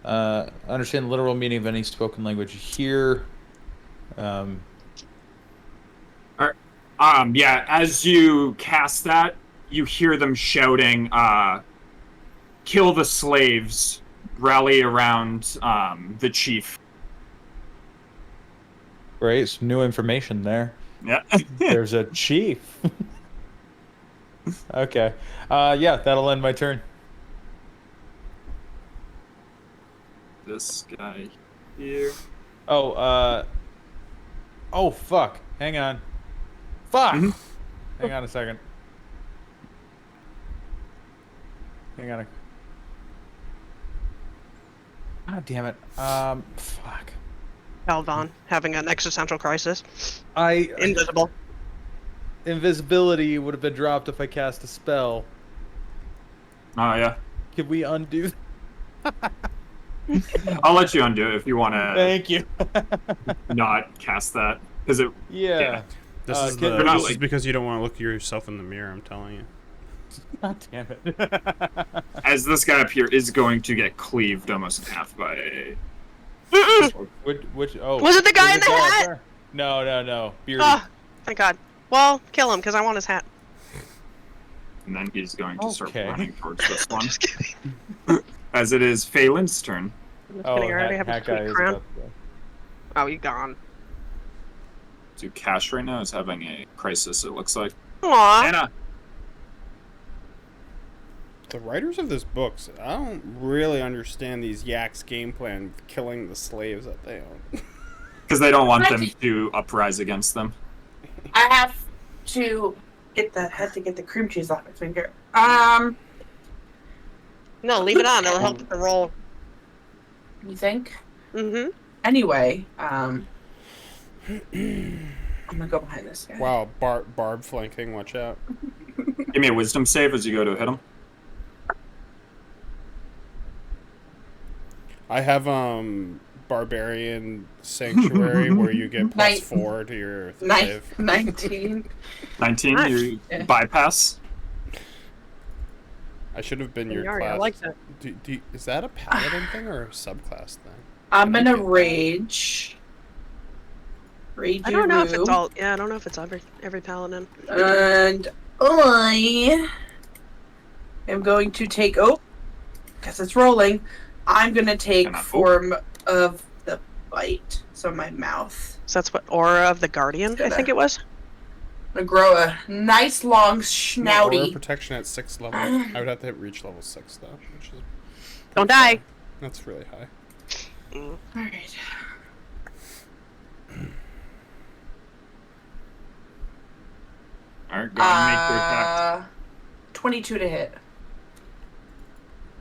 Understand the literal meaning of any spoken language here. Yeah, as you cast that, you hear them shouting, kill the slaves, rally around the chief. Great, some new information there. Yeah. There's a chief. Okay. Yeah, that'll end my turn. This guy here. Oh, oh, fuck. Hang on. Fuck! Mhm. Hang on a second. Hang on. God damn it. Fuck. Calvon having an existential crisis. I Invisible. invisibility would have been dropped if I cast a spell. Oh, yeah. Could we undo? I'll let you undo it if you want to Thank you. not cast that. Because it. Yeah. This is can- the, They're not this is like- because you don't want to look at yourself in the mirror, I'm telling you. God damn it. As this guy up here is going to get cleaved almost in half by a. Which? Oh. Was it the guy there's in a the guy up hat? there. No. Beardy. Oh, thank God. Well, kill him because I want his hat. And then he's going to start Okay. running towards this one. Just kidding. As it is Phelan's turn. I'm just Oh, kidding. I already hat, have a hat guy sweet is crown. about to go. Oh, you gone. So Cash right now is having a crisis, it looks like. Aww. Anna! The writers of this book, I don't really understand these Yaks' game plan of killing the slaves that they own. Because they don't want them to uprise against them. I have to get the cream cheese off my finger. No, leave it on. It'll help with the roll. You think? Mm-hmm. Anyway, I'm gonna go behind this guy. Wow, Barb flanking, watch out. Give me a wisdom save as you go to hit him. I have Barbarian Sanctuary where you get Nine- +4 to your save. 19. 19, Nice. you Yeah. bypass. I should have been your Yari, class. I like that. Is that a paladin thing or a subclass thing? I'm Can I gonna get that? rage. Rage. I don't know if it's all. Yeah, I don't know if it's every paladin. And I am going to take. Oh, because it's rolling. I'm gonna take Cannot- form of the bite. So my mouth. So that's what Aura of the Guardian, I think it was. I'm gonna grow a nice long No, aura snouty. protection at 6th level. I would have to hit reach level 6 though, which is Don't pretty die. far. That's really high. Alright. All right, go and make your attack. 22 to hit.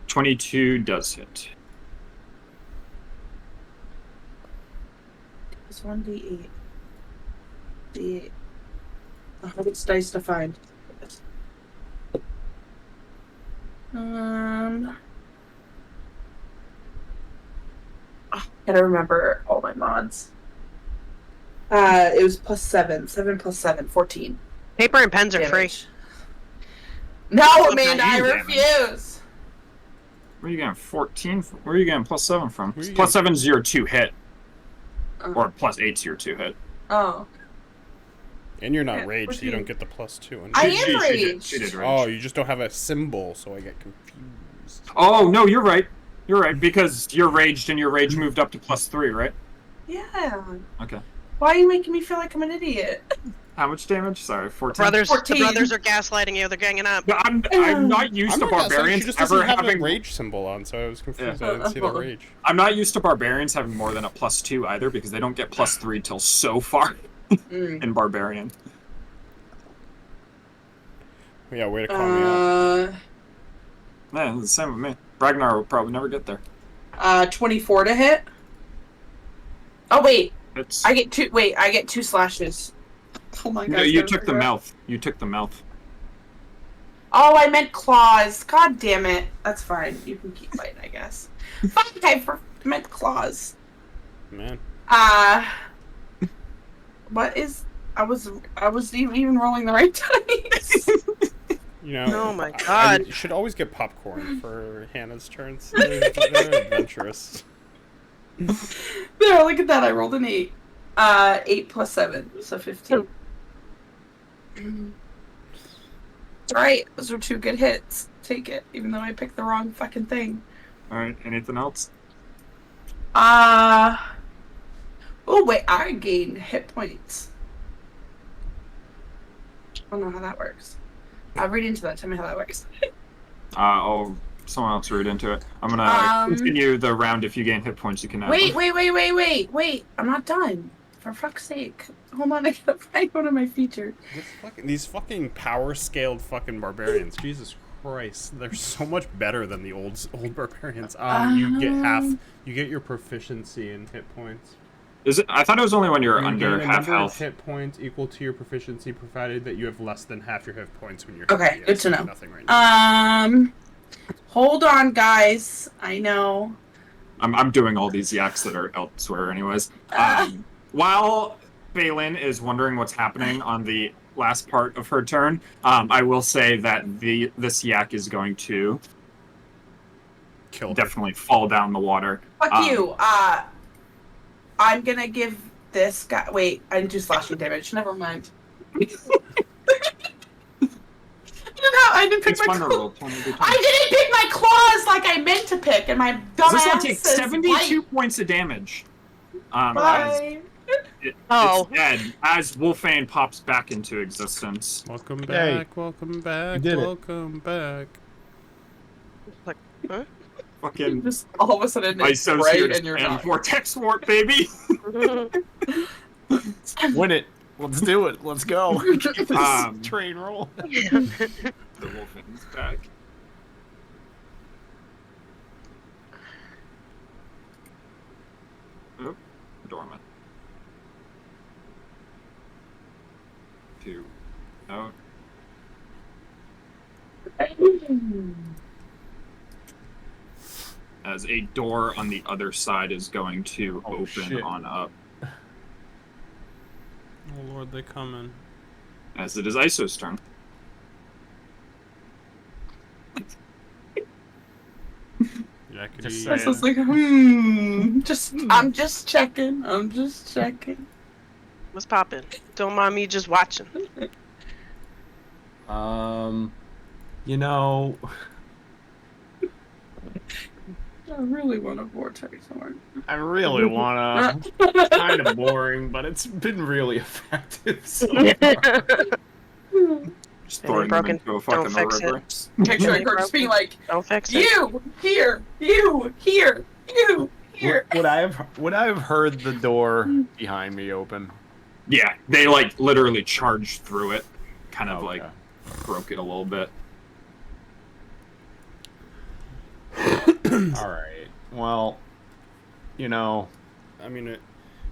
22 does hit. It's 1d8. D8. The hardest dice to find. Gotta remember all my mods. It was +7. 7 + 7, 14. Paper and pens are free. Damage. No, That's Amanda, not I you, damage. refuse. Where are you getting 14? Where are you getting +7 from? Where are you +7 is your 2 hit, Uh, or +8's your 2 hit. Oh. And you're not Yeah, raged, so you 14. don't get the +2. And I She am did- raged. She did rage. oh, you just don't have a symbol, so I get confused. Oh, no, you're right. You're right, because you're raged and your rage moved up to +3, right? Yeah. Okay. Why are you making me feel like I'm an idiot? How much damage? Sorry, 14? Brothers, the 14. brothers are gaslighting you. They're ganging up. No, I'm not used I'm to not gonna say, barbarians she just ever doesn't have having a rage symbol on, so I was confused. Yeah. I didn't see the rage. I'm not used to barbarians having more than a +2 either, because they don't get +3 till so far in barbarian. Yeah, way to call me out. Yeah, it's the same with me. Ragnar will probably never get there. 24 to hit. Oh wait, It's I get 2. Wait, I get 2 slashes. Oh my god. no, you took the mouth. You took the mouth. Oh, I meant claws. God damn it. That's fine. You can keep fighting, I guess. Fuck, I meant claws. Man. What is? I was even rolling the right dice. You know, Oh my I God. should always get popcorn for Hannah's turns. They're adventurous. There, look at that. I rolled an 8. 8 + 7, so 15. That's right. Those were 2 good hits. Take it, even though I picked the wrong fucking thing. All right. Anything else? Oh wait, I gain hit points. I don't know how that works. I'll read into that. Tell me how that works. I'll someone else read into it. I'm gonna continue the round. If you gain hit points, you can add Wait. them. I'm not done. For fuck's sake. Hold on, I gotta find one of my features. These fucking power-scaled fucking barbarians. Jesus Christ. They're so much better than the old barbarians. You get your proficiency in hit points. Is it? I thought it was only when you're You under gain a half number health. of hit points equal to your proficiency, provided that you have less than half your hit points when you're Okay, hit. good to know. Nothing right now. Hold on, guys. I know. I'm doing all these yaks that are elsewhere, anyways. While Balin is wondering what's happening on the last part of her turn, I will say that this yak is going to Kill her. definitely fall down the water. Fuck you. I'm gonna give this guy. Wait, I didn't do slashing damage. Never mind. I didn't pick It's my fun to claws. roll 20 d20. I didn't pick my claws like I meant to pick, and my dumb This will ass take says 72 white. points of damage. As Bye. Oh. it's dead as Wolfane pops back into existence. Welcome Yay. back, welcome back, did it. welcome back. Like, huh? Fucking Just all of a sudden it's bright Isociators and you're and not. Vortex Warp, baby! Win it. Let's do it. Let's go. Keep this Um, train roll. The Wolfane's back. Oop, dormant. 2 out. As a door on the other side is going to Oh, open shit. on up. Oh lord, they coming. As it is Iso's turn. Yakety. Just I was saying. just like, I'm just checking. I'm just checking. What's poppin'? Don't mind me just watching. You know, I really want a vortex horn. I really wanna. It's kind of boring, but it's been really effective so far. Just Any throwing them broken- into a don't fucking fix it. river. Picturing her just being like, Don't fix it. you, here, you, here, you, here. Would I have heard the door behind me open? Yeah, they like literally charged through it, kind of like Okay. broke it a little bit. All right. Well, you know. I mean, if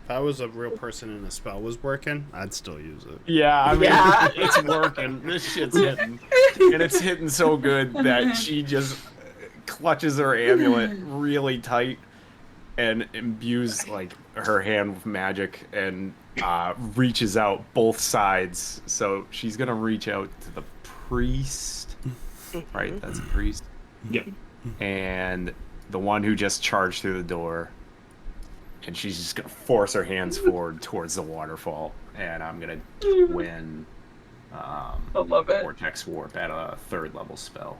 I was a real person and the spell was working, I'd still use it. Yeah, I mean, Yeah. it's working. This shit's hitting, and it's hitting so good that she just clutches her amulet really tight and imbues like her hand with magic and reaches out both sides. So she's gonna reach out to the priest, right? That's a priest. Yeah. And the one who just charged through the door, and she's just gonna force her hands forward towards the waterfall, and I'm gonna win I love it. Vortex Warp at a 3rd level spell.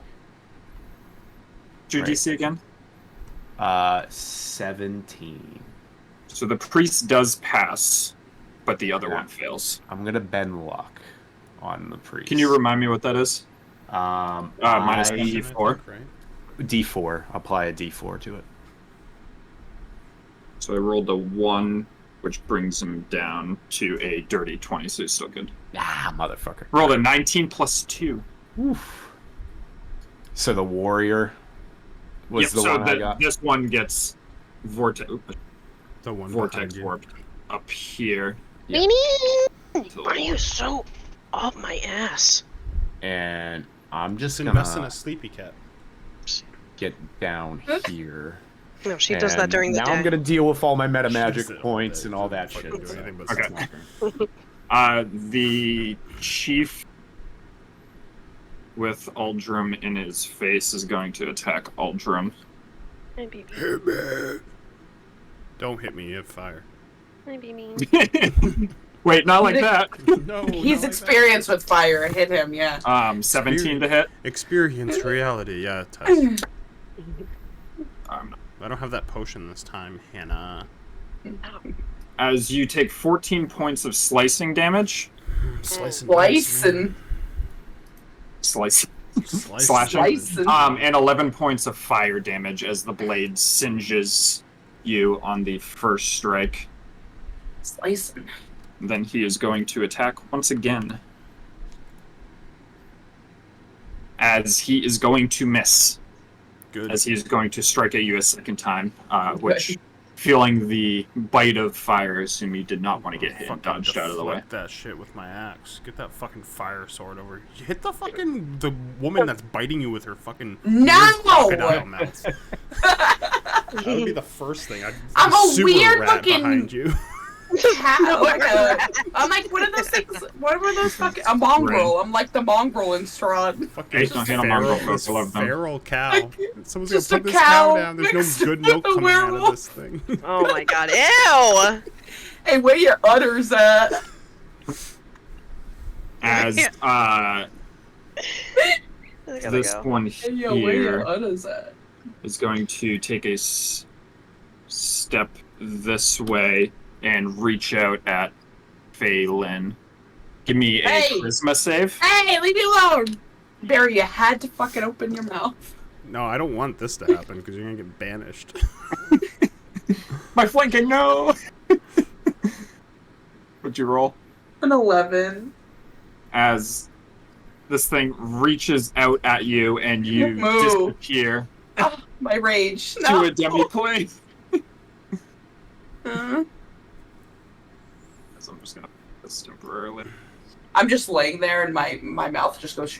What's your DC again? 17. So the priest does pass, but the other Yeah. one fails. I'm gonna bend luck on the priest. Can you remind me what that is? Minus I- D4. Right? D4. Apply a D4 to it. So I rolled a 1, which brings him down to a dirty 20, so he's still good. Ah, motherfucker. Rolled a 19 plus 2. Oof. So the warrior was Yep, the so one I got. this one gets vortex The one vortex behind you. warped up here. Yeah. Why are you so up my ass? And I'm just Just invest in gonna a sleepy cat. get down here. No, she does that And during the now day. I'm gonna deal with all my meta magic Shit, points it and all that doesn't shit. fucking do anything but Okay. sleep walker. The chief with Aldrum in his face is going to attack Aldrum. Hi, baby. Don't hit me, you have fire. Hi, baby. Wait, not like that. No, He's not experienced with fire. Hit him, yeah. 17 to hit. Experienced reality, yeah. Tess. Um, I don't have that potion this time, Hannah. as you take 14 points of slicing damage. Slice and Slicing. Slashing. Slicing. And 11 points of fire damage as the blade singes you on the first strike. Slicing. Then he is going to attack once again. As he is going to miss. Good. As he is going to strike at you a second time, which, feeling the bite of fire, assume you did not want to get hit and Fucking dodged out of the way. deflect that shit with my axe. Get that fucking fire sword over. You hit the fucking the woman that's biting you with her fucking No! weird crocodile mouth. That would be the first thing. I'm a sewer weird rat fucking- behind you. I'm like, what are those things? What were those fucking? A mongrel. I'm like the mongrel in Strahd. Fucking Hey, don't hit on mongrel feral- folks, I love them. feral cow. Someone's Just gonna a put this cow cow down. There's mixed no good with milk a coming out of werewolf. this thing. Oh my god. Ew! Hey, where your udders at? As I gotta this go. one Hey, yo, where here your udders at? is going to take a step this way and reach out at Phelan. Give me a Hey! charisma save. Hey, leave me alone! Barry, you had to fucking open your mouth. No, I don't want this to happen because you're gonna get banished. My flanking, no! What'd you roll? An 11. As this thing reaches out at you and you Moo. disappear Oh, my rage. to No. a demi-plane. Mhm. So I'm just gonna put this temporarily. I'm just laying there and my mouth just goes.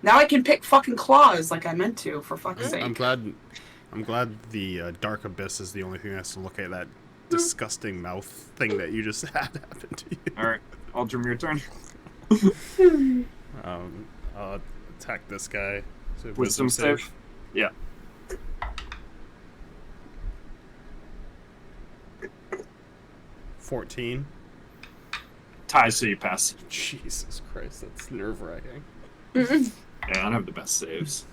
Now I can pick fucking claws like I meant to, for fuck's sake. I'm glad the dark abyss is the only thing that has to look at that disgusting mouth thing that you just had happen to you. Alright, Aldrum, your turn. I'll attack this guy. So Wisdom save? Yeah. $14. Ties, so you pass. Jesus Christ, that's nerve wracking. Yeah, I don't have the best saves.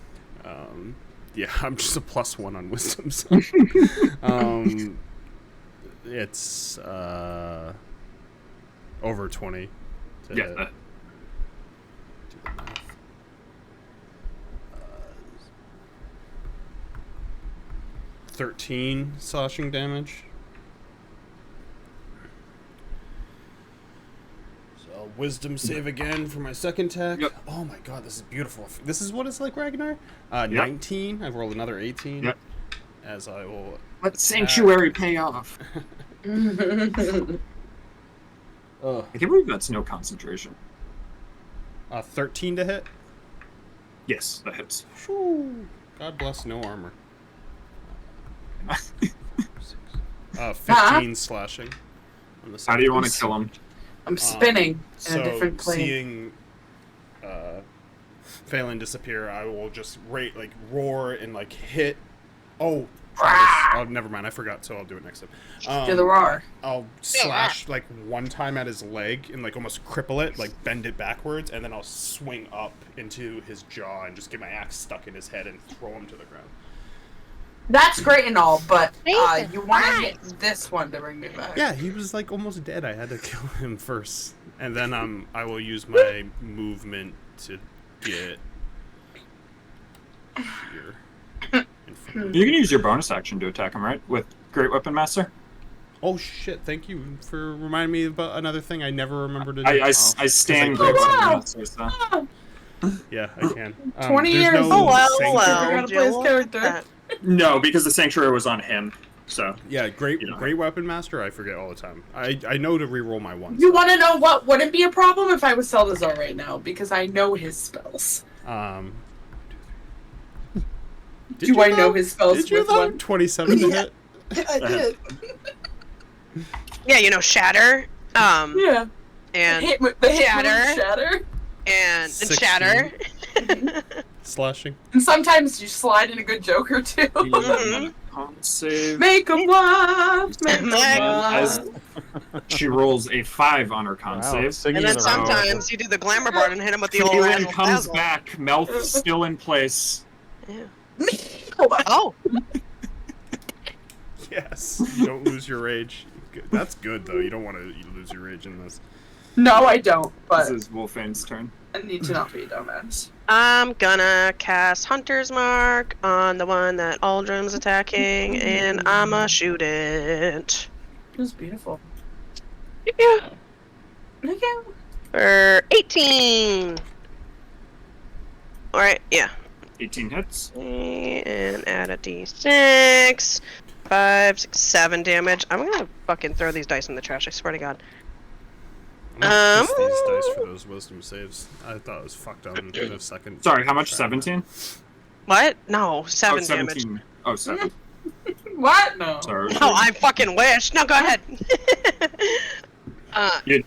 Yeah, I'm just a +1 on wisdom. So. It's over 20. To Yeah. hit. Do the math. 13 slashing damage. So wisdom save again for my second attack. Yep. Oh my god, this is beautiful. This is what it's like, Ragnar. 19. I've rolled another 18. Yep. As I will. Let sanctuary pay off. Oh. I can't believe that's no concentration. 13 to hit. Yes, that hits. Whew. God bless no armor. 15 slashing. On the How do you want to kill him? I'm spinning in a different plane. Seeing Phelan disappear, I will just roar and hit. Oh, never mind. I forgot, so I'll do it next time. Do the roar. I'll slash one time at his leg and almost cripple it, bend it backwards, and then I'll swing up into his jaw and just get my axe stuck in his head and throw him to the ground. That's great and all, but you want to hit this one to bring me back. Yeah, he was almost dead. I had to kill him first, and then I will use my movement to get here. You can use your bonus action to attack him, right? With Great Weapon Master? Oh shit, thank you for reminding me about another thing I never remembered to do. I stand Great Weapon Master, so. Yeah, I can. 20 years. Hello. Gotta play his character. No, because the Sanctuary was on him, so. Yeah, great Weapon Master, I forget all the time. I know to reroll my ones. You want to know what wouldn't be a problem if I was Salazar right now, because I know his spells. Do I know his spells? Did you though? 27 to hit? Yeah, I did. Yeah, Shatter. Yeah. And the Shatter. Shatter. And 16. Shatter. Slashing. And sometimes you slide in a good joke or two. Save. Make 'em laugh. Make 'em As laugh. she rolls a 5 on her con save. And then sometimes you do the glamour bar and hit him with the old Phelan razzle comes dazzle. back, mouth still in place. Yeah. Oh, Oh, Yes. You don't lose your rage. That's good though. You don't want to lose your rage in this. no, I don't, This but is Wolfane's turn. I need to not be a dumbass. I'm gonna cast Hunter's Mark on the one that Aldrin's attacking, and I'ma shoot it. It was beautiful. Yeah. Thank you. For 18. Alright, yeah. 18 hits. And add a d6. 5, 6, 7 damage. I'm gonna fucking throw these dice in the trash, I swear to God. I'm gonna kiss these dice for those wisdom saves. I thought it was fucked up in a second. Sorry, how much? 17? What? No, 7 oh, damage. 17. Oh, 7. What? No. Sorry. No, I fucking wish. No, go ahead. You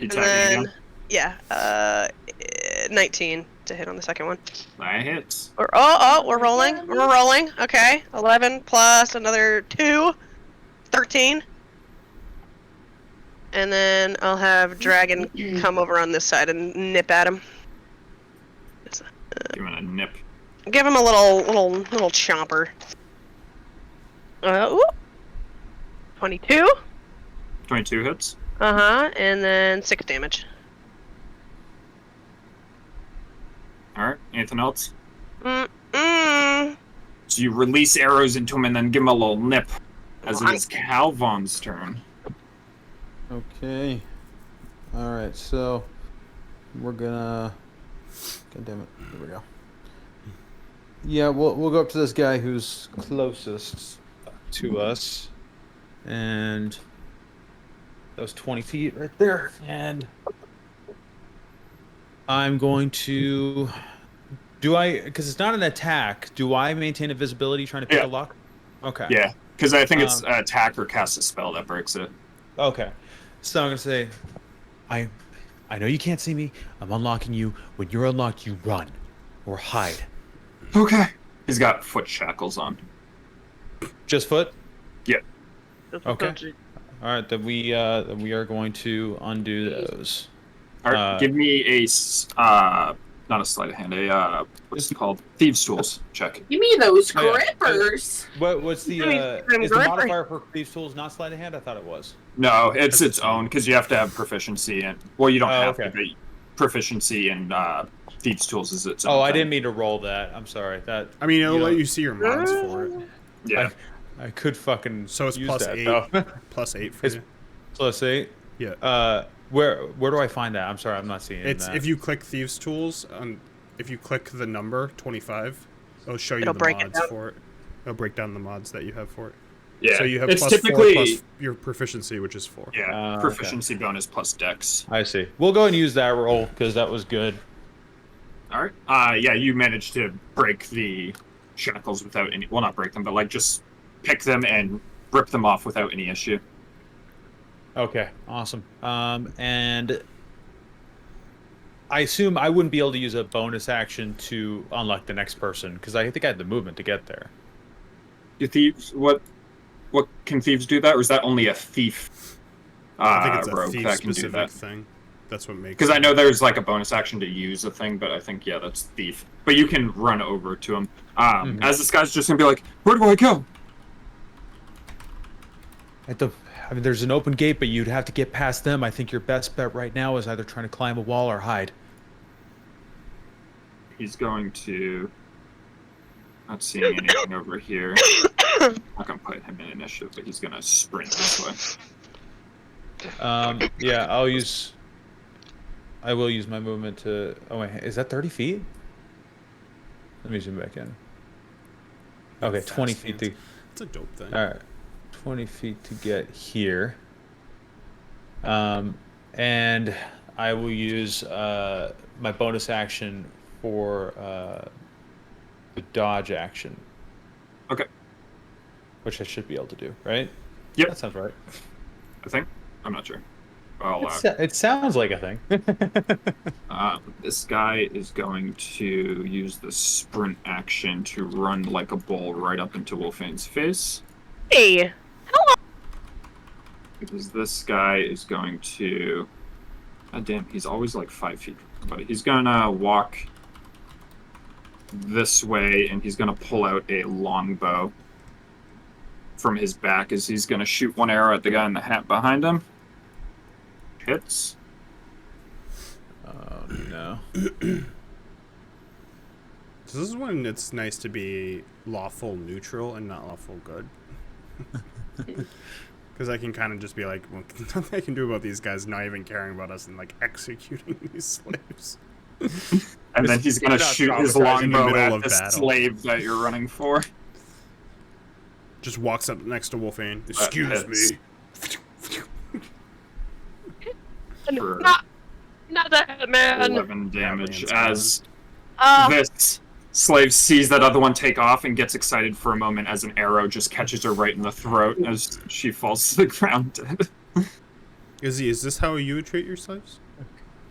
And attacking then, again? yeah, 19 to hit on the second one. That hits. We're rolling. We're rolling. Okay, 11 plus another 2, 13. And then I'll have Dragon come over on this side and nip at him. Give him a nip. Give him a little chomper. Ooh. 22. 22 hits. And then 6 damage. Alright, anything else? Mm-mm. So you release arrows into him and then give him a little nip. As it is Calvon's turn. Okay. Alright, so we're gonna... God damn it. Here we go. Yeah, we'll go up to this guy who's closest to us. And that was 20 feet right there. And I'm going to... Because it's not an attack, do I maintain invisibility trying to pick a lock? Okay. Yeah, because I think it's attack or cast a spell that breaks it. Okay. So I'm going to say, I know you can't see me. I'm unlocking you. When you're unlocked, you run. Or hide. Okay. He's got foot shackles on. Just foot? Yep. Okay. Alright, then we are going to undo those. Alright, give me a not a sleight of hand. What's it called? Thieves' tools. Check. You mean those Oh, yeah. grippers? What's the I mean, is the gripper. modifier for these tools not sleight of hand? I thought it was. No, it's its own because you have to have proficiency in. Well, you don't have okay. to, but proficiency in Thieves' tools is its own. Oh, I thing. didn't mean to roll that. I'm sorry. That I mean, it'll let you see your mods for it. Yeah. I could fucking So it's use plus that, 8. though. Plus 8 for It's- you. Plus 8. Yeah. Where do I find that? I'm sorry, I'm not seeing It's that. if you click Thieves Tools, if you click the number 25, it'll show you It'll the break it mods down. for it. It'll break down the mods that you have for it. Yeah. So you have it's plus typically 4 plus your proficiency, which is 4. yeah Okay. proficiency bonus plus dex. I see. We'll go and use that roll because that was good. All right. Yeah, you managed to break the shackles without any. Well, not break them, but like just pick them and rip them off without any issue. Okay, awesome. And I assume I wouldn't be able to use a bonus action to unlock the next person because I think I had the movement to get there. Do thieves? What can thieves do that, or is that only a thief? I think it's a rogue that can do thief-specific that. thing. That's what makes. Because I know there's like a bonus action to use a thing, but I think that's thief. But you can run over to him. As this guy's just gonna be like, "Where do I go?" I mean, there's an open gate, but you'd have to get past them. I think your best bet right now is either trying to climb a wall or hide. He's going to. Not seeing anything over here. Not gonna put him in initiative, but he's gonna sprint this way. Yeah, I will use my movement to. Oh wait, is that 30 feet? Let me zoom back in. Okay, 20 feet to. It's a dope thing. All right, 20 feet to get here. And I will use my bonus action for the dodge action. Okay. Which I should be able to do, right? Yep. That sounds right. I think. I'm not sure. Well, It sounds like a thing. this guy is going to use the sprint action to run like a bull right up into Wolfane's face. Hey, Because this guy is going to. God damn, he's always like 5 feet from somebody. He's gonna walk this way and he's gonna pull out a longbow from his back as he's gonna shoot one arrow at the guy in the hat behind him. Hits. Oh no. So this is when it's nice to be lawful neutral and not lawful good. Because I can kind of just be like, well, nothing I can do about these guys not even caring about us and like executing these slaves. And then he's gonna Not shoot his traumatizing in the longbow middle at of the battle. slave that you're running for. Just walks up next to Wolfane. Excuse hits. me. For not that man. 11 damage Batman's as this slave sees that other one take off and gets excited for a moment as an arrow just catches her right in the throat as she falls to the ground dead. Is this how you would treat your slaves?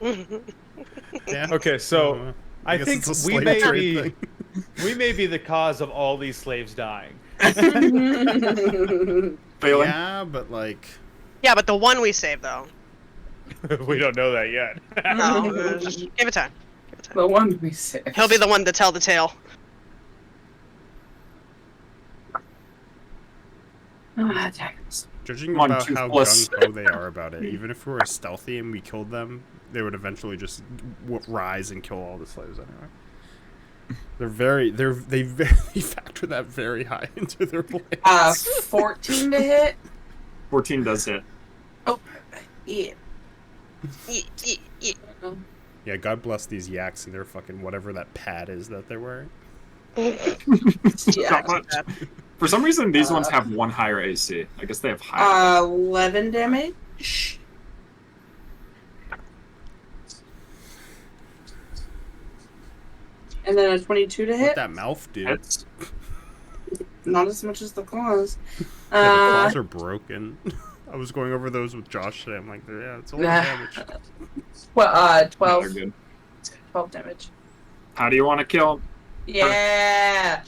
Yeah. Okay, so I guess think it's a we slave may trade be thing. we may be the cause of all these slaves dying. Failing? Yeah, but like, Yeah, but the one we saved though. We don't know that yet. No, just give it time. Give it time. The one we said. He'll be the one to tell the tale. Ah, dang. judging Come on, about how Toothless. gung ho they are about it, even if we were stealthy and we killed them, they would eventually just rise and kill all the slaves anyway. They factor that very high into their plans. 14 to hit. 14 does hit. Oh, yeah. Yeah, God bless these yaks and their fucking whatever that pad is that they're wearing. Yeah. Not much. For some reason, these ones have one higher AC. I guess they have higher. 11 damage. And then a 22 to What hit. that mouth do? Hits. Not as much as the claws. Yeah, the claws are broken. I was going over those with Josh today. I'm like, yeah, it's only damage. Well, 12. They're good. 12 damage. How do you want to kill? Yeah.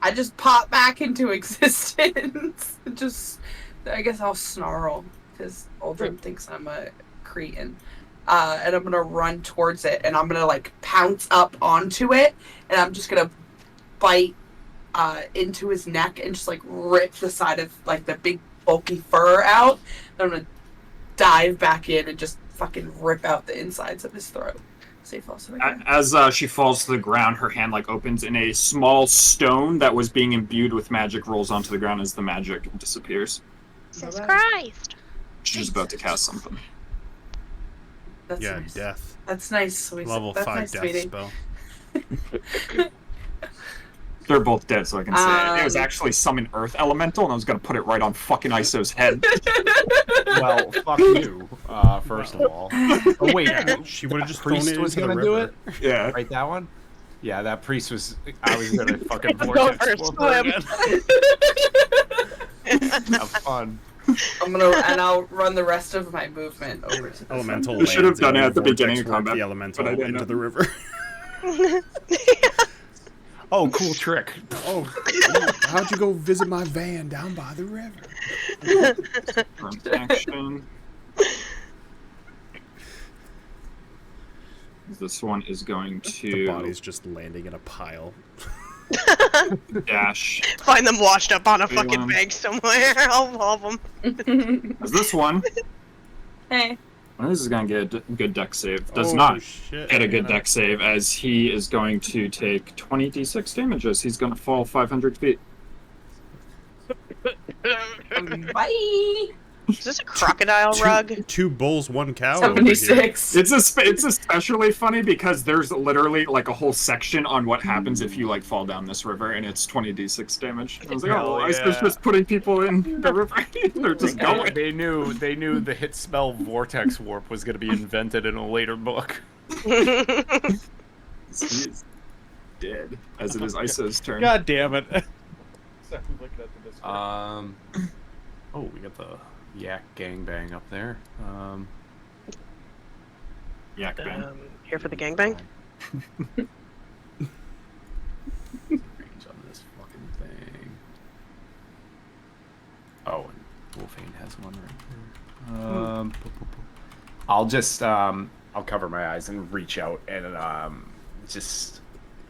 I just pop back into existence. I guess I'll snarl because Aldrin thinks I'm a cretin. and I'm gonna run towards it, and I'm gonna like pounce up onto it, and I'm just gonna bite into his neck and just like rip the side of like the big bulky fur out. And I'm gonna dive back in and just fucking rip out the insides of his throat. So he falls to the ground. As she falls to the ground, her hand like opens and a small stone that was being imbued with magic rolls onto the ground as the magic disappears. Jesus Christ! She's about to cast something. That's Yeah, nice. death. That's nice, sweetie. Level That's 5 nice, death sweetie. spell. They're both dead, so I can say it. It was actually summon Earth Elemental, and I was gonna put it right on fucking Iso's head. Well, fuck you. First of all. Oh wait, She would have just thrown priest it was into the gonna do river. it. Yeah. Right, that one. Yeah, that priest was. I was gonna fucking Go vortex first, warp her swim. again. Have fun. I'll run the rest of my movement over to this Elemental We should have lands and done it you at the beginning vortex of warp combat, the elemental but I didn't into know. the river. Oh, cool trick. Oh, how'd you go visit my van down by the river? Front action. This one is going The to body's just landing in a pile. dash. Find them washed up on a Hey, fucking Lon. bank somewhere. I'll involve them. As this one, Hey. well, this is going to get a good deck save. Does Oh, not shit, get a good Hannah. deck save, as he is going to take 20d6 damage as he's going to fall 500 feet. Bye. Is this a crocodile rug? 2 bulls, 1 cow. over here. 76. It's especially funny because there's literally like a whole section on what happens if you like fall down this river, and it's 20d6 damage. I was like, Hell oh, Iso's yeah. just putting people in the river. They're just going. They knew the hit spell vortex warp was gonna be invented in a later book. He's dead, as it is Iso's turn. God damn it. Sorry, I'm looking at the Discord. Oh, we got the yak gangbang up there. Yak bang. Here for the gangbang? Range on this fucking thing. Oh, and Wolfane has one right there. I'll just I'll cover my eyes and reach out and just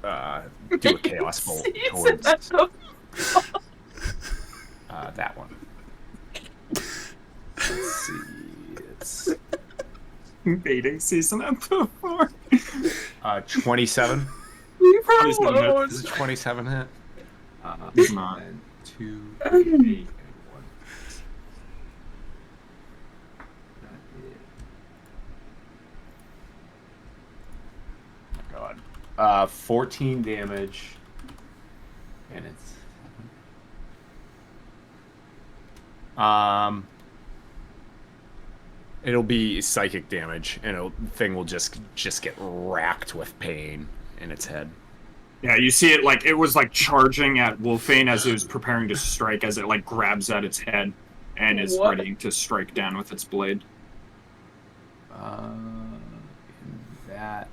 do a chaos bolt towards that one. Let's see. It's Baiting season episode 4. 27. You Please don't hit. probably Is it 27 hit? It's not. And 2, 8, and 1. Oh god. 14 damage. And it's it'll be psychic damage, and thing will just get racked with pain in its head. Yeah, you see it like it was like charging at Wolfane as it was preparing to strike, as it like grabs at its head and is What? ready to strike down with its blade. And that.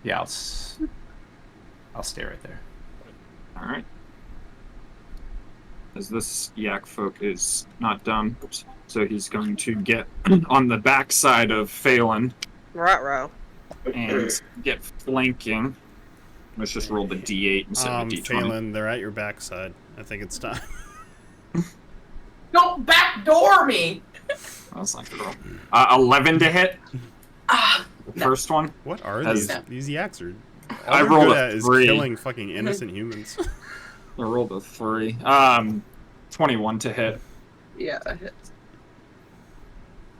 Yeah, I'll stay right there. All right. As this Yakfolk is not done, so he's going to get on the backside of Phelan Ruh-roh. and get flanking. Let's just roll the d8 instead of a d20. Phelan, they're at your backside. I think it's time. don't backdoor me. That's not good roll. 11 to hit. Ah, The first one. What are As- these? These yaks are. I All they're rolled good a at is 3. killing fucking innocent humans. I rolled a 3. 21 to hit. yeah, it hits.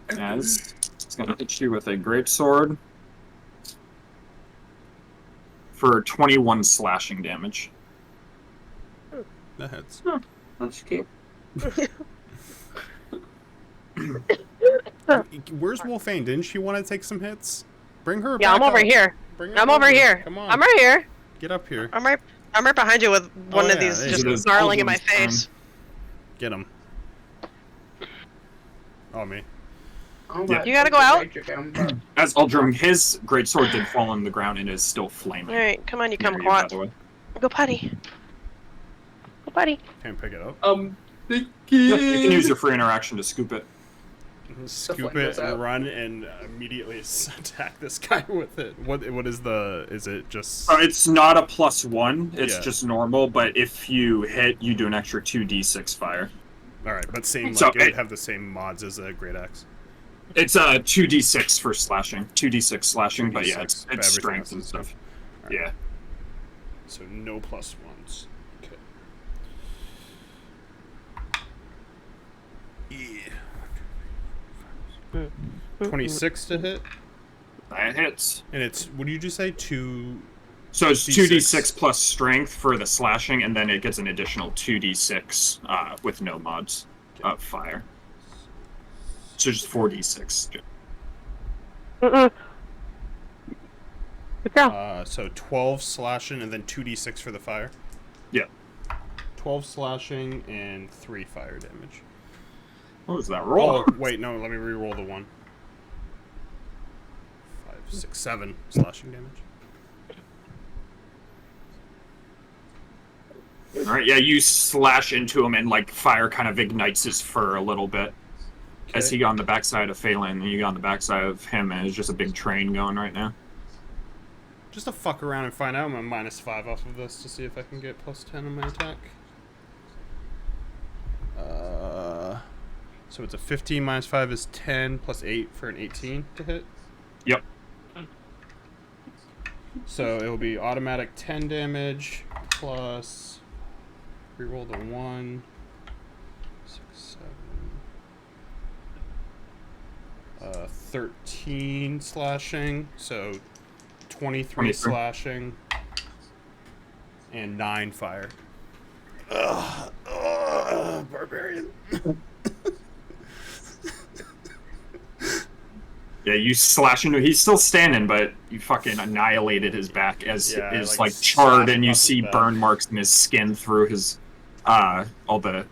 As it's going to hit you with a greatsword for 21 slashing damage. That hits. That's cute. Where's Wolfane? Didn't she want to take some hits? Bring her. Yeah, I'm back over up. here. Bring her I'm over here. Come on. I'm right here. Get up here. I'm right behind you with one Oh, of yeah, these there just you go. snarling in my Aldrin's turn. face. Get him. Oh, me. Oh, Yeah. You gotta go out? As Uldrum, his greatsword did fall on the ground and is still flaming. Alright, come on, you Near kumquat. by the way. Go potty. Go potty. Can't pick it up. Yeah, you can use your free interaction to scoop it. Scoop flame it goes and out. run and immediately attack this guy with it. What is the? Is it just? It's not a +1. It's Yeah. just normal. But if you hit, you do an extra 2d6 fire. All right, but same So like it would it- have the same mods as a great axe. It's a 2d6 for slashing. 2d6 slashing, but yeah, 2d6, it's but everything strength else and is stuff. Alright. Yeah. So no +1s. Okay. Yeah. 26 to hit, That hits. and it's what did you just say? So it's D6. 2d6 plus strength for the slashing, and then it gets an additional 2d6 with no mods of fire. So just 4d6. So 12 slashing and then 2d6 for the fire. Yeah. 12 slashing and 3 fire damage. What was that roll? Oh wait, no. Let me re-roll the one. 5, 6, 7 slashing damage. All right, yeah, you slash into him, and like fire kind of ignites his fur a little bit. As he got on the backside of Phelan, and you got on the backside of him, and it's just a big train going right now. Just to fuck around and find out, I'm at -5 off of this to see if I can get +10 on my attack. So it's a 15 -5 is 10 plus 8 for an 18 to hit. Yep. So it will be automatic 10 damage plus reroll the 1, 6, 7, 13 slashing, so 23 slashing, and 9 fire. Barbarian. Yeah, you slash into. He's still standing, but you fucking annihilated his back as Yeah, is like, like charred, slashed and you across his see back. burn marks in his skin through his all the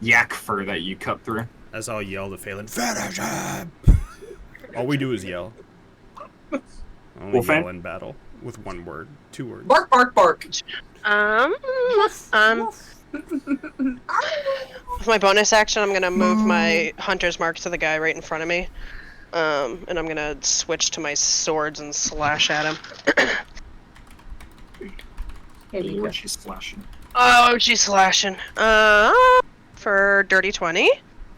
yak fur that you cut through. As I'll yell to Phelan, finish him! All we do is yell. Only Wolfang? yell in battle with 1 word, 2 words. Bark, bark, bark. With my bonus action, I'm gonna move my hunter's mark to the guy right in front of me. And I'm gonna switch to my swords and slash at him. What she's slashing. Oh, she's slashing. For dirty 20.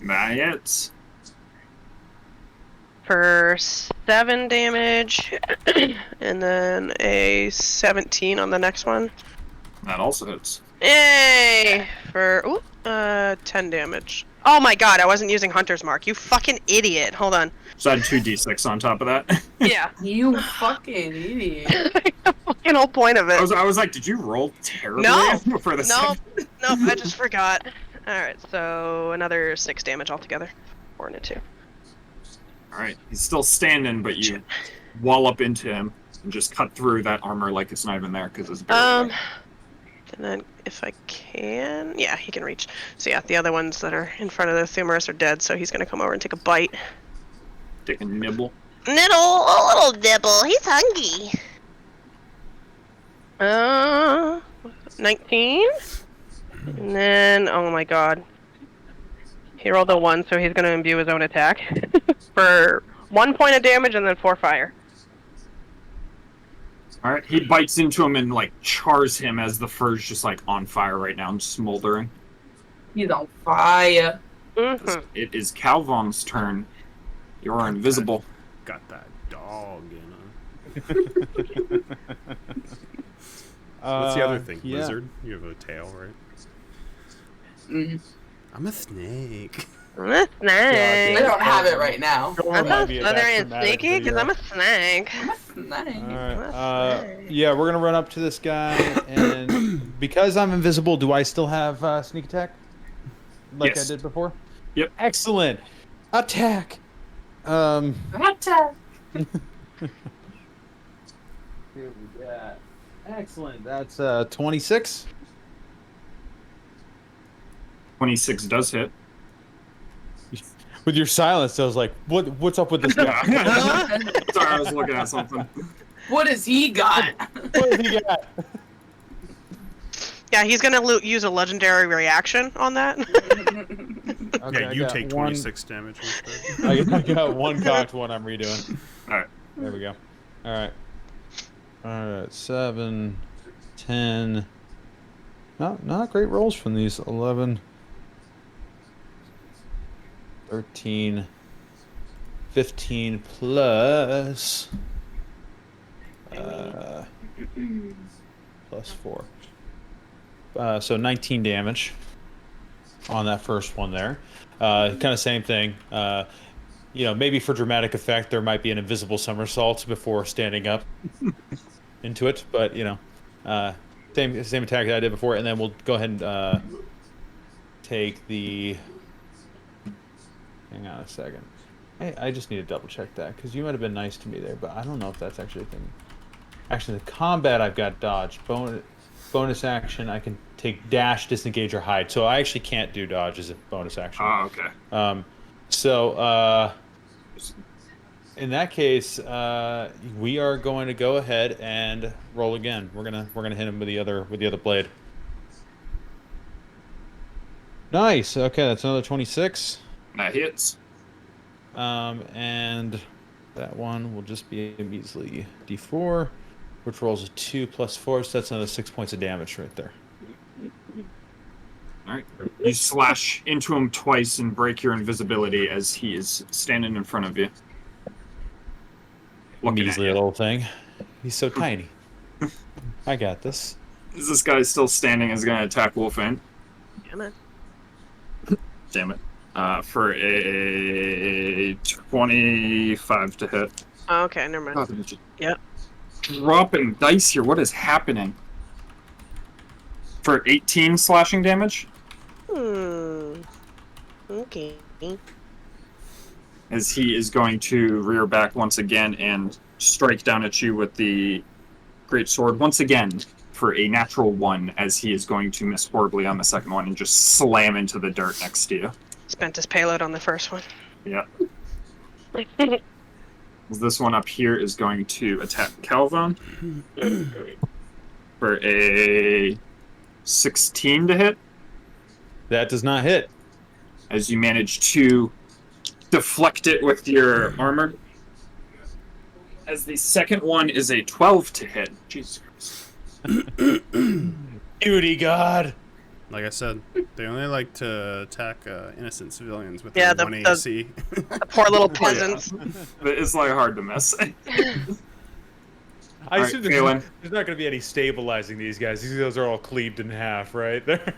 That hits. For 7 damage. And then a 17 on the next one. That also hits. Yay! For 10 damage. Oh my god, I wasn't using Hunter's Mark. You fucking idiot. Hold on. So I had 2d6 on top of that. Yeah. You fucking idiot. The fucking whole point of it. I was like, did you roll terribly No. for the No, second? no, I just forgot. Alright, so another 6 damage altogether. 4 and a 2. All right, he's still standing, but you wallop into him and just cut through that armor like it's not even there because it's barely there. And then if I can... Yeah, he can reach. So yeah, the other ones that are in front of the Thumerus are dead, so he's gonna come over and take a bite. Take a nibble. Niddle! A little nibble! He's hungry! 19? And then... Oh my god. He rolled a 1, so he's gonna imbue his own attack. For 1 point of damage and then 4 fire. All right, he bites into him and like chars him as the fur's just like on fire right now and smoldering. He's on fire. Mm-hmm. It is Calvon's turn. You're invisible. Got that dog in him. What's the other thing? Yeah. Lizard? You have a tail, right? Mm. I'm a snake. I'm a snake. I don't have it right now. Gorm I'm might a be a slithering back and dramatic sneaky because video. I'm a snake. I'm a snake. Alright, yeah, we're gonna run up to this guy, and because I'm invisible, do I still have sneak attack? Like Yes. I did before? Yep. Excellent! Attack! Attack. Here we got. Excellent. That's 26. 26 does hit. With your silence, I was like, what's up with this guy? Sorry, I was looking at something. What has he got? What has he got? Yeah, he's gonna use a legendary reaction on that. Okay, Yeah, I you got take one- 26 damage instead. I got one cocked one I'm redoing. Alright. There we go. Alright. Alright, 7, 10. Not great rolls from these. 11, 13, 15 plus plus 4. So 19 damage on that first one there. Kind of same thing. Maybe for dramatic effect, there might be an invisible somersault before standing up into it, but same attack that I did before, and then we'll go ahead and take the. Hang on a second. I just need to double check that because you might have been nice to me there, but I don't know if that's actually a thing. Actually, the combat I've got dodge bonus action. I can take dash, disengage, or hide. So I actually can't do dodge as a bonus action. Oh, okay. So in that case, we are going to go ahead and roll again. We're gonna hit him with the other blade. Nice. Okay, that's another 26. That hits. And that one will just be a measly D4, which rolls a 2 plus 4, so that's another 6 points of damage right there. Alright. You slash into him twice and break your invisibility as he is standing in front of you. Looking Measly at you. little thing. He's so tiny. I got this. Is this guy still standing and is going to attack Wolfang? Damn it. Damn it. For a 25 to hit. Oh, okay, never mind. Yep. Dropping dice here. What is happening? For 18 slashing damage? Okay. As he is going to rear back once again and strike down at you with the great sword once again for a natural 1, as he is going to miss horribly on the second one and just slam into the dirt next to you. Spent his payload on the first one. Yeah. This one up here is going to attack Calvin for a 16 to hit. That does not hit. As you manage to deflect it with your armor. As the second one is a 12 to hit. Jesus Christ. Beauty God. Like I said, they only like to attack innocent civilians with Yeah, their the- 1 the- AC. The poor little peasants. But it's like hard to miss. I Alright, assume Phelan. there's not going to be any stabilizing these guys. These guys are all cleaved in half, right? They're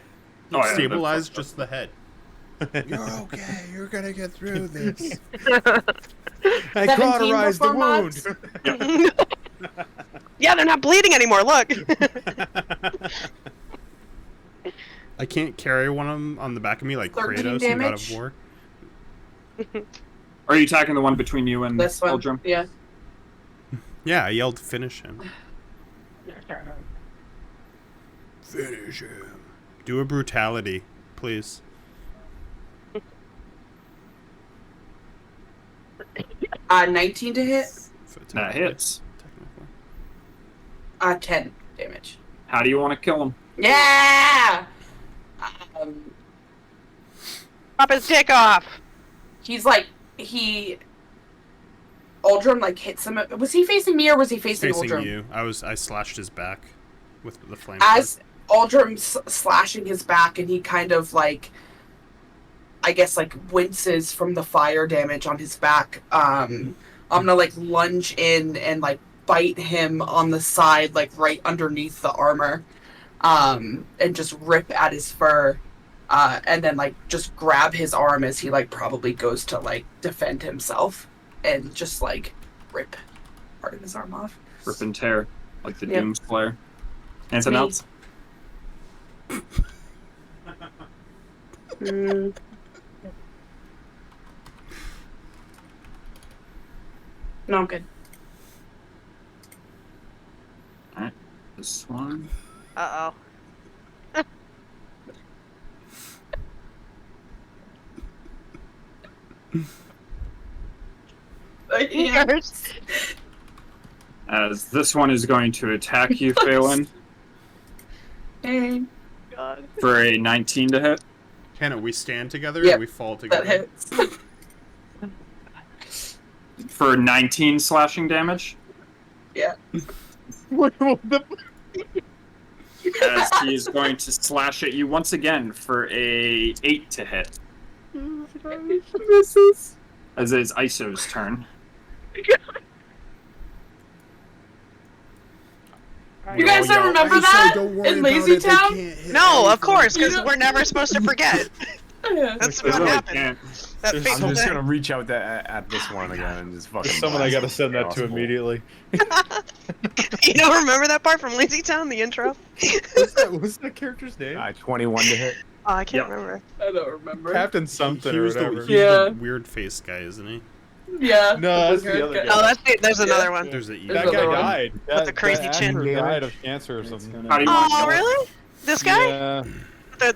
Oh, yeah, Stabilize that's- just the head. You're okay. You're gonna get through this. I 17 cauterized the before mods? wound. Yeah, they're not bleeding anymore. Look. I can't carry one of them on the back of me like 13 Kratos in God of damage. War. Are you attacking the one between you and This one. Eldrum? Yeah. Yeah, I yelled finish him. Finish him. Do a brutality, please. 19 to hit. That hits. Technically. 10 damage. How do you want to kill him? Yeah! Pop his dick off. He's like, Uldrum like hits him. Was he facing me or was he facing Uldrum? you. I slashed his back with the flame. As Uldrum's slashing his back, and he kind of like, I guess like winces from the fire damage on his back. I'm gonna like lunge in and like bite him on the side, like right underneath the armor, and just rip at his fur, and then like just grab his arm as he like probably goes to like defend himself, and just like rip part of his arm off. Rip and tear, like the Yep. Doom Slayer. Anything Me. else? No, I'm good. This one. Uh oh. As this one is going to attack you, Phelan, Hey. God. for a 19 to hit. Hannah, we stand together Yep, or we fall That together? hits. For 19 slashing damage, Yeah. as he is going to slash at you once again for a 8 to hit. Misses. As it is Iso's turn. You guys don't remember that in Lazy Town? No, of course, because we're never supposed to forget. Yeah. That's They what really happened. can't. That There's fateful I'm just day. gonna reach out at this one again and just fucking. Someone I blast gotta it send that to possible. immediately. You don't remember that part from Lazy Town, the intro? What's that character's name? 21 to hit. Oh, I can't Yep. remember. I don't remember. Captain something He or was whatever. he's Yeah. the weird face guy, isn't he? Yeah. No, that's the other guy. Oh, there's another one. There's the There's That evil guy another one. died. With the crazy that chin. actor died of cancer or something. How do you want to Oh, kill it? really? This guy?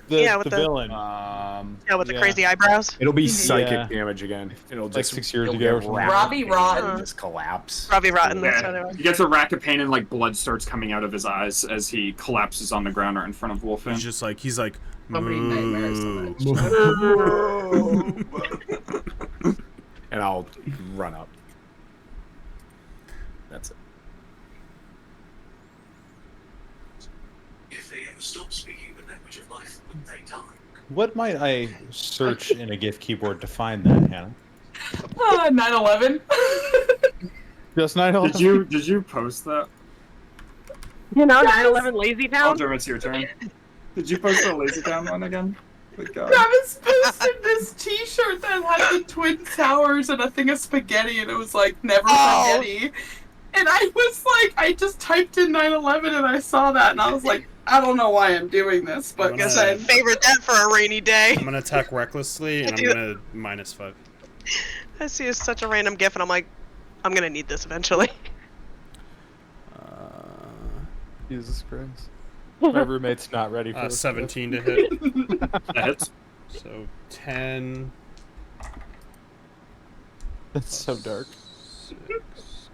Yeah, With the the villain. with the yeah. crazy eyebrows. It'll be psychic Yeah. damage again. It'll Like just 6 years it'll ago or get something. wrapped Robbie in Rotten. and just collapse. Robbie Rotten. That's what it Yeah. was. He gets a rack of pain and like blood starts coming out of his eyes as he collapses on the ground right in front of Wolfin. He's like, How many nightmares "Moo." And I'll run up. That's it. If they ever stop speaking the language of life, they die. What might I search in a GIF keyboard to find that, Hannah? 9/11. Just 9/11. Did you post that? You know, Yes. 9/11 Lazy Town. Aldrim, it's your turn. Did you post the Lazy Town one again? Good God. Travis posted this T-shirt that had the Twin Towers and a thing of spaghetti, and it was like "Never Oh. spaghetti." And I was like, I just typed in 9/11 and I saw that, and I was like, I don't know why I'm doing this, but Guess then Favorite that for a rainy day. I'm gonna attack recklessly, and I'm gonna -5. I see such a random gif, and I'm like, I'm gonna need this eventually. Jesus Christ. My roommate's not ready for this. 17 to hit. That hits. So 10. That's so dark. 6.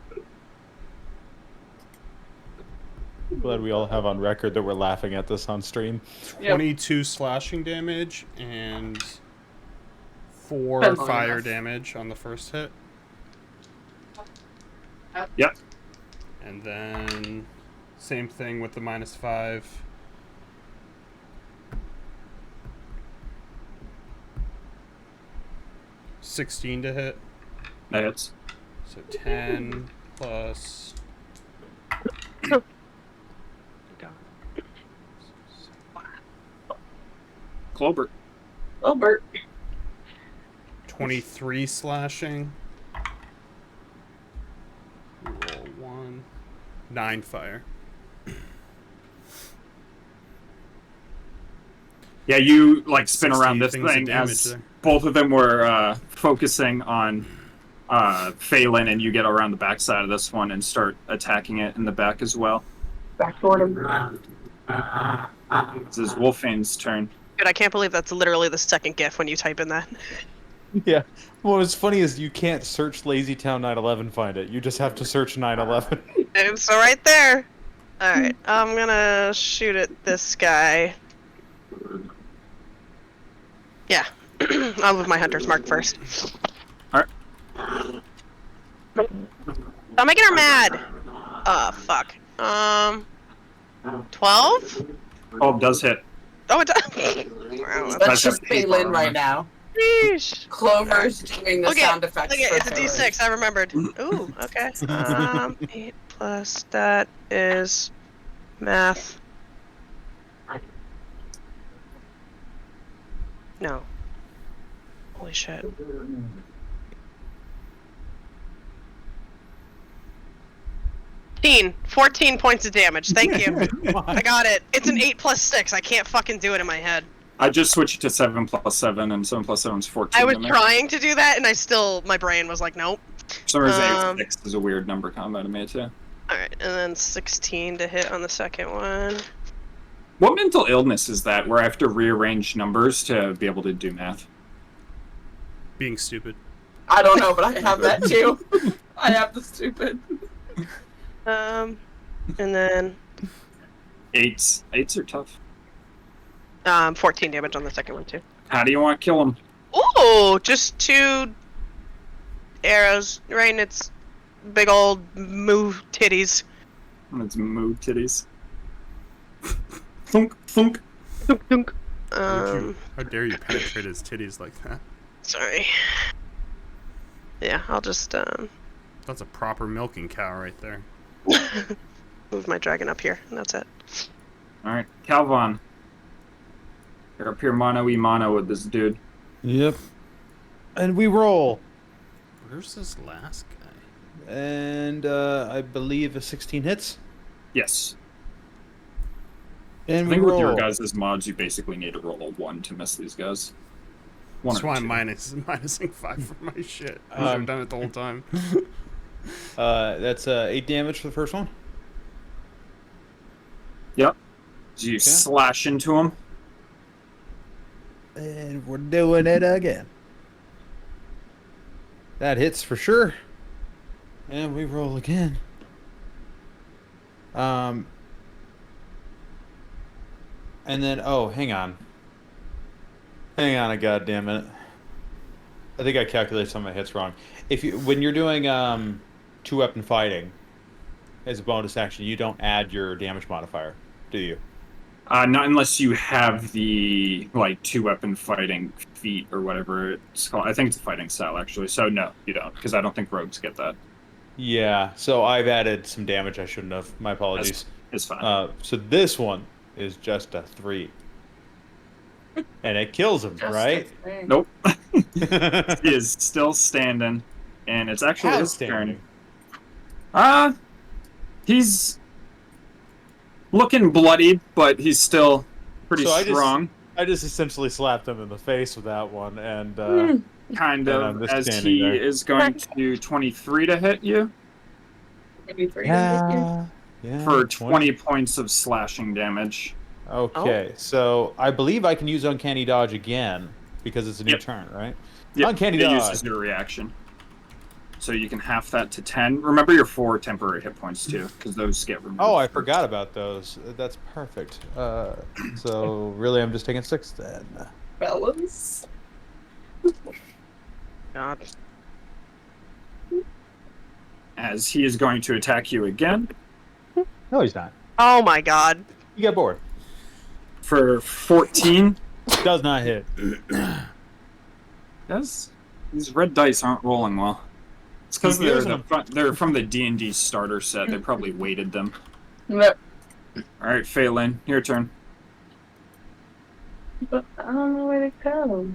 Glad we all have on record that we're laughing at this on stream. 22 slashing damage and 4 Been long fire enough. damage on the first hit. Yep. And then same thing with the -5. $16 to hit. That hits. So 10 plus Clover. Albert. 23 slashing. We roll 1. 9 fire. Yeah, you like spin 16 around this things of thing damage as there. both of them were focusing on Phelan, and you get around the backside of this one and start attacking it in the back as well. Backdoored him. This is Wolfine's turn. Dude, I can't believe that's literally the second gif when you type in that. Yeah. Well, what's funny is you can't search Lazy Town 9/11 find it. You just have to search 9/11. It's right there. Alright, I'm gonna shoot at this guy. Yeah. I'll move my hunter's mark first. Alright. I'm making her mad. Fuck. 12? Oh, it does hit. Oh, it does. Wow, That's That's just a paper Phelan on right it. now. sheesh. Clover's doing the Okay, sound effects. Okay, for it's a Phelan. D6. I remembered. Ooh, okay. 8 plus that is math. No. Holy shit. 14 points of damage. Thank you. I got it. It's an 8 plus 6. I can't fucking do it in my head. I just switched it to 7 plus 7, and 7 plus 7 is 14. I was in there. trying to do that, and my brain was like, nope. For some reason, Um, 6 is a weird number combo to me, too. Alright, and then 16 to hit on the second one. What mental illness is that where I have to rearrange numbers to be able to do math? Being stupid. I don't know, but I have that too. I have the stupid. And then 8s are tough. 14 damage on the second one too. How do you want to kill him? Ooh, just 2 arrows right in its big old moo titties. It's moo titties. Thunk, thunk. Dunk, dunk. How dare you penetrate his titties like that? Sorry. Yeah, I'll just That's a proper milking cow right there. move my dragon up here, and that's it. Alright, Calvon. You're up here mano-y-mano with this dude. Yep. And we roll. Where's this last guy? And I believe a 16 hits. Yes. And I we think with your roll. guys' mods, you basically need to roll a 1 to miss these guys. One That's or why two. I'm minusing 5 for my shit. I should have done it the whole time. That's 8 damage for the first one. Yep. So you slash into him. And we're doing it again. That hits for sure. And we roll again. And then, oh, hang on. Hang on a goddamn minute. I think I calculated some of my hits wrong. When you're doing 2-weapon fighting as a bonus action, you don't add your damage modifier, do you? Not unless you have the, like, 2-weapon fighting feat or whatever it's called. I think it's a fighting style, actually. So, no, you don't, because I don't think rogues get that. Yeah, so I've added some damage I shouldn't have. My apologies. It's fine. So this one is just a 3. And it kills him, right? Nope. He is still standing, and it's actually How's his turn. standing? He's looking bloodied, but he's still pretty So strong. I just essentially slapped him in the face with that one, and Kind and I'm of, just as standing he there. is going to 23 to hit you yeah, for 20 points of slashing damage. Okay, so I believe I can use Uncanny Dodge again because it's a new Yep. turn, right? Yep, Uncanny it Dodge. uses your reaction. So you can half that to 10. Remember your 4 temporary hit points, too, because those get removed. Oh, I forgot about those. That's perfect. So really, I'm just taking 6 then. Fellas. God. As he is going to attack you again No, he's not. Oh my god. You get bored. for 14. Does not hit. Yes, these red dice aren't rolling well. It's because Keep using they're from the D&D starter set. They probably weighted them. But All right, Phelan, your turn. I don't know where to go.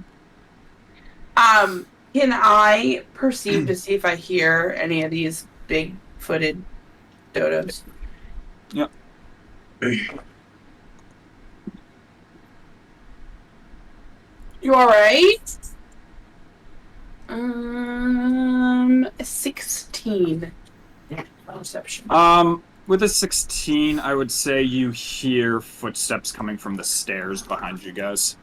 Can I perceive to see if I hear any of these big-footed dodos? Yep. You alright? 16. Perception. With a 16, I would say you hear footsteps coming from the stairs behind you guys.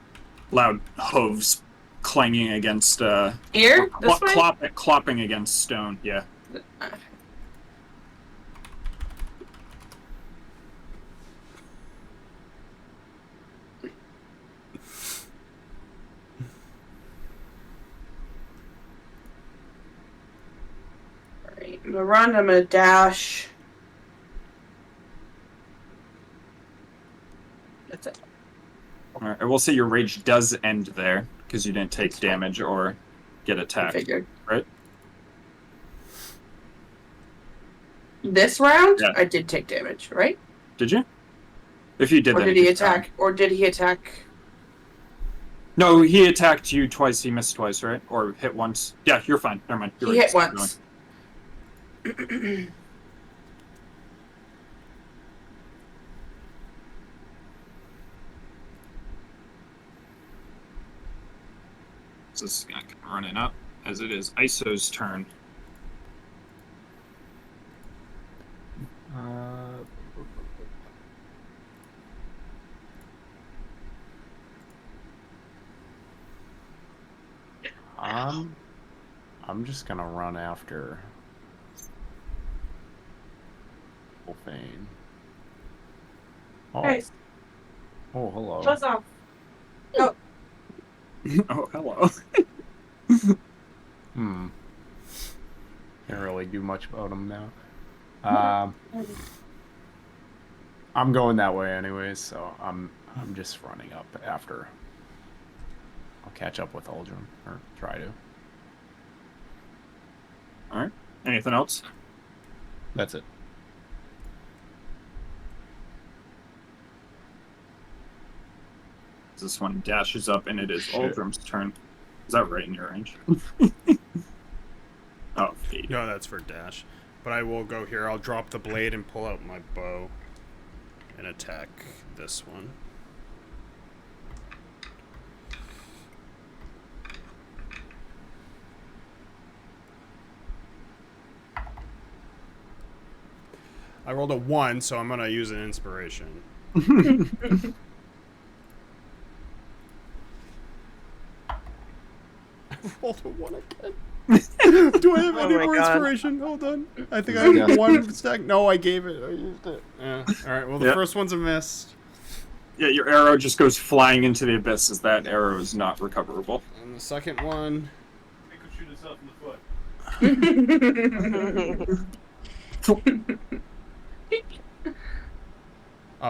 Loud hooves clanging against Here? This way? clopping against stone. Yeah. Alright, I'm gonna run, I'm gonna dash. That's it. All right. I will say your rage does end there because you didn't take damage or get I attacked. figured. Right? This round, Yeah. I did take damage, right? Did you? If you did, Or then did you he keep going. attack? Or did he attack? No, he attacked you twice. He missed twice, right? Or hit once. Yeah, you're fine. Never mind. You're He right. hit Keep once. So this is running up as it is ISO's turn. I'm just gonna run after Wolfane. Oh, Guys, oh, hello. buzz off. Oh, hello. Can't really do much about him now. I'm going that way anyways, so I'm just running up after. I'll catch up with Uldrum, or try to. All right. Anything else? That's it. This one dashes up, and it is Shit. Uldrum's turn. Is that right in your range? Oh, 80. No, that's for dash. But I will go here. I'll drop the blade and pull out my bow and attack this one. I rolled a 1, so I'm going to use an inspiration. I rolled a 1 again. Do I have any my more God. inspiration? Hold on. I think I have 1 stack. No, I gave it. I used it. Yeah. All right. Well, the Yep. first one's a miss. Yeah, your arrow just goes flying into the abyss as that arrow is not recoverable. And the second one. Make him shoot himself in the foot.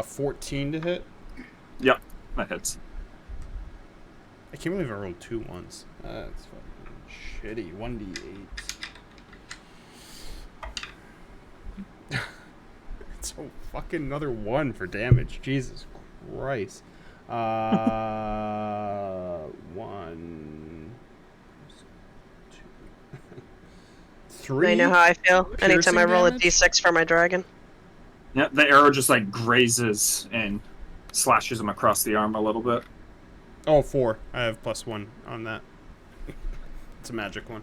14 to hit. Yep, that hits. I can't believe I rolled 2 once. That's fucking shitty. 1d8. It's a fucking another 1 for damage. Jesus Christ. 1, 2, 3. I know how I feel anytime I roll damage? a d6 for my dragon. Yeah, the arrow just like grazes and slashes him across the arm a little bit. Oh, 4. I have +1 on that. It's a magic one.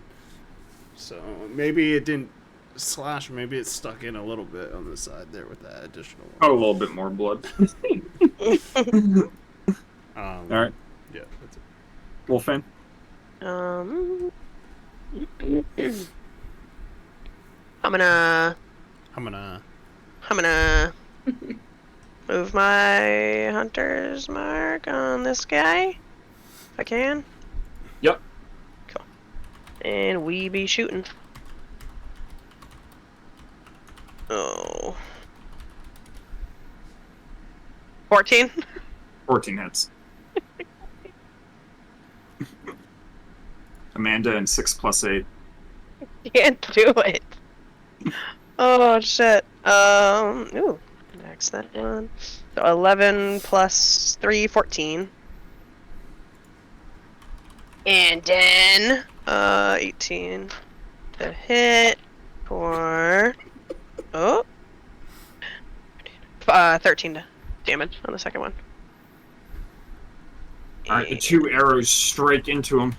So maybe it didn't slash, maybe it stuck in a little bit on the side there with that additional one. Oh, a little bit more blood. All right, Yeah, that's it. Wolfang. I'm gonna move my hunter's mark on this guy, if I can. Yep. Cool. And we be shooting. Oh. 14? 14 hits. Amanda and 6 + 8. Can't do it. Oh shit. Ooh. Max that one. So 11 plus 3, 14. And then 18 to hit for 13 damage on the second one. All right, the 2 arrows strike into him.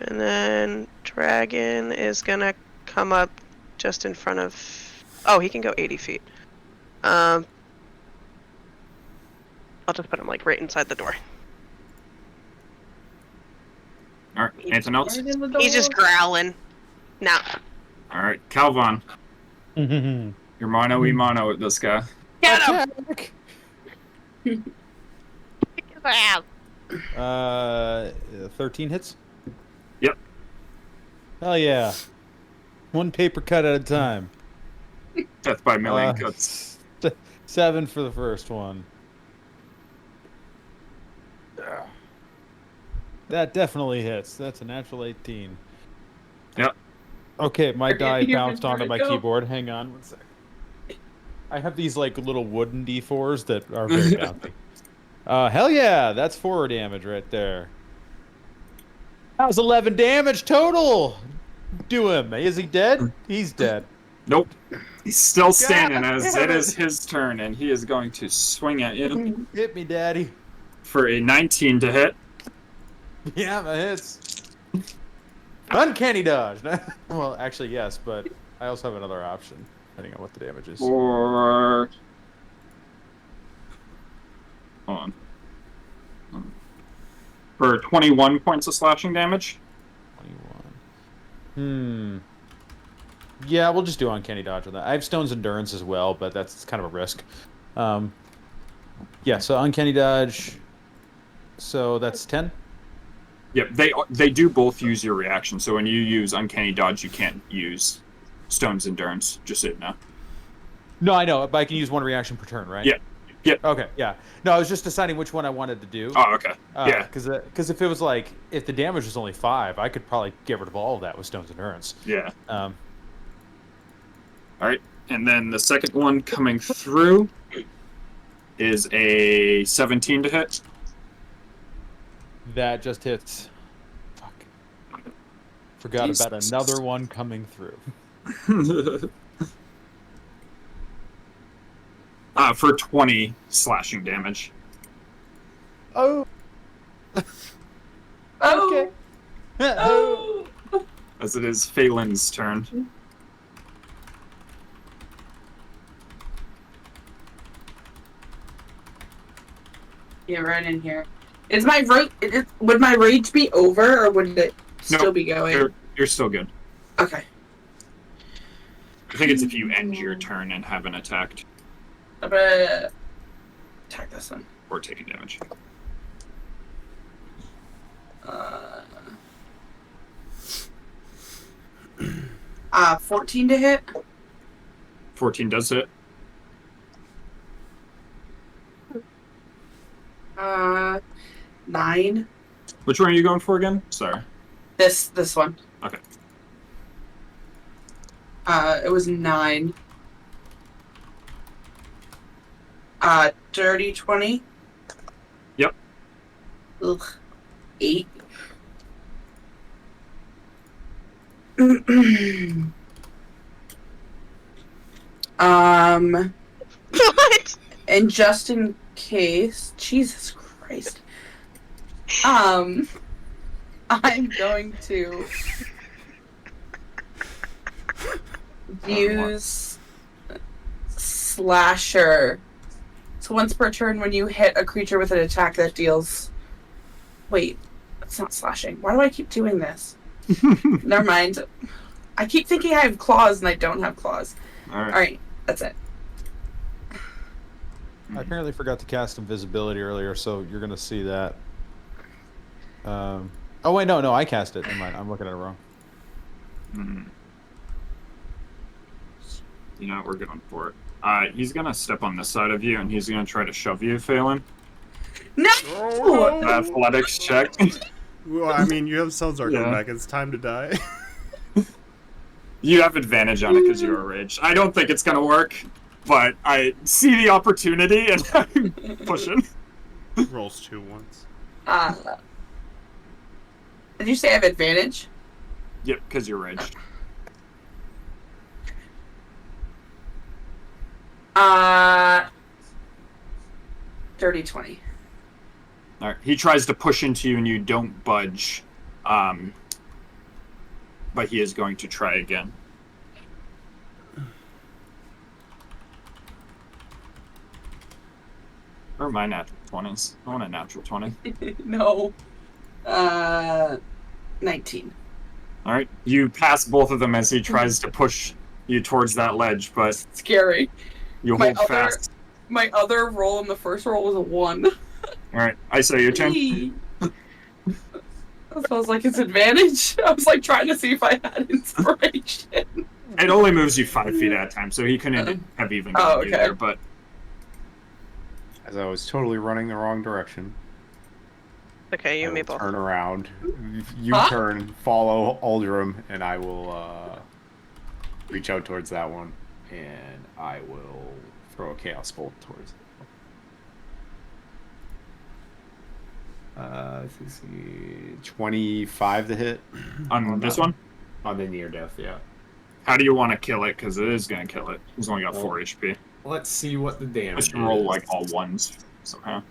And then dragon is gonna come up just in front of. Oh, he can go 80 feet. I'll just put him like right inside the door. All right, anything else? He's just growling. Now. All right, Calvon. You're mano y mano with this guy. Get him! 13 hits? Yep. Hell yeah. One paper cut at a time. Death by million cuts. 7 for the first one. That definitely hits. That's a natural 18. Yep. Okay, my die Your bounced onto my vertigo. keyboard. Hang on one sec. I have these like little wooden D4s that are very bouncy. Hell yeah, that's 4 damage right there. That was 11 damage total. Do him. Is he dead? He's dead. Nope. He's still standing God as damn it is it. his turn, and he is going to swing at you Hit me, daddy. for a 19 to hit. Yeah, that hits. Uncanny dodge. Well, actually, yes, but I also have another option, depending on what the damage is. For... Hold on. For 21 points of slashing damage. 21. Yeah, we'll just do uncanny dodge on that. I have Stone's Endurance as well, but that's kind of a risk. Yeah, so uncanny dodge. So that's 10. Yep, they do both use your reaction. So when you use Uncanny Dodge, you can't use Stone's Endurance. Just so you know. No, I know, but I can use one reaction per turn, right? Yeah. Yep. Okay, yeah. No, I was just deciding which one I wanted to do. Oh, okay. Yeah. Because if it was like, if the damage was only 5, I could probably get rid of all of that with Stone's Endurance. Yeah. Um, All right, and then the second one coming through is a 17 to hit. that just hits. Fuck. Forgot about another one coming through. For 20 slashing damage. Oh. Oh. Oh. As it is Phelan's turn. Yeah, right in here. Is my would my rage be over, or would it still Nope, be going? You're still good. Okay. I think it's if you end your turn and haven't attacked I'm gonna attack this one. or taken damage. 14 to hit. 14 does hit. 9. Which one are you going for again? Sorry. This one. Okay. It was 9. Dirty 20. Yep. Ugh. 8. What? And just in case, Jesus Christ. I'm going to use Slasher. So once per turn, when you hit a creature with an attack that deals... Wait, that's not slashing. Why do I keep doing this? Never mind. I keep thinking I have claws and I don't have claws. Alright, that's it. I apparently forgot to cast invisibility earlier, so you're gonna see that. Oh wait, no, I cast it. Never mind, I'm looking at it wrong. You know what, we're going for it. He's gonna step on this side of you, and he's gonna try to shove you, Phelan. No! Athletics check. Well, I mean, you have Sounds Arc Yeah. back. It's time to die. You have advantage on it because you are raged. I don't think it's gonna work, but I see the opportunity and I'm pushing. Rolls 2 once. Did you say I have advantage? Yep, because you're raged. Dirty 20. All right. He tries to push into you, and you don't budge. But he is going to try again. Or my natural 20s. I want a natural 20. No. 19. All right. You pass both of them as he tries to push you towards that ledge, but Scary. you My hold other- fast. My other roll in the first roll was a 1. All right. I say your turn. That sounds like it's advantage. I was like trying to see if I had inspiration. It only moves you 5 feet at a time, so he couldn't have even gotten you there, but As I was totally running the wrong direction. Okay, you I and me will both. turn around, you Huh? turn, follow Aldrum, and I will reach out towards that one, and I will throw a Chaos Bolt towards it. Let's see, 25 to hit. on this one, On the near death, yeah. how do you want to kill it? Because it is going to kill it. He's only got 4 HP. Let's see what the damage Let's roll like all ones somehow.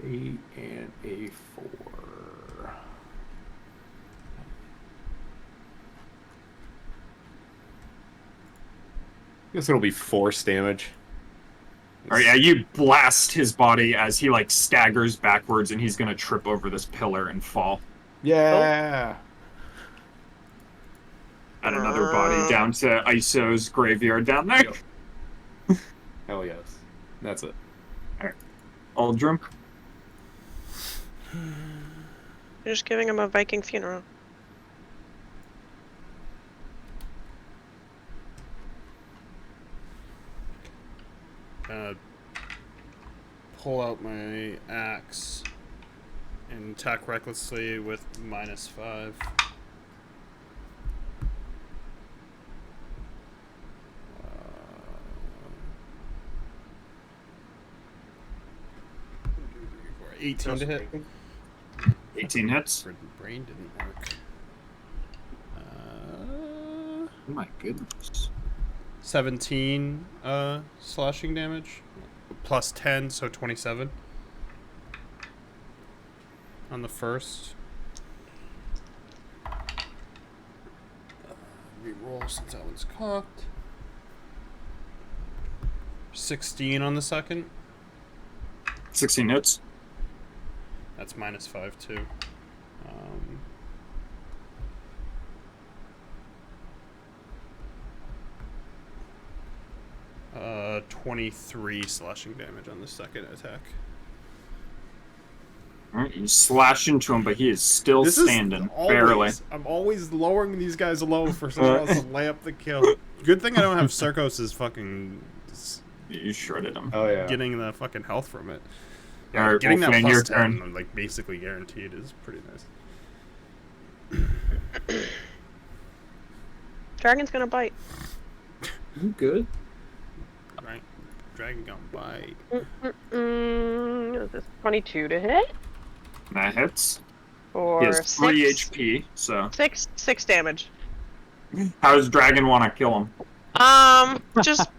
8 and a 4. Guess it'll be force damage. All right, yeah, you blast his body as he like staggers backwards, and he's gonna trip over this pillar and fall. Yeah. And another body down to Iso's graveyard down there. Hell yes. That's it. Aldrum. You're just giving him a Viking funeral. Pull out my axe and attack recklessly with -5. Uh, 18 to hit. 18 hits. Brain didn't work. Oh my goodness. 17 slashing damage. Plus 10, so 27. On the first. Reroll since that one's cocked. 16 on the second. 16 hits. That's -5 too. 23 slashing damage on the second attack. Alright, you slash into him, but he is still standing. Barely. I'm always lowering these guys low for someone else to lay up the kill. Good thing I don't have Circos' fucking You shredded him. Oh yeah. getting the fucking health from it. Alright, Getting that Wolfman, plus your 10, turn. like basically guaranteed, is pretty nice. Dragon's gonna bite. You good? Right? Dragon gonna bite. Is this 22 to hit? That hits. Or He has 3 six? HP, so. Six damage. How does Dragon want to kill him? Just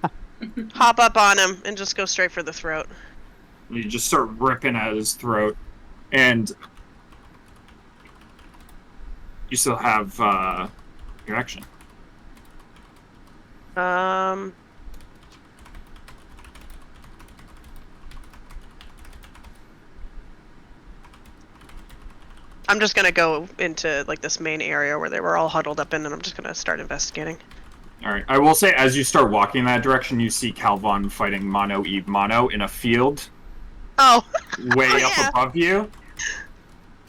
hop up on him and just go straight for the throat. You just start ripping at his throat, and you still have your action. I'm just gonna go into like this main area where they were all huddled up in, and I'm just gonna start investigating. Alright, I will say, as you start walking in that direction, you see Calvon fighting Mono Eve Mono in a field Oh, way Oh, up yeah. above you.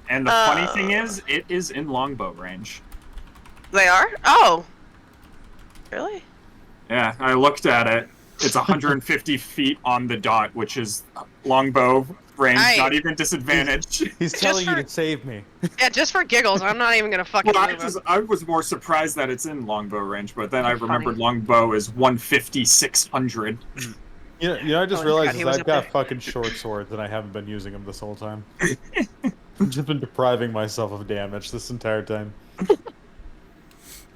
And the funny thing is, it is in longbow range. they are? Oh, really? Yeah, I looked at it. It's 150 feet on the dot, which is longbow range, Aye. not even disadvantage. He's telling you for- to save me. Yeah, just for giggles, I'm not even gonna fucking Well, move him. I was more surprised that it's in longbow range, but then I Funny. remembered longbow is 150, 600. You know, I just Oh, realized God, he is was I've up got there. fucking short swords and I haven't been using them this whole time. I've just been depriving myself of damage this entire time.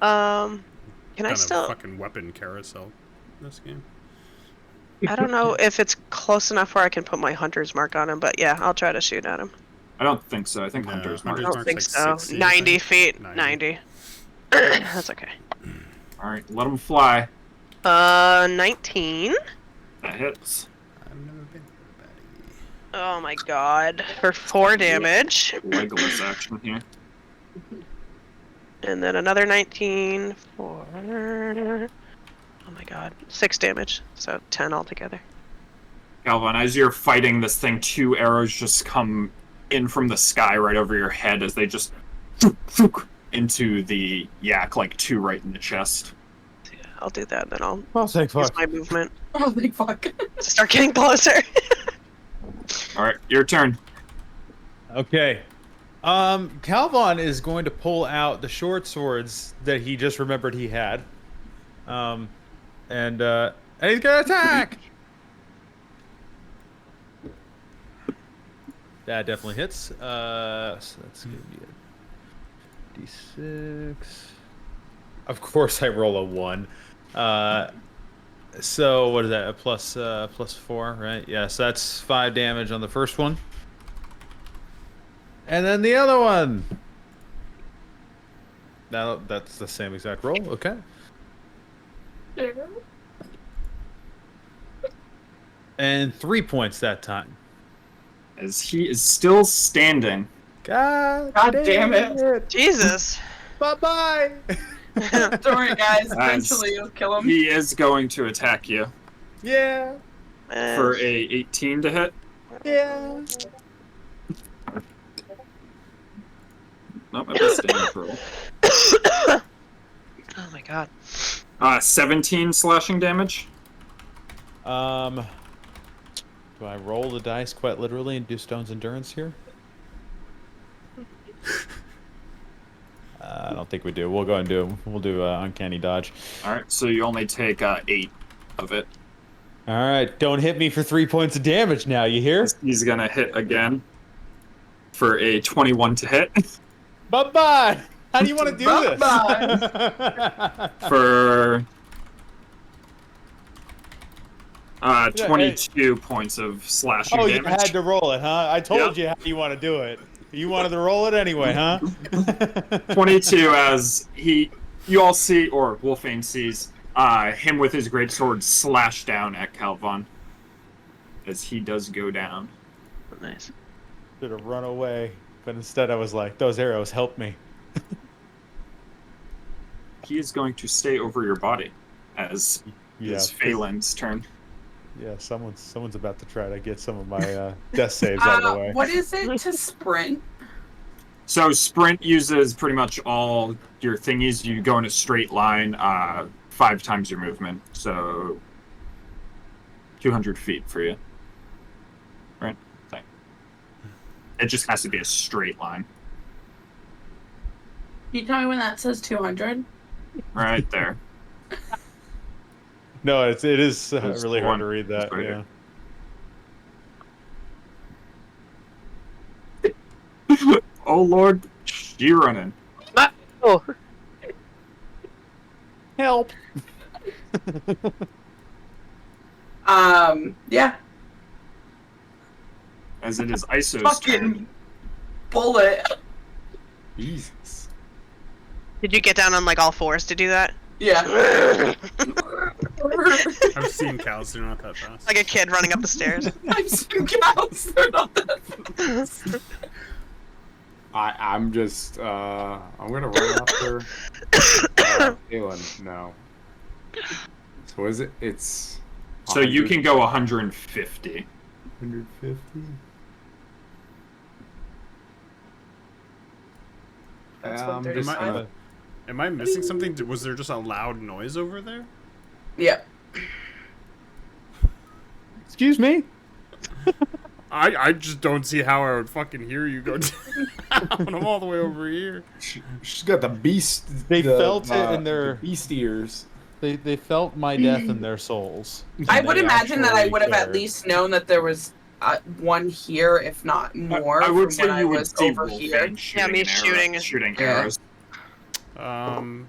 Can I Kind of still? fucking weapon carousel in this game. I don't know if it's close enough where I can put my hunter's mark on him, but yeah, I'll try to shoot at him. I don't think so. I think No, hunter's I mark. Hunter's don't Mark's think like so. 60, I 90 think. feet. 90. 90. That's okay. Alright, let him fly. 19. That hits. I've never been here, buddy. Oh my god. For 4 damage. Legolas action here. And then another 19 for... Oh my god. 6 damage. So 10 altogether. Calvin, as you're fighting this thing, 2 arrows just come in from the sky right over your head as they just into the yak, like 2 right in the chest. Yeah, I'll do that, then I'll Oh, thank use fuck. my movement Oh, thank fuck. to start getting closer. Alright, your turn. Okay. Calvon is going to pull out the short swords that he just remembered he had. And he's gonna attack! That definitely hits. So that's gonna be a D6. Of course I roll a 1. So what is that? A plus 4, right? Yeah, so that's 5 damage on the first one. And then the other one. Now that's the same exact roll. Okay. And 3 points that time. As he is still standing. God damn it. Jesus. Bye bye. Don't worry, guys. Eventually, you'll kill him. He is going to attack you Yeah. for a 18 to hit. Yeah. Nope, I missed damage roll. Oh my god. 17 slashing damage. Do I roll the dice quite literally and do Stone's Endurance here? I don't think we do. We'll go and we'll do Uncanny Dodge. Alright, so you only take 8 of it. All right, don't hit me for 3 points of damage now, you hear? He's gonna hit again for a 21 to hit. Bye-bye! How do you want to do this? For 22 points of slashing damage. You had to roll it, huh? I told you how you want to do it. You wanted to roll it anyway, huh? 22 as you all see, or Wolfane sees, him with his greatsword slash down at Calvon. As he does go down. Nice. Should have run away, but instead I was like, those arrows help me. He is going to stay over your body as it's Phelan's turn. Yeah, someone's about to try to get some of my death saves out of the way. What is it to sprint? So sprint uses pretty much all your thingies. You go in a straight line, 5 times your movement. So 200 feet for you. Right? It just has to be a straight line. Can you tell me when that says 200? Right there. No, it is There's really hard one. to read that. Right Yeah. Oh Lord, you're running. Oh. Help! Yeah. As it is Iso's Fucking turn. bullet. Jesus. Did you get down on like all fours to do that? Yeah. I've seen cows, they're not that fast. Like a kid running up the stairs. I've seen cows. They're not that fast. I'm just I'm gonna run after Phelan now. So is it? It's So you can go 150. 150. That's I'm just 135. gonna. Am I missing something? Was there just a loud noise over there? Yeah. Excuse me? I just don't see how I would fucking hear you go down. I'm all the way over here. She's got the beast. They felt it in their... the beast ears. They felt my death in their souls. I And would they imagine that I actually would have at cared. least known that there was one here, if not more. I would from when say you would was see over Wolfane here. shooting me an arrow- shooting Yeah. arrows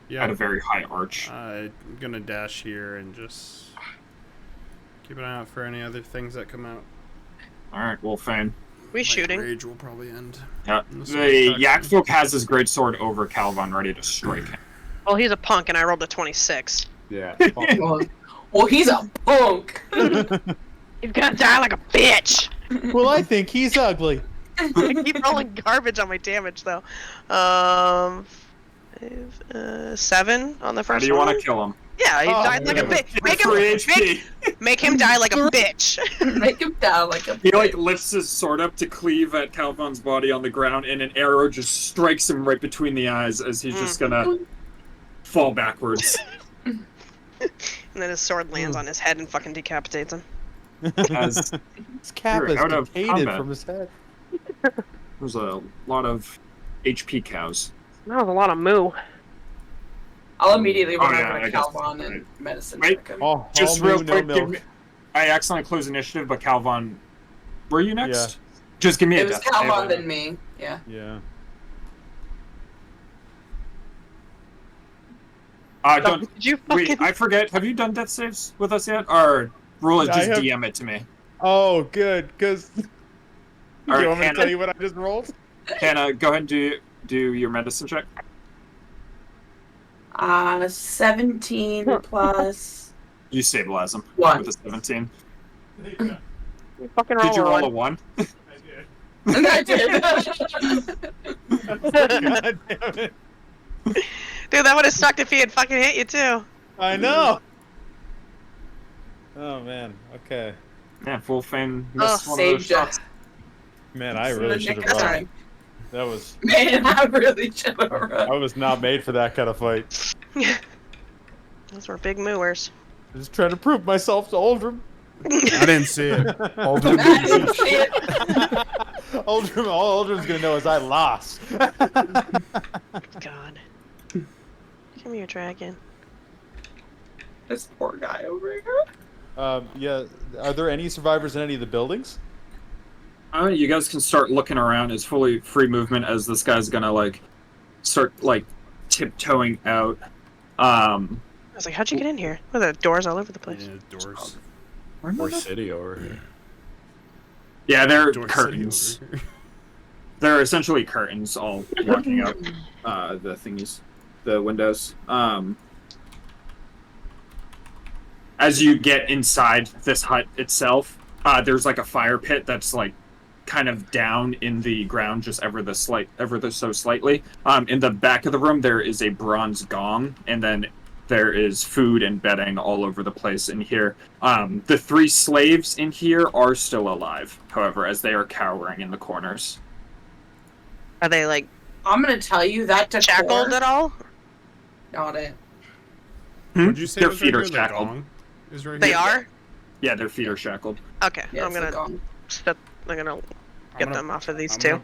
Yeah. at a very high arch. I'm gonna dash here and just keep an eye out for any other things that come out. All right, Wolfane. We My shooting. rage will probably end. Yeah. in this The one. Yakfolk has his greatsword over Calvon, ready to strike him. Well, he's a punk, and I rolled a 26. Yeah. Well, he's a punk. He's gonna die like a bitch. Well, I think he's ugly. I keep rolling garbage on my damage though. 7 on the How first do you one. want to kill him? Yeah, he Oh, died like a yeah. bitch. Make For him, HP. make him die like a bitch. Make him down like a. He lifts his sword up to cleave at Calvon's body on the ground, and an arrow just strikes him right between the eyes as he's just gonna fall backwards. And then his sword lands on his head and fucking decapitates him. As His cap You're is out of decayed combat. from his head. there's a lot of HP cows. That was a lot of moo. I'll immediately run yeah, over I to guess- Calvon and medicine Wait. check him. Just all real moo, no quick, milk. I accidentally closed initiative, but Calvon, were you next? Yeah. Just give me a It was death save. Calvon than me. Yeah. Yeah. Don't Did you fucking? wait. I forget. Have you done death saves with us yet? Or rule it, I just have- DM it to me. Oh, good, because... Do All right, you want me to Hannah. tell you what I just rolled? Hannah, go ahead and do your medicine check. 17 plus You stabilize him 1. with a 17. You fucking roll Did you roll a one. 1? And I did. God damn it. Dude, that would have sucked if he had fucking hit you too. I know! Oh, man. Okay. Yeah, Wolfane Oh, missed one of those saved ya. shots. Man, I In the really should nick have of run. time. That was. Man, I really should have I run. was not made for that kind of fight. Those were big mooers. I'm just trying to prove myself to Aldrum. I didn't see it. Aldrin I didn't didn't see it. Aldrum, all Aldrum's gonna know is I lost. God. Come here, dragon. This poor guy over here. Yeah. Are there any survivors in any of the buildings? You guys can start looking around. It's fully free movement as this guy's gonna like start like tiptoeing out. I was like, how'd you get in here? Oh, there are doors all over the place. Yeah, doors. Or city over here. Yeah, they're Door curtains. city over here. They're essentially curtains all blocking out the thingies, the windows. As you get inside this hut itself, there's like a fire pit that's like kind of down in the ground, just ever so slightly. In the back of the room, there is a bronze gong, and then there is food and bedding all over the place in here. The 3 slaves in here are still alive, however, as they are cowering in the corners. Are they like I'm gonna tell you that decor. shackled at all? Got it. What'd you say? Their was feet right are here? The shackled. gong is right They here? are? Yeah, their feet are shackled. Okay, Yeah, I'm it's gonna a gong. I'm gonna I'm get gonna- them off of these I'm two. gonna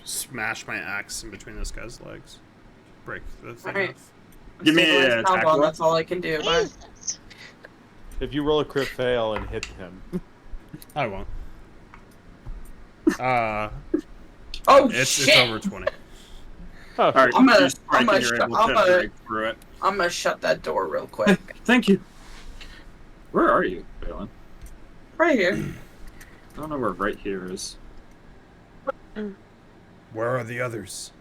Smash my axe in between this guy's legs. Break the thing Alright. off. Give me Stabilize an combo, attack roll. That's all I can do. Bye. If you roll a crit fail and hit him, I won't. Oh It's shit! over 20. All right, I'm gonna- you strike I'm gonna and you're sh- able I'm to gonna- break through it. I'm gonna shut that door real quick. Thank you. Where are you, Balin? Right here. I don't know where right here is. Where are the others?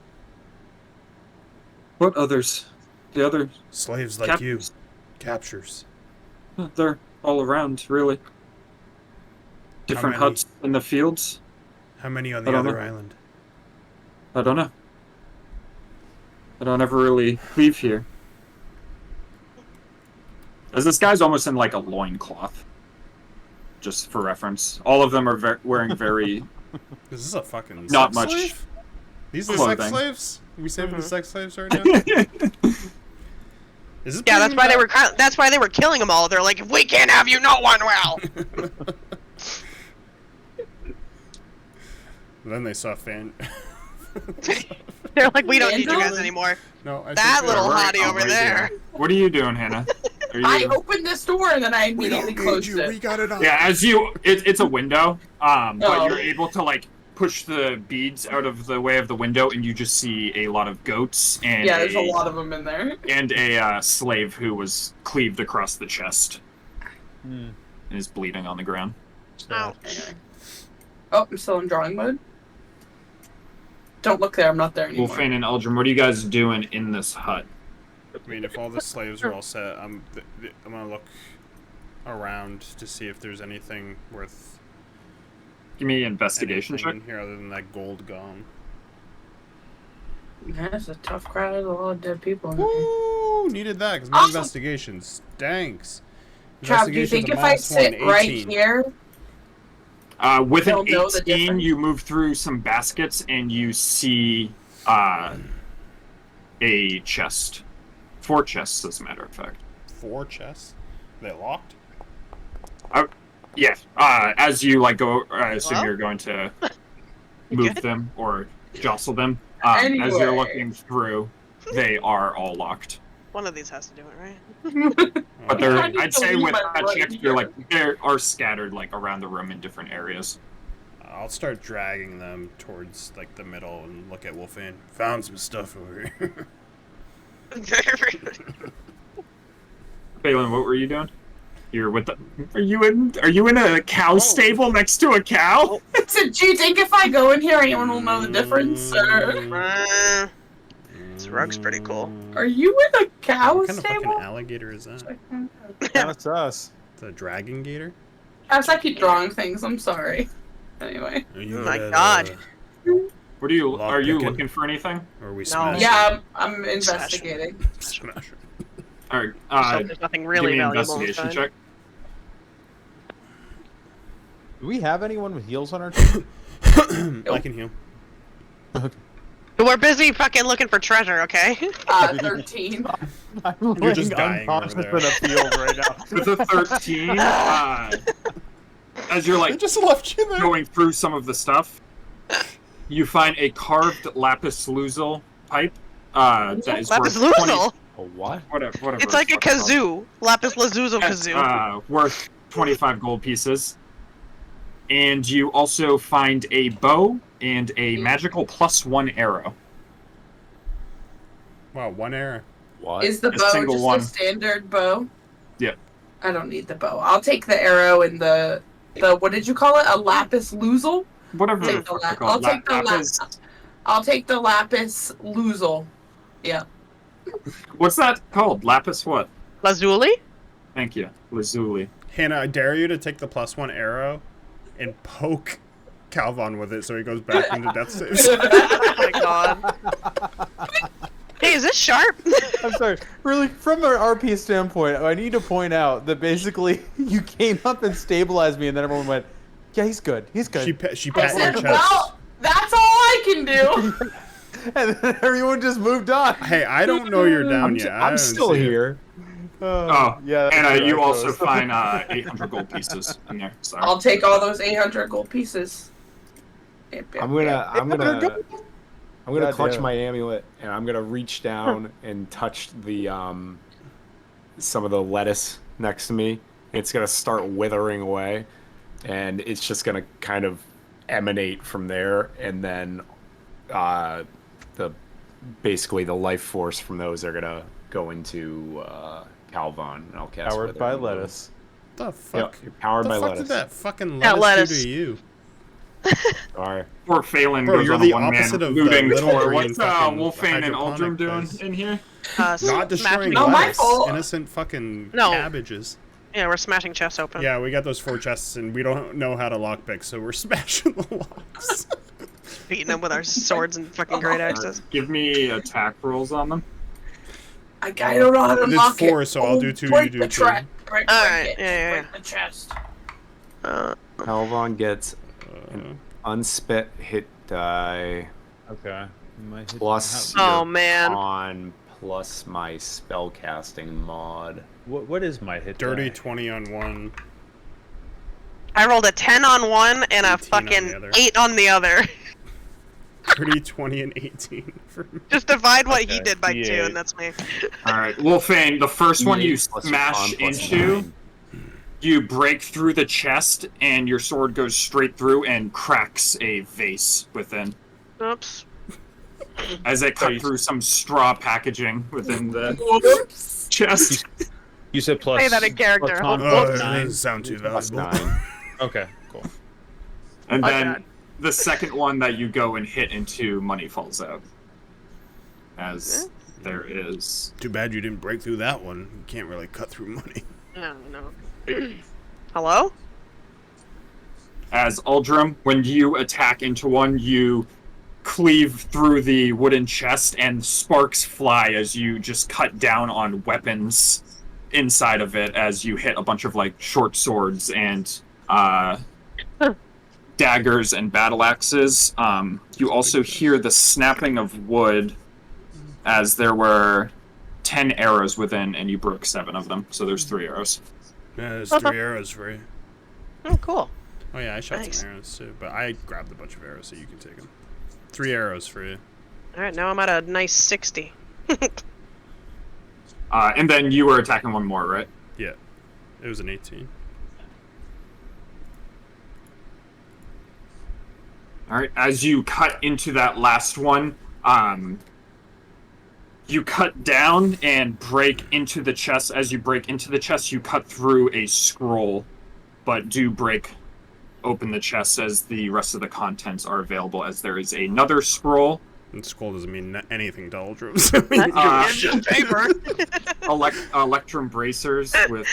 What others? The others? Slaves like you. Captives. Captures. They're all around, really. Different many? huts in the fields. How many on I the don't other know. island? I don't know. I don't ever really leave here. As this guy's almost in like a loincloth. Just for reference. All of them are wearing very... Is this a fucking Not sex much slave? These are sex clothing. slaves? Are we saving the sex slaves right now? Is this Yeah, that's bringing why they back- were. That's why they were killing them all. They're like, if we can't have you, no one will. Then they saw Fan. They're like, we don't need you Vandal? guys anymore. No, I That said little Right- hottie over right there. What are you doing, Hannah? Are you... I opened this door and then I immediately closed We it. got it on. Yeah, as you, it's a window, but Oh. you're able to like push the beads out of the way of the window, and you just see a lot of goats and Yeah, there's a lot of them in there. and a slave who was cleaved across the chest Hmm. and is bleeding on the ground. Oh. Anyway. Oh, I'm still in drawing mode. Don't look there. I'm not there anymore. Wolfane and Eldrin, what are you guys doing in this hut? I mean, if all the slaves are all set, I'm gonna look around to see if there's anything worth Give me an investigation anything check. in here other than that gold gum. Yeah, it's a tough crowd. There's a lot of dead people in here. Woo! Needed that because my Awesome. investigation stinks. Trav, do you think if I sit right here, With an They'll know the 18, difference? you move through some baskets and you see a chest. 4 chests, as a matter of fact. 4 chests? They locked? Yeah. As you like go, I assume Hello? you're going to You move good? them or jostle them. As you're Anyway. looking through, they are all locked. One of these has to do it, right? But they're, I need I'd to say leave with my that right check, here. you're like they are scattered like around the room in different areas. I'll start dragging them towards like the middle and look at Wolfane. Found some stuff over here. Phelan, what were you doing? You're with the. Are you in a cow stable next to a cow? so do you think if I go in here, anyone will know the difference? Or This rug's pretty cool. are you in a cow What kind of fucking stable? alligator is that? That's us. It's a dragon gator? As I keep drawing things, I'm sorry. Anyway. Are you Oh my at, God. What are you? Lock Are you picking. looking for anything? Or are we No. smashing? Yeah, I'm investigating. Smash it. All right. So there's nothing Give really me an valuable investigation inside. check. Do we have anyone with heals on our team? I can heal. We're busy fucking looking for treasure, okay? 13. I'm You're laying just dying over unconscious in there. a field right now. With a 13, as you're They like just left you there. going through some of the stuff, you find a carved lapis lazuli pipe. That is Lapis worth 20 lazuli. A what? whatever. It's like a fucking called. kazoo. Lapis lazuli That's, kazoo. worth 25 gold pieces. And you also find a bow and a magical +1 arrow. Wow, 1 error. What? Is the A bow single just one. a standard bow? Yep. I don't need the bow. I'll take the arrow and the what did you call it? A lapis lazuli? Whatever Take the the fuck la- they're called. I'll take the Lapis. I'll take the lapis lazuli. Yeah. What's that called? Lapis what? Lazuli? Thank you. Lazuli. Hannah, I dare you to take the +1 arrow and poke Calvon with it so he goes back into death saves. Oh my god. Hey, is this sharp? I'm sorry. Really, from an RP standpoint, I need to point out that basically you came up and stabilized me, and then everyone went, "Yeah, he's good. He's good." She I pat your said, chest. well, that's all I can do. And then everyone just moved on. Hey, I don't know you're down yet. I I'm haven't still seen it. here. Oh, yeah. that's And right, you I also suppose. find 800 gold pieces in there. Sorry. I'll take all those 800 gold pieces. Yep, yep, I'm yep. gonna God clutch damn. my amulet and I'm gonna reach down and touch the some of the lettuce next to me. It's gonna start withering away, and it's just gonna kind of emanate from there, and then basically the life force from those are gonna go into Calvon, and I'll cast Powered Wither by on him. lettuce. The fuck? Yep, you're powered the by fuck lettuce. did that fucking That lettuce do lettuce. to you? Sorry. Poor Phelan Bro, goes you're on the a one-man opposite of the looting little tour. green What's fucking Wolfane and hydroponic Aldrum doing place. in here? Not destroying No, my lettuce. fault. Innocent fucking No. cabbages. Yeah, we're smashing chests open. Yeah, we got those 4 chests, and we don't know how to lockpick, so we're smashing the locks. Beating them with our swords and fucking great axes. Give me attack rolls on them. I don't know how to It's unlock 4, it. so I'll do 2, break you the do 2. Break Alright, it. yeah, Break the chest. Calvon gets an unspent hit die Okay. plus Oh, your man. con plus my spellcasting mod. What is my hit? Dirty die? 20 on 1. I rolled a 10 on one and a 18 on fucking the other. 8 on the other. Dirty 20 and 18 for me. Just divide what he Okay, did by 2, D8. and that's me. All right, Wolfane, the first one you D8 plus your smash con plus into, 9. you break through the chest, and your sword goes straight through and cracks a vase within. Oops. As it cut through some straw packaging within the Oops. chest. You said plus. Say that in character. plus con Oh, plus It 9. doesn't sound too Plus valuable. 9. Okay, cool. And Oh, then God. the second one that you go and hit into, money falls out. As there is. Too bad you didn't break through that one. You can't really cut through money. No, no. Hello? As Aldrum, when you attack into one, you cleave through the wooden chest and sparks fly as you just cut down on weapons inside of it as you hit a bunch of like short swords and daggers and battle axes. You also hear the snapping of wood as there were 10 arrows within and you broke 7 of them. So there's 3 arrows. Yeah, there's 3 arrows for you. Oh, cool. Oh yeah, I shot Nice. some arrows too, but I grabbed a bunch of arrows so you can take them. 3 arrows for you. Alright, now I'm at a nice 60. And then you were attacking one more, right? Yeah, it was an 18. All right, as you cut into that last one, you cut down and break into the chest. As you break into the chest, you cut through a scroll, but do break open the chest as the rest of the contents are available, as there is another scroll, And skull doesn't mean anything to Aldrum. So I mean, That's Uh, just paper. electrum bracers with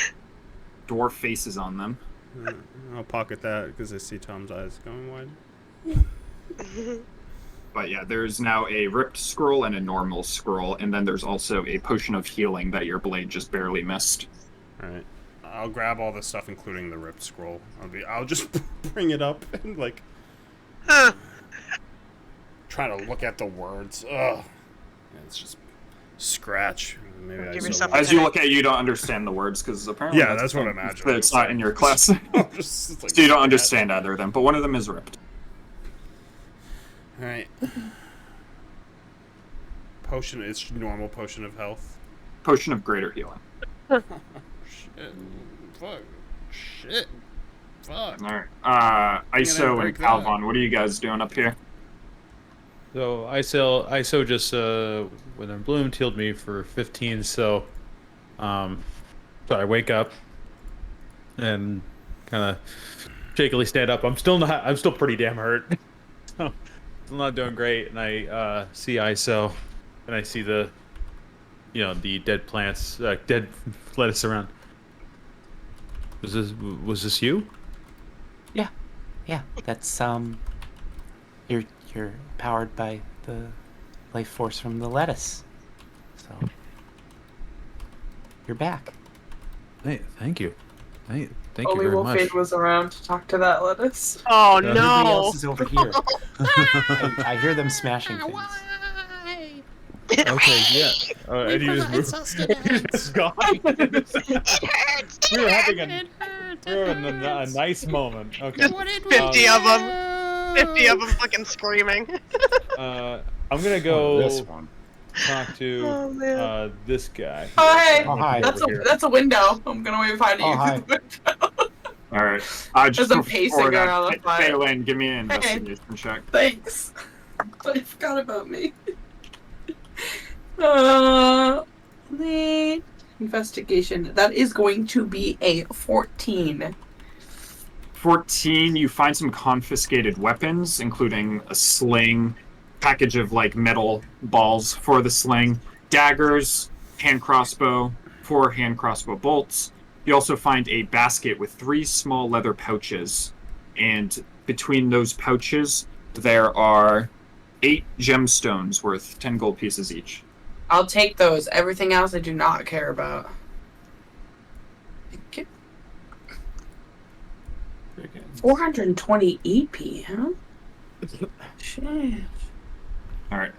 dwarf faces on them. I'll pocket that because I see Tom's eyes going wide. But yeah, there's now a ripped scroll and a normal scroll, and then there's also a potion of healing that your blade just barely missed. Alright. I'll grab all this stuff, including the ripped scroll. I'll just bring it up and like Huh. trying to look at the words. Ugh. It's just scratch. Maybe I Give so yourself much. As you look at it, you don't understand the words because apparently Yeah, that's what I a thing. imagine. It's not in your class. Just, it's like So you don't scratch. understand either of them, but one of them is ripped. All right. Potion. It's normal potion of health. Potion of greater healing. Shit. Fuck. Shit. Fuck. Alright. ISO and break that. Calvon, what are you guys doing up here? So ISO just within Bloom healed me for 15. So I wake up and kind of shakily stand up. I'm still pretty damn hurt. So I'm not doing great. And I see ISO, and I see the dead plants, dead lettuce around. Was this you? Yeah, that's you're powered by the life force from the lettuce. So you're back. Hey, thank you. Thank you Only very much. Wolfade was around to talk to that lettuce. Oh Everybody Everybody no! else is over here. I hear them smashing things. Okay, yeah. And you just moved. It's gone. We were having a nice moment. Okay. Just 50 of them. 50 of them fucking screaming. I'm gonna go This one. talk to Oh, man. this guy. Oh hey, Oh, hi. that's a window. I'm gonna wave hi to you. Oh, hi. through the window. Alright. Just As I'm move pacing forward. around the fire. Phelan, give me an investigation check. Thanks. I forgot about me. The investigation. That is going to be a 14. 14, you find some confiscated weapons, including a sling, package of like metal balls for the sling, daggers, hand crossbow, 4 hand crossbow bolts. You also find a basket with 3 small leather pouches, and between those pouches there are 8 gemstones worth 10 gold pieces each. I'll take those. Everything else I do not care about. Okay. 420 EP, huh? Shit. All right.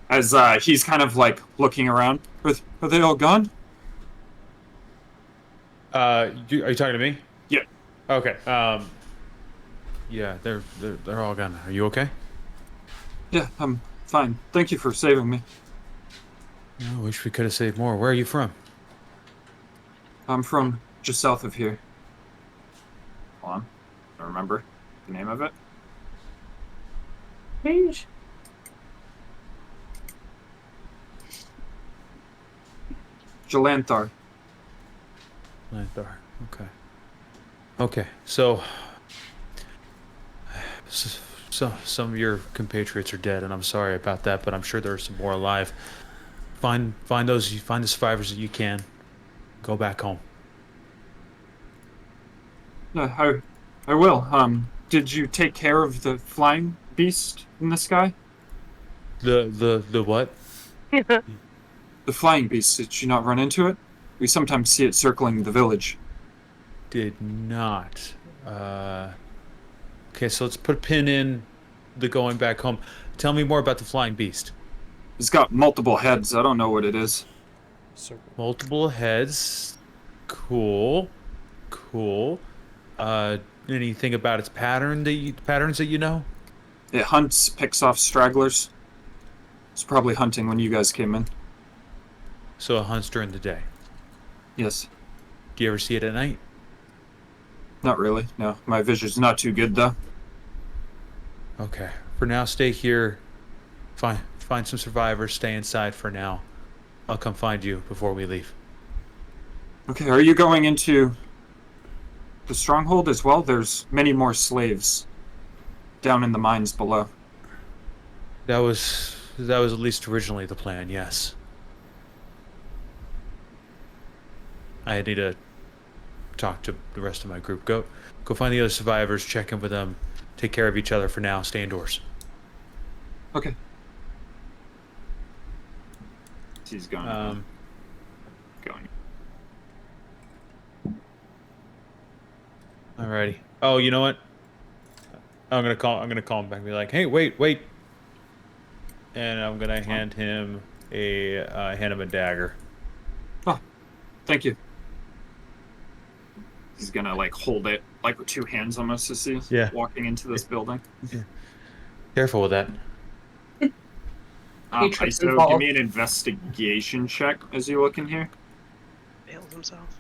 As he's kind of like looking around, are they all gone? Are you talking to me? Yeah. Okay. Yeah, they're all gone. Are you okay? Yeah, I'm fine. Thank you for saving me. I wish we could have saved more. Where are you from? I'm from just south of here. Hold on. I remember the name of it. Strange. Jalanthar. Lanthar. Okay. Okay. So some of your compatriots are dead, and I'm sorry about that, but I'm sure there are some more alive. Find the survivors that you can. Go back home. I will. Did you take care of the flying beast in the sky? The what? The flying beast, did you not run into it? We sometimes see it circling the village. Did not. Okay, so let's put a pin in the going back home. Tell me more about the flying beast. It's got multiple heads. I don't know what it is. Multiple heads. Cool. Anything about its patterns that you know? It hunts, picks off stragglers. It's probably hunting when you guys came in. So it hunts during the day. Yes. Do you ever see it at night? Not really. No. My vision's not too good, though. Okay. For now, stay here. Find some survivors. Stay inside for now. I'll come find you before we leave. Okay, are you going into the stronghold as well? There's many more slaves down in the mines below. That was at least originally the plan, yes. I need to talk to the rest of my group. Go find the other survivors, check in with them, take care of each other for now, stay indoors. Okay. He's going. Going. Alrighty. Oh, you know what? I'm gonna call him back and be like, hey, wait. and I'm gonna hand him a dagger. Oh, thank you. He's gonna like hold it like with two hands almost as he's walking into this building. Careful with that. He trips and ISO, falls. give me an investigation check as you look in here. Failed himself.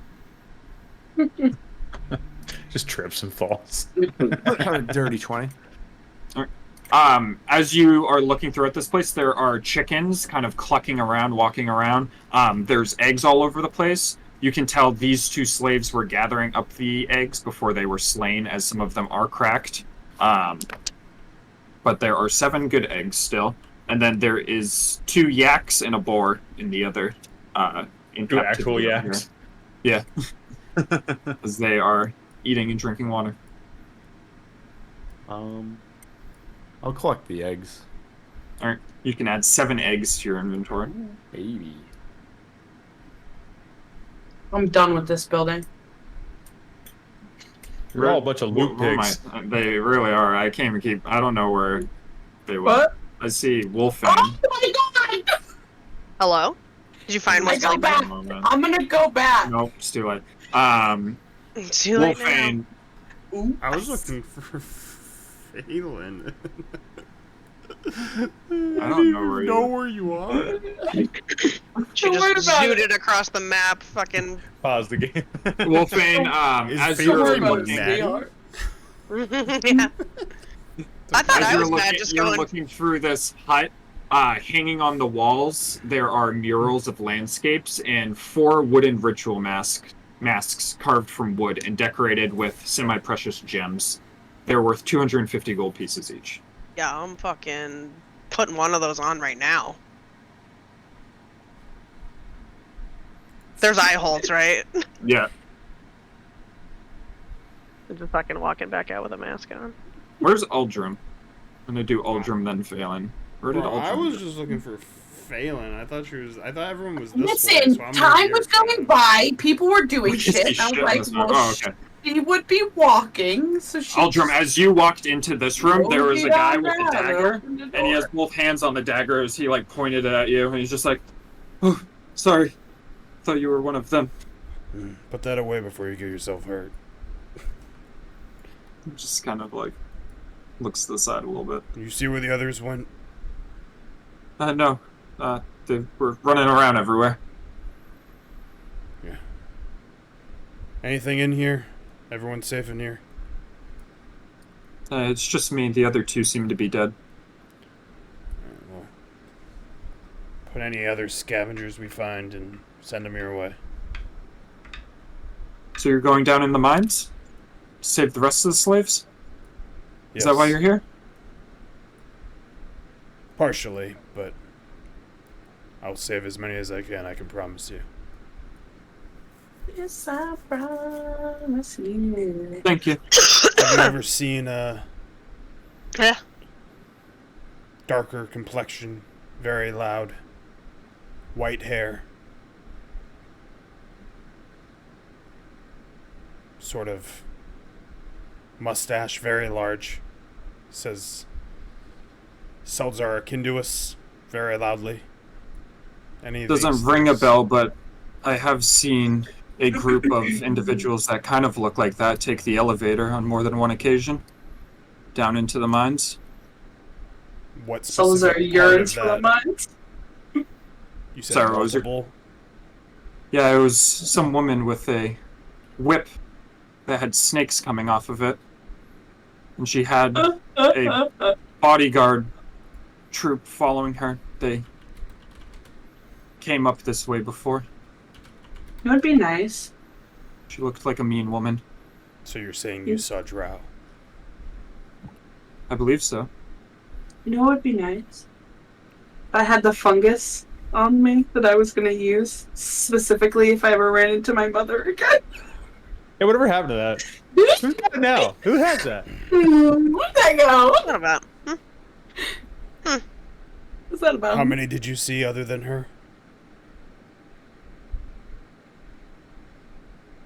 Just trips and falls. Dirty 20. As you are looking throughout this place, there are chickens kind of clucking around, walking around. There's eggs all over the place. You can tell these two slaves were gathering up the eggs before they were slain, as some of them are cracked. But there are 7 good eggs still. And then there is 2 yaks and a boar in the other. In 2 captivity actual over yaks. here. Yeah. As they are eating and drinking water. I'll collect the eggs. Alright, you can add 7 eggs to your inventory. Baby. I'm done with this building. You're all a bunch of loot Where am pigs. They really are. I can't even keep. I don't know where they went. What? I see Wolfang. Oh my god! Hello? Did you find I what's go sleeping? back. I'm gonna go back. Nope, it's too late. It's too late now. Wolfang. Ooh, I was looking for Phelan. I don't know where you. where you are. She Don't worry just about it. zooted across the map, fucking. Pause the game. Wolfang. Is As Phelan you're about looking, Natty? Yeah. I thought as I you're was mad looking, just you're going. looking through this hut. Hanging on the walls, there are murals of landscapes and 4 wooden ritual masks carved from wood and decorated with semi-precious gems. They're worth 250 gold pieces each. Yeah, I'm fucking putting one of those on right now. There's eye holes, right? Yeah. I'm just fucking walking back out with a mask on. Where's Uldrum? I'm gonna do Uldrum then Phelan. Where did Bro, I Uldrum was go? just looking for Phelan. I thought everyone was this way. Listen, So I'm time was going by. People were doing We just shit. see And I shit was in like, this well, oh, okay. she would be walking, so she. Uldrum, as you walked into this room, there was a guy with a down, dagger, opened the and he has door. both hands on the dagger as he like pointed it at you, and he's just like, "Oh, sorry, thought you were one of them." Put that away before you get yourself hurt. Just kind of like looks to the side a little bit. You see where the others went? No, they were running around everywhere. Yeah. Anything in here? Everyone's safe in here? It's just me. The other 2 seem to be dead. Alright, well, put any other scavengers we find and send them your way. So you're going down in the mines? To save the rest of the slaves? Is that why you're here? Partially, but I'll save as many as I can promise you. Yes, I promise you. Thank you. Have you ever seen a Yeah. darker complexion, very loud, white hair, sort of mustache, very large, says Seltzar akin to us very loudly. Any of Doesn't these ring a things? bell, but I have seen a group of individuals that kind of look like that take the elevator on more than one occasion down into the mines. What So those are specific part yearns of for the that? mines? You said Sorry, what was your- multiple? Yeah, it was some woman with a whip that had snakes coming off of it. And she had a bodyguard troop following her. They came up this way before. It would be nice. She looked like a mean woman. So you're saying you saw Drow? I believe so. You know what would be nice? I had the fungus on me that I was going to use specifically if I ever ran into my mother again. Hey, whatever happened to that? Who's got it now? Who has that? Where'd that go? What about? What's that about? How many did you see other than her?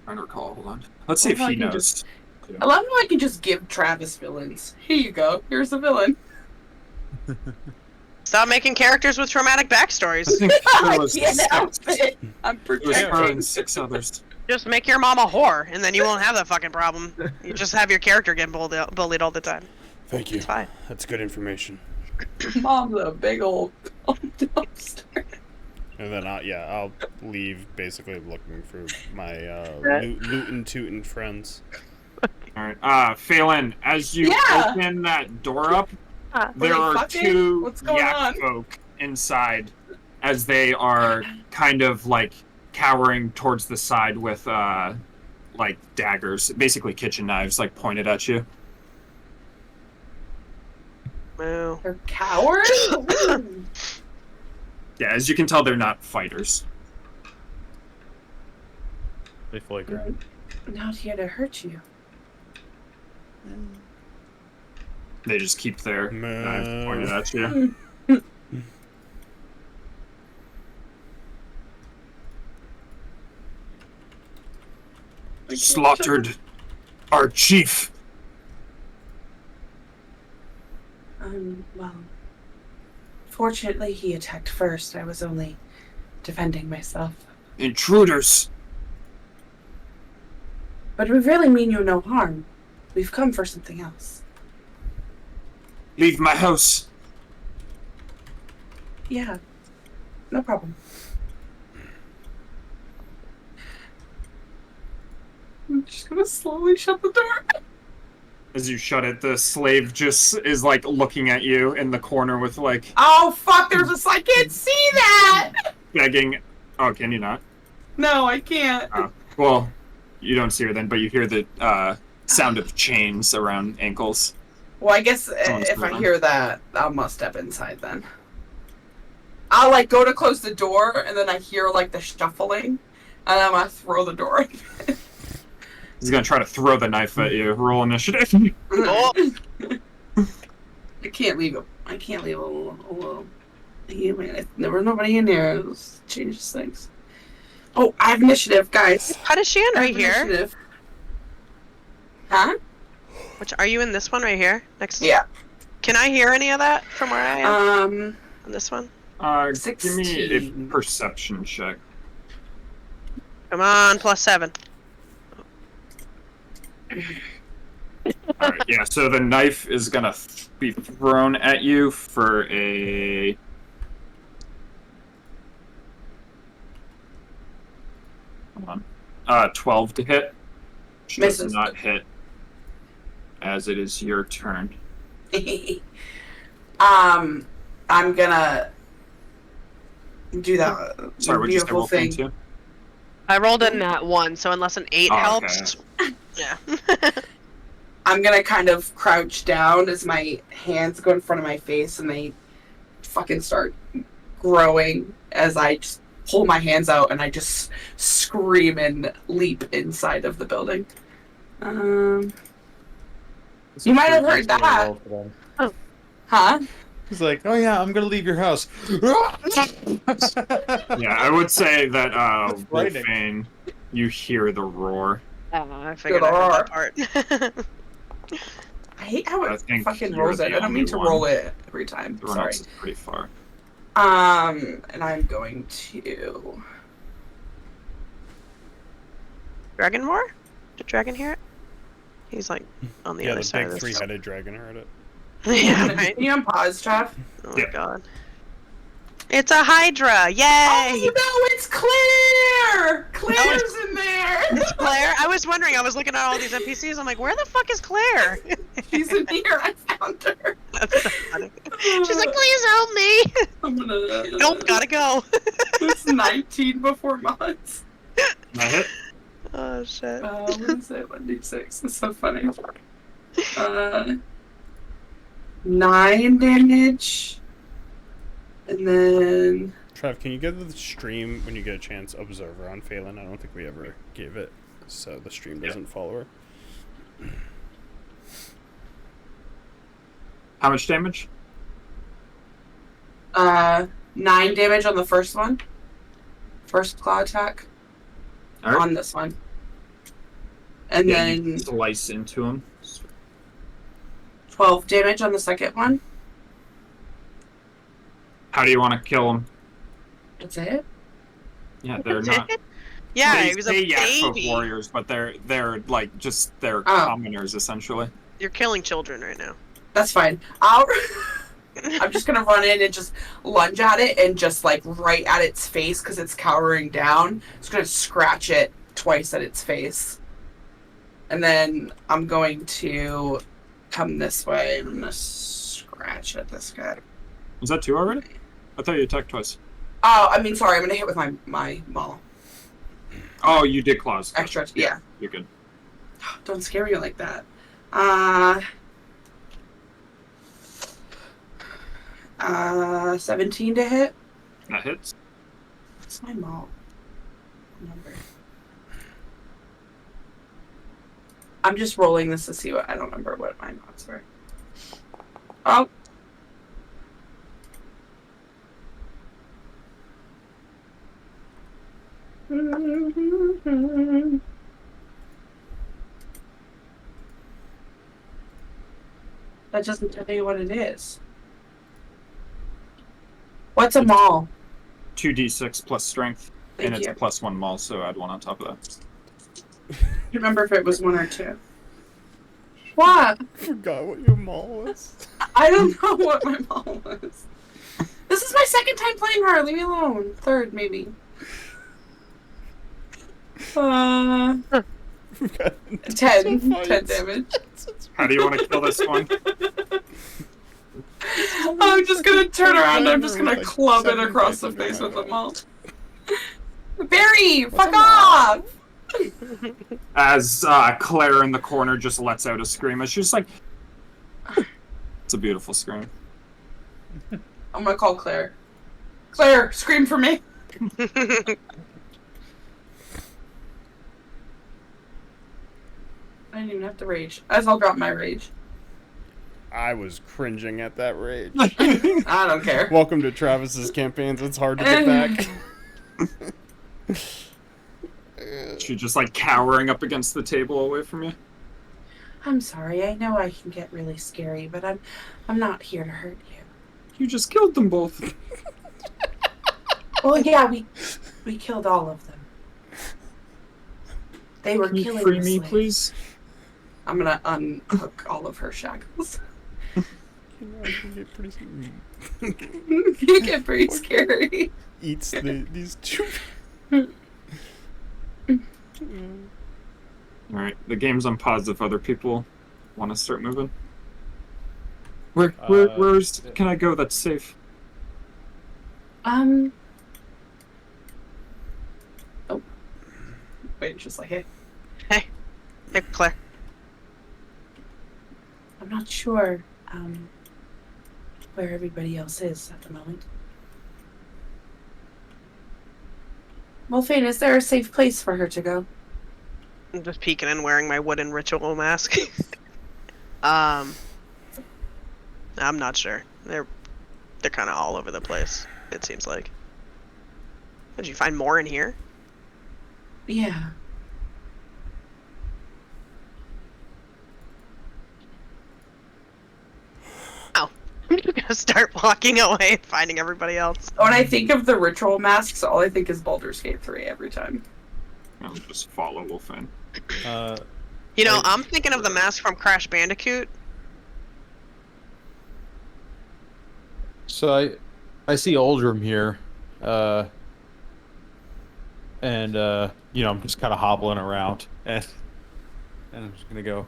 I don't recall. Hold on. Let's see if Well, I he can knows. just- I love how I can just give Travis villains. Here you go. Here's a villain. Stop making characters with traumatic backstories. I think I there was can't help six. it. I'm It was her projecting. and 6 others. Just make your mom a whore, and then you won't have that fucking problem. You just have your character get bullied all the time. Thank you. It's fine. That's good information. Mom's a big old dumpster. And then I'll leave basically looking for my loot and tootin' friends. Alright, Phelan, as you Yeah. open that door up, there Wait, are fucking? 2 What's going on? Yakfolk inside as they are kind of like cowering towards the side with like daggers, basically kitchen knives, like pointed at you. Moo. They're cowards? Yeah, as you can tell, they're not fighters. They flake around. I'm not here to hurt you. They just keep their knives Moo. pointed at you. Slaughtered our chief. Well, fortunately he attacked first. I was only defending myself. Intruders. But we really mean you no harm. We've come for something else. Leave my house. Yeah, no problem. I'm just gonna slowly shut the door. As you shut it, the slave just is like looking at you in the corner with like Oh fuck, there's a I can't see that! begging. Oh, can you not? No, I can't. Oh, well, you don't see her then, but you hear the sound of chains around ankles. Well, I guess Someone's if I moving. hear that, I must step inside then. I'll like go to close the door, and then I hear like the shuffling, and I'm gonna throw the door. He's gonna try to throw the knife at you. Roll initiative. Oh. I can't leave him. I can't leave him alone. There was nobody in there. It was changes things. Oh, I have initiative, guys. How does she end I right have here? initiative. Huh? Which are you in this one right here? Next. Yeah. Can I hear any of that from where I am? On this one. Give me a 16. perception check. Come on, +7. Alright, yeah, so the knife is gonna be thrown at you for a... Hold on. 12 to hit. Which does Misses. not hit, as it is your turn. I'm gonna do that Sorry, what'd you say? beautiful Roll thing. too? I rolled a nat 1, so unless an 8 Oh, okay. helps. Yeah. I'm gonna kind of crouch down as my hands go in front of my face and they fucking start growing as I just pull my hands out and I just scream and leap inside of the building. You might have heard that. Huh? He's like, oh yeah, I'm gonna leave your house. Yeah, I would say that, That's frightening. Wolfane, you hear the roar. I figured I heard that part. I hate how I it think fucking you're rolls it. the I don't mean only to one. roll it every time. Everyone Sorry. else is pretty far. And I'm going to. Dragon roar? Did Dragon hear it? He's like on the Yeah, other the side big of this. three-headed dragon heard it. Yeah, right. Can you unpause, Trav? Oh my Yeah. god. It's a Hydra! Yay! Oh no, it's Claire! Claire's in there! It's Claire. I was wondering. I was looking at all these NPCs. I'm like, where the fuck is Claire? She's in here. I found her. That's so funny. She's like, please help me. I'm gonna. Nope, gotta go. It's 19 before months. That hit? Oh shit. What is it? 1d6. That's so funny. 9 damage. And then. Trev, can you get the stream when you get a chance? Observer on Phelan. I don't think we ever gave it, so the stream doesn't follow her. How much damage? 9 damage on the first one. First claw attack. Alright. On this one. And Yeah, then you slice into him. 12 damage on the second one. How do you want to kill them? That's it? Yeah, they're not. Yeah, They he was a say Yakfolk baby. warriors, but they're like just they're Oh. commoners essentially. You're killing children right now. That's fine. I'm just gonna run in and just lunge at it and just like right at its face because it's cowering down. Just gonna scratch it twice at its face. And then I'm going to come this way and I'm gonna scratch at this guy. Was that 2 already? I thought you attacked twice. Oh, I mean, sorry, I'm gonna hit with my maul. Oh, you did claws. Extra, yeah. You're good. Don't scare me like that. 17 to hit. That hits. What's my maul number? I'm just rolling this to see what I don't remember what my mods were. Oh. That doesn't tell you what it is. What's a maul? 2d6 plus strength, Thank and you. it's +1 maul, so add 1 on top of that. I remember if it was 1 or 2. What? I forgot what your maul was. I don't know what my maul was. This is my second time playing her. Leave me alone. Third, maybe. 10. 10 damage. How do you want to kill this one? I'm just gonna turn around and I'm just gonna club it across the face with the maul. Barry, fuck off! As Claire in the corner just lets out a scream, as she's like, it's a beautiful scream. I'm gonna call Claire. Claire, scream for me. I didn't even have to rage. As I'll drop my rage. I was cringing at that rage. I don't care. Welcome to Travis's campaigns. It's hard to get back. She's just like cowering up against the table away from you. I'm sorry. I know I can get really scary, but I'm not here to hurt you. You just killed them both. Well, yeah, we killed all of them. They were Can you killing free the me, slaves. please? I'm gonna unhook all of her shackles. I can get pretty. You get pretty scary. Eats these two. Alright, the game's on pause if other people want to start moving. Where's can I go that's safe? Oh. Wait, just like, hey. Hey, Claire. I'm not sure, where everybody else is at the moment. Wolfane, is there a safe place for her to go? I'm just peeking and wearing my wooden ritual mask. I'm not sure. They're kind of all over the place, it seems like. Did you find more in here? Yeah. Oh. I'm just gonna start walking away and finding everybody else. When I think of the ritual masks, all I think is Baldur's Gate 3 every time. I'll just follow Wolfine. You know, I'm thinking of the mask from Crash Bandicoot. So I see Oldrum here, and you know, I'm just kind of hobbling around, and I'm just gonna go.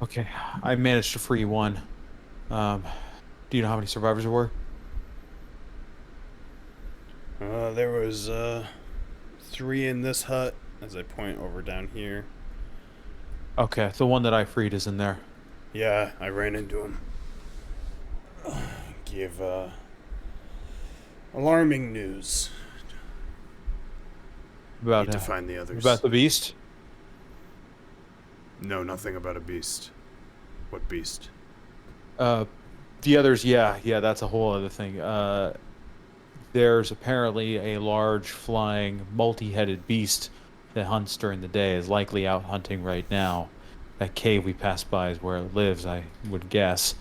Okay, I managed to free one. Do you know how many survivors there were? There was 3 in this hut. As I point over down here. Okay, the one that I freed is in there. Yeah, I ran into him. Give alarming news. About Need to find the others. About the beast? No, nothing about a beast. What beast? The others, yeah, that's a whole other thing. There's apparently a large flying multi-headed beast that hunts during the day, is likely out hunting right now. That cave we passed by is where it lives, I would guess.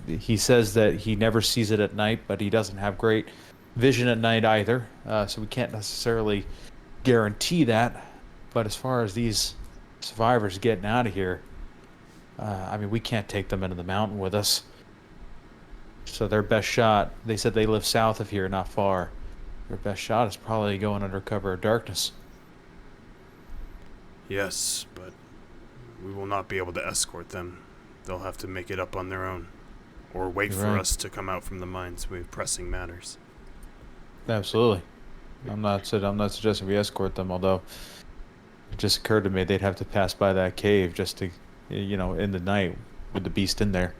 He says that he never sees it at night, but he doesn't have great vision at night either. So we can't necessarily guarantee that. But as far as these survivors getting out of here, I mean, we can't take them into the mountain with us. So their best shot, they said they live south of here, not far. Their best shot is probably going under cover of darkness. Yes, but we will not be able to escort them. They'll have to make it up on their own. Or wait You're for right. us to come out from the mines. We have pressing matters. Absolutely. I'm not suggesting we escort them, although it just occurred to me they'd have to pass by that cave just to, in the night with the beast in there.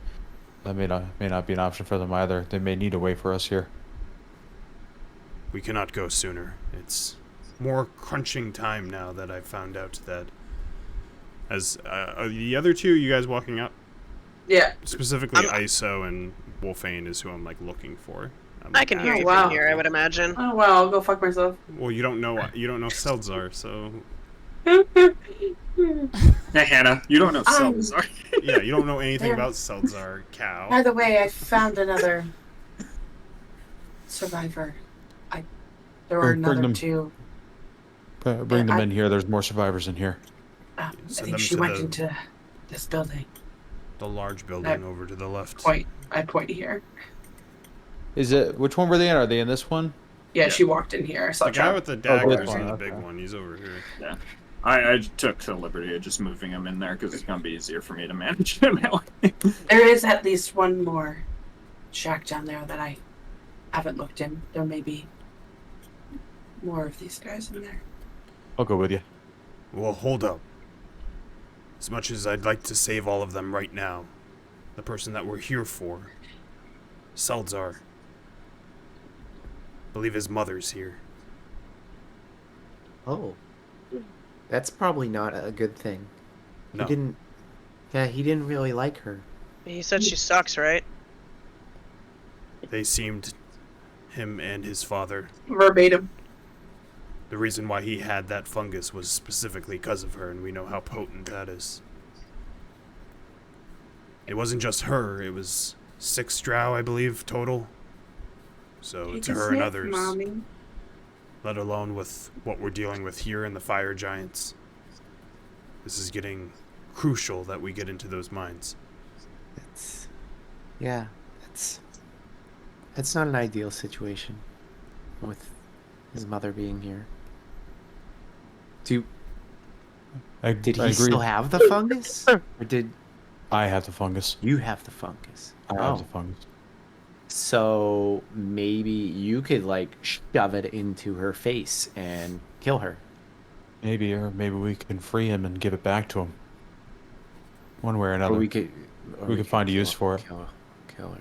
That may not be an option for them either. They may need to wait for us here. We cannot go sooner. It's more crunching time now that I've found out that as are the other two, you guys walking up? Yeah. Specifically, ISO and Wolfane is who I'm like looking for. I can hear you wow. from here, I would imagine. Oh well, I'll go fuck myself. Well, you don't know Seldzar, so Hey, Hannah, you don't know Um, cells, are yeah, you don't know anything There- about Seldzar, cow. By the way, I found another survivor. There were Bring another them. two. Bring them in here. There's more survivors in here. I Send think them she to went the- into this building. The large building over to the left. I point here. Is it? Which one were they in? Are they in this one? Yeah, she walked in here. I saw The guy John. with the this daggers one, and the okay. big one, he's over here. Yeah. I took the liberty of just moving him in there because it's going to be easier for me to manage him that way. There is at least one more shack down there that I haven't looked in. There may be more of these guys in there. I'll go with you. Well, hold up. As much as I'd like to save all of them right now, the person that we're here for, Seldzar, I believe his mother's here. Oh. That's probably not a good thing. No. He didn't really like her. He said she sucks, right? They seemed, him and his father, Verbatim. the reason why he had that fungus was specifically because of her, and we know how potent that is. It wasn't just her, it was 6 drow, I believe, total. So it's her and others. Mommy. Let alone with what we're dealing with here in the fire giants. This is getting crucial that we get into those mines. That's not an ideal situation with his mother being here. Did I he agree. still have the fungus? Or did I have the fungus. you have the fungus? I have the fungus. So maybe you could like shove it into her face and kill her. Maybe, or maybe we can free him and give it back to him. One way or another. Or we could find a use for it. Kill her.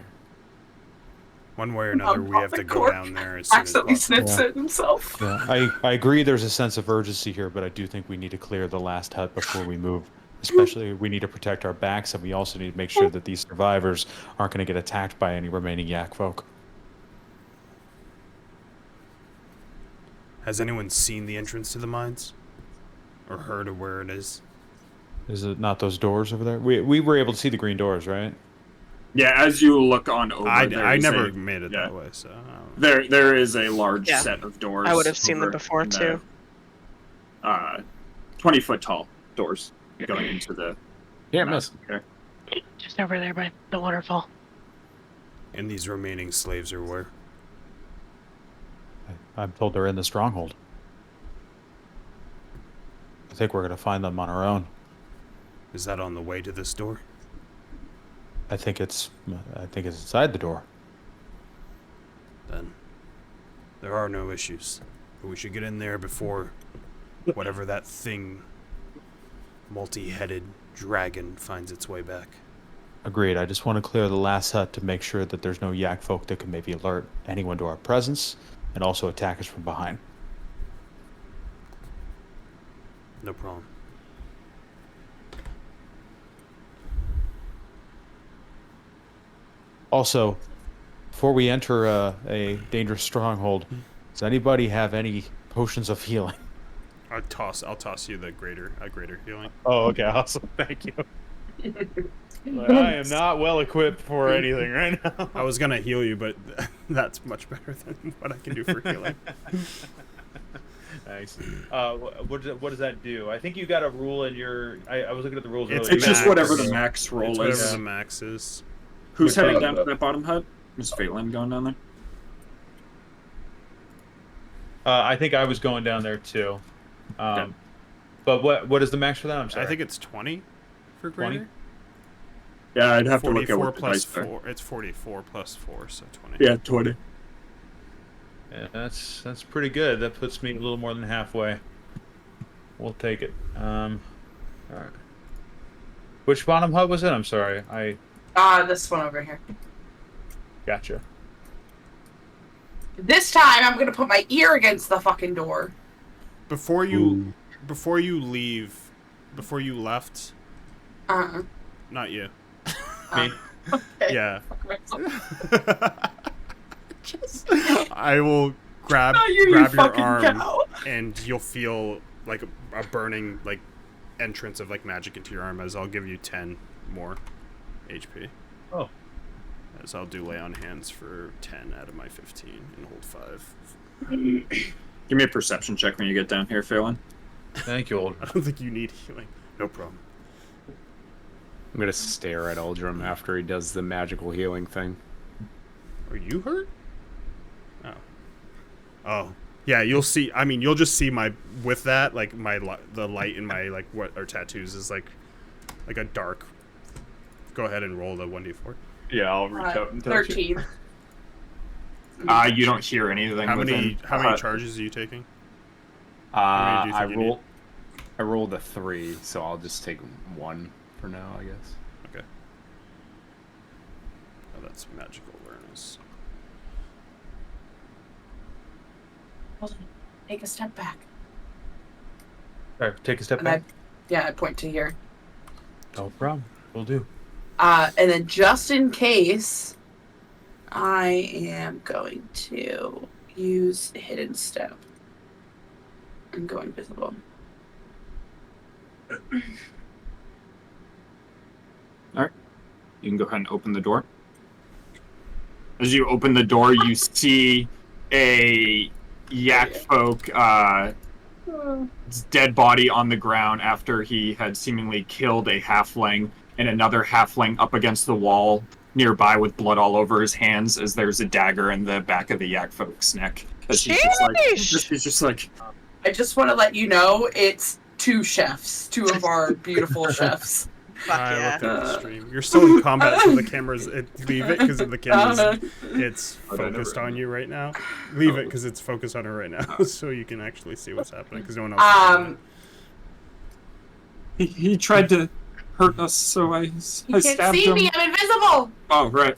One way or another, we have to go down there as soon as Accidentally possible. sniffs it himself. Yeah, I agree there's a sense of urgency here, but I do think we need to clear the last hut before we move. Especially, we need to protect our backs, and we also need to make sure that these survivors aren't going to get attacked by any remaining Yakfolk. Has anyone seen the entrance to the mines? Or heard of where it is? Is it not those doors over there? We were able to see the green doors, right? Yeah, as you look on over, I there's never a- made it yeah. that way, so I don't know. There is a large Yeah. set of doors. I would have seen them over before, in the, too. 20-foot tall doors going into the. Can't miss. Okay. Just over there by the waterfall. And these remaining slaves are where? I'm told they're in the stronghold. I think we're going to find them on our own. Is that on the way to this door? I think it's inside the door. Then there are no issues. But we should get in there before whatever that thing, multi-headed dragon, finds its way back. Agreed. I just want to clear the last hut to make sure that there's no Yakfolk that can maybe alert anyone to our presence and also attack us from behind. No problem. Also, before we enter a dangerous stronghold, does anybody have any potions of healing? I'll toss you a greater healing. Oh, okay, awesome. Thank you. Like, I am not well equipped for anything right now. I was gonna heal you, but that's much better than what I can do for healing. Nice. What does that do? I think you got a rule in your. I was looking at the rules It's earlier. It's just max. whatever the max roll It's is. whatever Yeah. the max is. Who's Which heading one? down to that bottom hut? Is Phelan going down there? I think I was going down there too. Okay. But what is the max for that? I'm sorry. I think it's 20 for 20? greater. Yeah, I'd have to look at 44 what the plus dice are. 4. It's 44 plus 4, so 20. Yeah, 20. Yeah, that's pretty good. That puts me a little more than halfway. We'll take it. All right. Which bottom hut was it? I'm sorry. I This one over here. gotcha. This time I'm gonna put my ear against the fucking door. Before you leave, before you left, not you. Me. Okay. Yeah. Fuck I will grab Oh, you your fucking arm, cow. and you'll feel like a burning like entrance of like magic into your arm. As I'll give you 10 more HP. Oh. As I'll do lay on hands for 10 out of my 15 and hold 5. Give me a perception check when you get down here, Phelan. Thank you, old. I don't think you need healing. No problem. I'm gonna stare at Uldrum after he does the magical healing thing. Are you hurt? Oh. Oh. Yeah, you'll see. I mean, you'll just see my with that like the light in my like what are tattoos is like a dark. Go ahead and roll the 1d4. Yeah, I'll reach out and touch it. 13. You don't hear anything. How many within how the many hut. charges are you taking? I do you think you need? rolled a 3, so I'll just take 1 for now, I guess. Okay. Oh, that's magical awareness. Hold on. Take a step back. All right, take a step And back. I point to here. No problem. We'll do. And then just in case, I am going to use hidden step and go invisible. You can go ahead and open the door. As you open the door, you see a Yakfolk dead body on the ground after he had seemingly killed a halfling, and another halfling up against the wall nearby with blood all over his hands as there's a dagger in the back of the Yakfolk's neck. As he's just like, I just want to let you know it's two of our beautiful chefs. Fuck I yeah. looked at the stream. You're still in combat, so the cameras. Leave it because the cameras. It's focused on you right now. Leave it because it's focused on her right now, so you can actually see what's happening. Because no one else. Is doing it. he tried to hurt us, so I You can't stabbed see him. me, I'm invisible! Oh, right.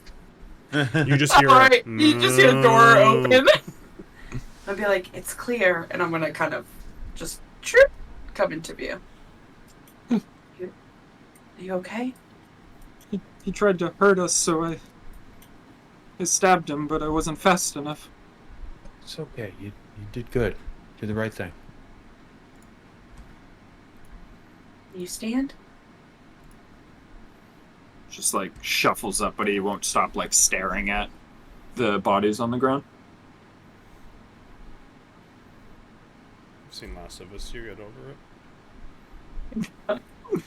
You just hear. Alright, you just hear a door "No." open. I'll be like, it's clear, and I'm gonna kind of just troop, come into view. Are you okay? He tried to hurt us, so I stabbed him, but I wasn't fast enough. It's okay. You did good. You did the right thing. You stand? Just like shuffles up, but he won't stop like staring at the bodies on the ground. I've seen Last of Us. You get over it.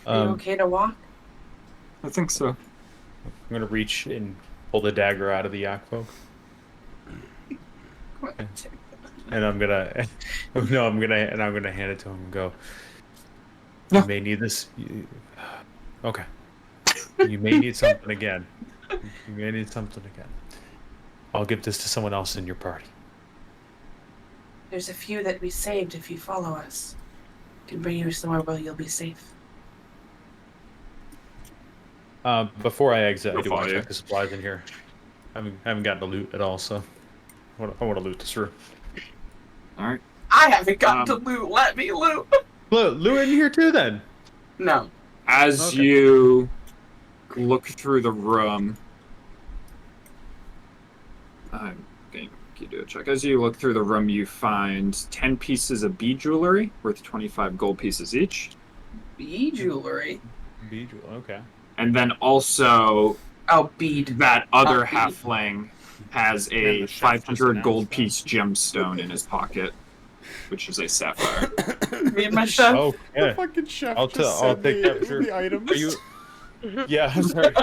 Are you okay to walk? I think so. I'm gonna reach and pull the dagger out of the Yakfolk, and I'm gonna hand it to him and go. No. You may need this. Okay. You may need something again. You may need something again. I'll give this to someone else in your party. There's a few that we saved if you follow us. Can bring you somewhere where you'll be safe. Before I exit, I do Follow want to you. check the supplies in here. I haven't gotten to loot at all, so I want to loot this room. All right. I haven't gotten to loot. Let me loot. Loot in here too, then. No. As Okay. you look through the room, I'm going to do a check. As you look through the room, you find 10 pieces of bead jewelry worth 25 gold pieces each. Bee jewelry. Okay. And then also Oh, bead. that other Bead. halfling has Man, a the chef just 500 gold announced that. piece gemstone in his pocket, which is a sapphire. Me and my chef. Oh, The yeah. fucking chef I'll just I'll said take that for the, sure. the items. Are you? Yeah, I'm sorry.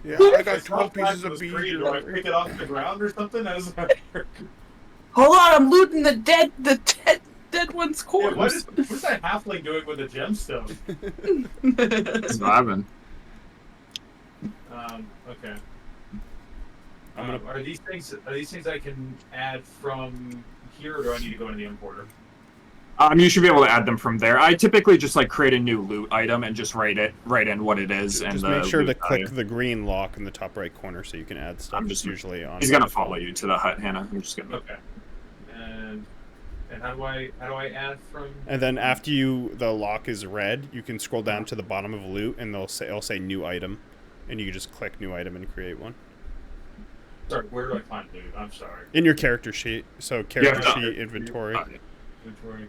Yeah, I got 12 Top pieces glass of was beef. green. Do I pick it off the ground or something? I was like, Hold on, I'm looting the dead one's yeah, corpse. what is that halfling doing with a gemstone? Surviving. Okay. I'm gonna- Are these things I can add from here, or do I need to go into the importer? You should be able to add them from there. I typically just like create a new loot item and just write in what it is. Just and make sure to loot click value. the green lock in the top right corner so you can add stuff. I'm It's just- usually on. He's gonna follow you to the hut, Hannah. I'm just gonna. Okay. And how do I add from? And then after the lock is red, you can scroll down to the bottom of loot, and it'll say new item, and you can just click new item and create one Sorry, where do I find loot? I'm sorry. in your character sheet. So character Yeah. sheet inventory, Inventory.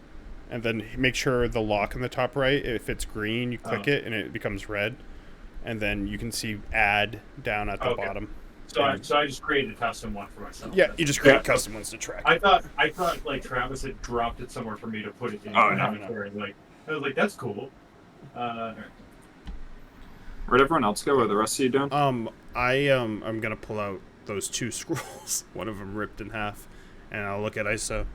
and then make sure the lock in the top right, if it's green, you click it and it becomes red, and then you can see add down at the Okay. bottom. So I just created a custom one for myself. Yeah, you just create custom ones to track. I thought like Travis had dropped it somewhere for me to put it in. Oh, my no. inventory. Like I was like, that's cool. Where'd everyone else go? What are the rest of you doing? I'm gonna pull out those 2 scrolls. One of them ripped in half, and I'll look at Isa.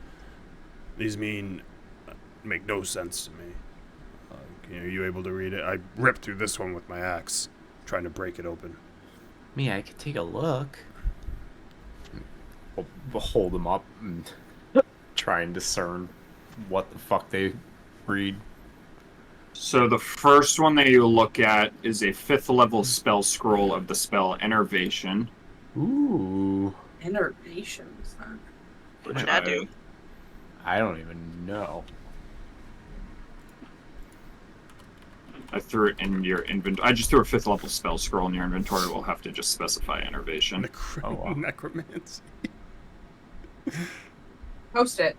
These make no sense to me. Are you able to read it? I ripped through this one with my axe, trying to break it open. Me, I could take a look. We'll hold them up and try and discern what the fuck they read. So the first one that you look at is a 5th level spell scroll of the spell Enervation. Ooh. Innovations. Huh? What should I do? I don't even know. I threw it in your inventory. I just threw a 5th level spell scroll in your inventory. We'll have to just specify Enervation. Oh, wow. Necromancy. Post it.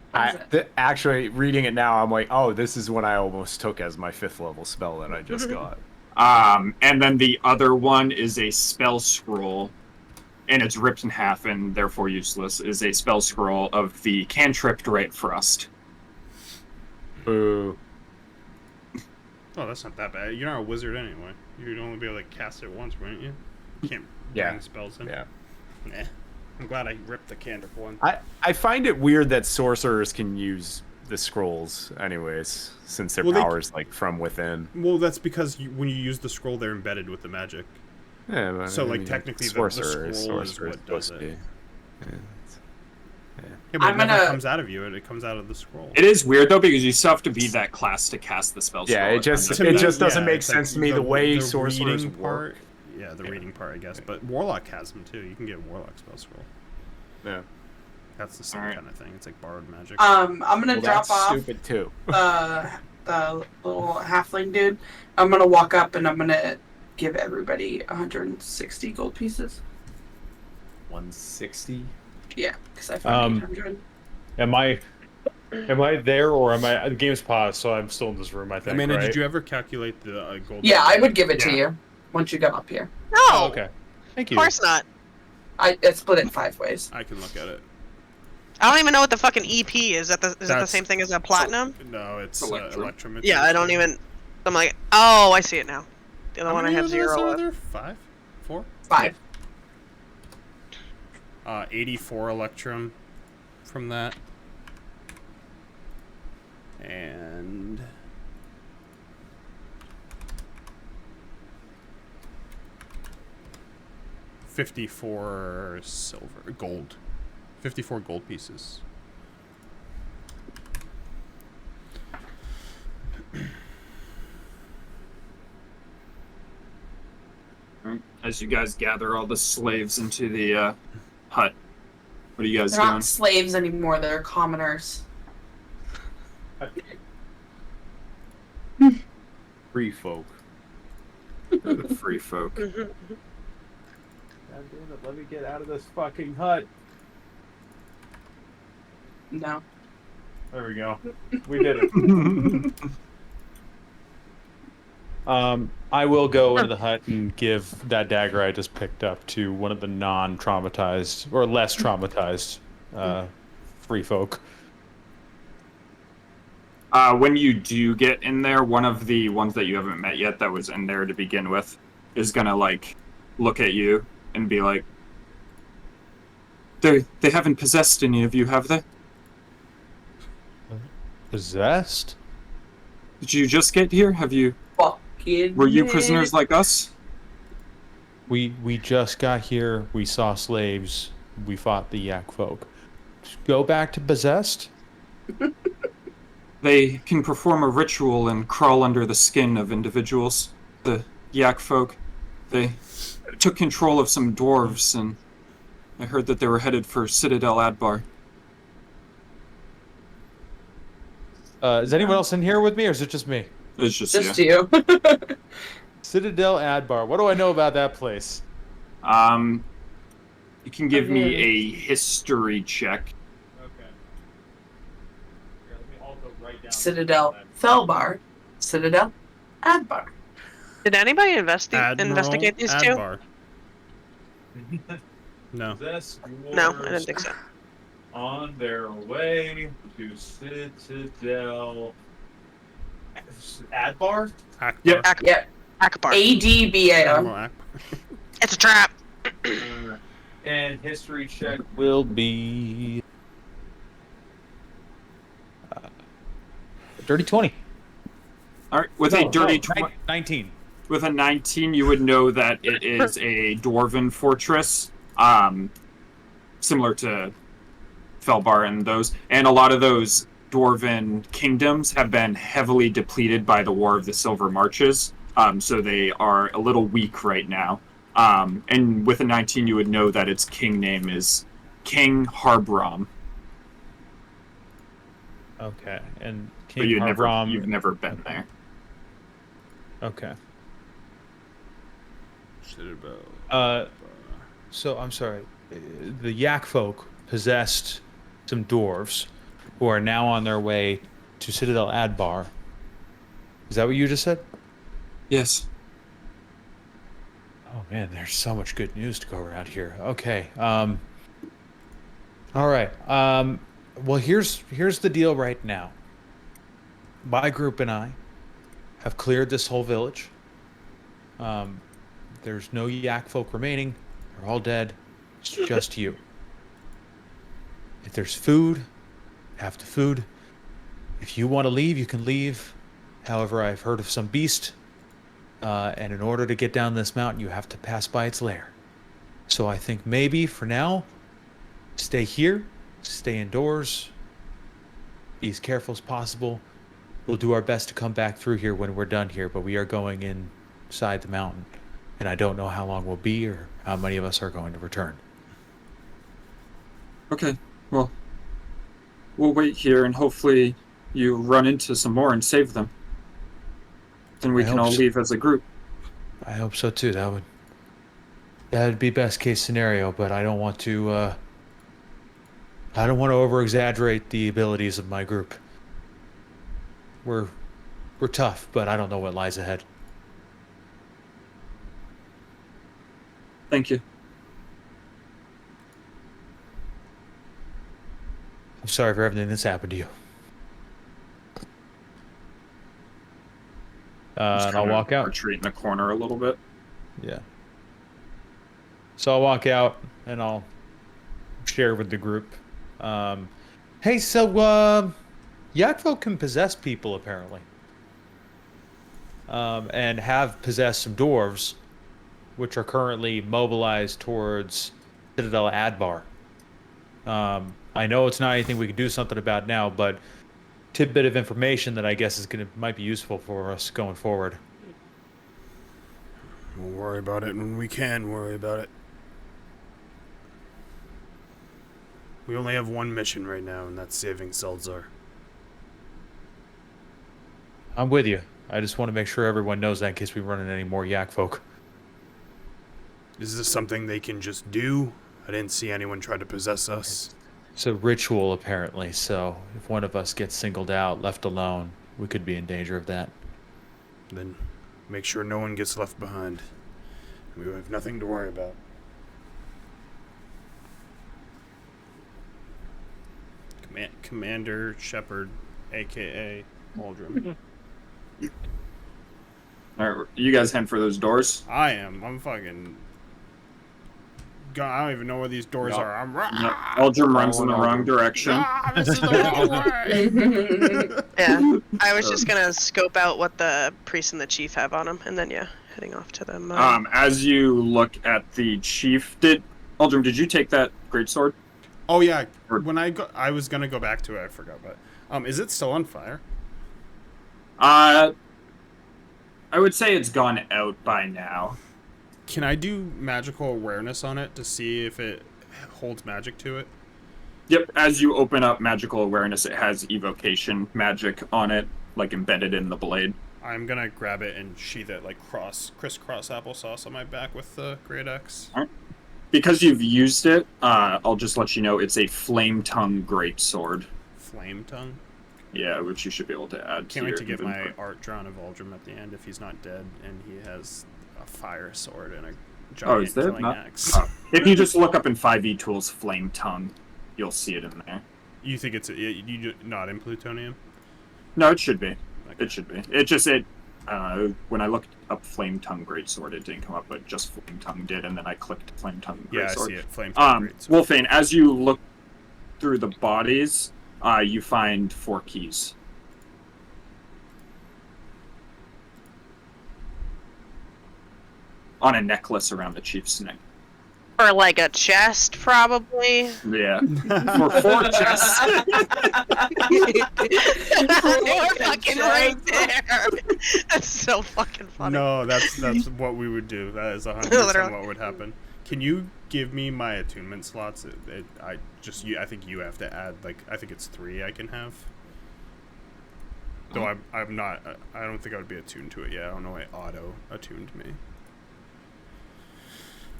Actually, reading it now, I'm like, oh, this is what I almost took as my 5th level spell that I just got. And then the other one is a spell scroll, and it's ripped in half and therefore useless, is a spell scroll of the cantrip Right Thrust. Boo. Oh, that's not that bad. You're not a wizard anyway. You'd only be able to cast it once, wouldn't you? You can't bring spells in. Yeah. Nah. I'm glad I ripped the cantrip one. I find it weird that sorcerers can use the scrolls anyways, since their power's like from within. Well, that's because when you use the scroll, they're embedded with the magic. Yeah, but So, I like, mean, technically, the sorcerer scroll is what does supposed to it. be. Yeah, but I'm it never gonna- comes out of you. It comes out of the scroll. It is weird though because you still have to be that class to cast the spell scroll. Yeah, it just To me, doesn't make it's like sense to me the way sorcerers reading work. part. Yeah, the reading part, I guess. But Warlock has them too. You can get Warlock spell scroll. Yeah. That's the same Alright. kind of thing. It's like borrowed magic. I'm gonna Well, drop that's off stupid too. the little halfling dude. I'm gonna walk up and I'm gonna give everybody 160 gold pieces. 160. Yeah, because I found 800. Am I there, or am I? The game's paused, so I'm still in this room. I think. Amanda, right? did you ever calculate the gold? Yeah, I would give it to Yeah. you once you come up here. No. Oh, okay. Thank Of you. course not. I split it in 5 ways. I can look at it. I don't even know what the fucking EP is. Is that the That's- same thing as a platinum? No, it's Electrum. Electrum. Yeah, I don't even. I'm like, oh, I see it now. The other How one I many have of those 0 are of. there? 5? 4? 5. 84 Electrum from that. And 54 silver gold. 54 gold pieces. As you guys gather all the slaves into the hut, what are you guys They're doing? not slaves anymore, they're commoners. Free folk. They're the free folk. God damn it! Let me get out of this fucking hut. No. There we go. We did it. I will go into the hut and give that dagger I just picked up to one of the non-traumatized or less traumatized free folk. When you do get in there, one of the ones that you haven't met yet that was in there to begin with is gonna like look at you and be like, They haven't possessed any of you, have they? Possessed? Did you just get here? Have you? Fucking Were you prisoners like us? We just got here. We saw slaves. We fought the Yakfolk. Go back to possessed? They can perform a ritual and crawl under the skin of individuals. The Yakfolk. They took control of some dwarves, and I heard that they were headed for Citadel Adbar. Is anyone else in here with me, or is it just me? It's just you. Citadel Adbar. What do I know about that place? You can give me a history check. Okay. Here, let me also write down Citadel Felbar. Citadel Adbar. Did anybody Admiral investigate these two? Adbar. No. Possessed No, I dwarves didn't think so. on their way to Citadel Adbar? Akbar. Yep. Yep. Akbar. ADBAR. Admiral Akbar. It's a trap. And history check will be dirty 20. All right, with a dirty 19. With a 19, you would know that it is a dwarven fortress, similar to Felbar and those. And a lot of those dwarven kingdoms have been heavily depleted by the War of the Silver Marches, so they are a little weak right now. And with a 19, you would know that its king name is King Harbram. Okay, and But King you've Harbram. never been there. Okay. Citadel. So I'm sorry. The Yakfolk possessed some dwarves who are now on their way to Citadel Adbar. Is that what you just said? Yes. Oh man, there's so much good news to go around here. Okay. All right. Well, here's the deal right now. My group and I have cleared this whole village. There's no yak folk remaining. They're all dead. It's just you. If there's food, have the food. If you want to leave, you can leave. However, I've heard of some beast, and in order to get down this mountain, you have to pass by its lair. So I think maybe for now, stay here, stay indoors, be as careful as possible. We'll do our best to come back through here when we're done here, but we are going inside the mountain. And I don't know how long we'll be or how many of us are going to return. Okay, well, we'll wait here and hopefully you run into some more and save them. Then we can all leave as a group. I hope so too. That'd be best case scenario, but I don't want to over exaggerate the abilities of my group. We're tough, but I don't know what lies ahead. Thank you. I'm sorry for everything that's happened to you. And I'll walk out. Retreat in the corner a little bit. Yeah. So I'll walk out and I'll share with the group. Hey, so Yakfolk can possess people apparently, and have possessed some dwarves, which are currently mobilized towards Citadel Adbar. I know it's not anything we can do something about now, but tidbit of information that I guess might be useful for us going forward. We'll worry about it when we can worry about it. We only have one mission right now, and that's saving Seltzar. I'm with you. I just want to make sure everyone knows that in case we run into any more Yakfolk. Is this something they can just do? I didn't see anyone try to possess us. It's a ritual, apparently, so if one of us gets singled out, left alone, we could be in danger of that. Then Make sure no one gets left behind. We have nothing to worry about. Commander Shepard, a.k.a. Aldrin. Alright, you guys head for those doors? I am. I'm fucking... God, I don't even know where these doors No. are. I'm... No, Aldrin runs in the wrong direction. Ah, this is the wrong way! Yeah, I was just gonna scope out what the priest and the chief have on them, and then yeah, heading off to the mine. As you look at the chief, Aldrin, did you take that greatsword? Oh yeah, Or- when I was gonna go back to it, I forgot, but is it still on fire? I would say it's gone out by now. Can I do magical awareness on it to see if it holds magic to it? Yep, as you open up magical awareness, it has evocation magic on it, like embedded in the blade. I'm gonna grab it and sheath it like crisscross applesauce on my back with the great axe. Alright. Because you've used it, I'll just let you know it's a flame tongue greatsword. Flame tongue. Yeah, which you should be able to add. Can't to wait to your get my inventory. art drawn of Aldrin at the end if he's not dead and he has a fire sword and a Oh, giant is there killing not? axe. Oh. If you just look up in 5e tools, flame tongue, you'll see it in there. You think it's not in plutonium? No, it should be. Okay. It should be. When I looked up flame tongue greatsword, it didn't come up, but just flame tongue did, and then I clicked flame tongue Yeah, I greatsword. see it. Flame tongue greatsword. Wolfane, as you look through the bodies, you find 4 keys. On a necklace around the chief's neck. Or like a chest, probably. Yeah. For 4 chests. You're fucking right there. That's so fucking funny. No, that's what we would do. That is 100% Literally. what would happen. Can you give me my attunement slots? I think you have to add I think it's 3 I can have. Though I'm not. I don't think I would be attuned to it yet. I don't know why auto attuned me.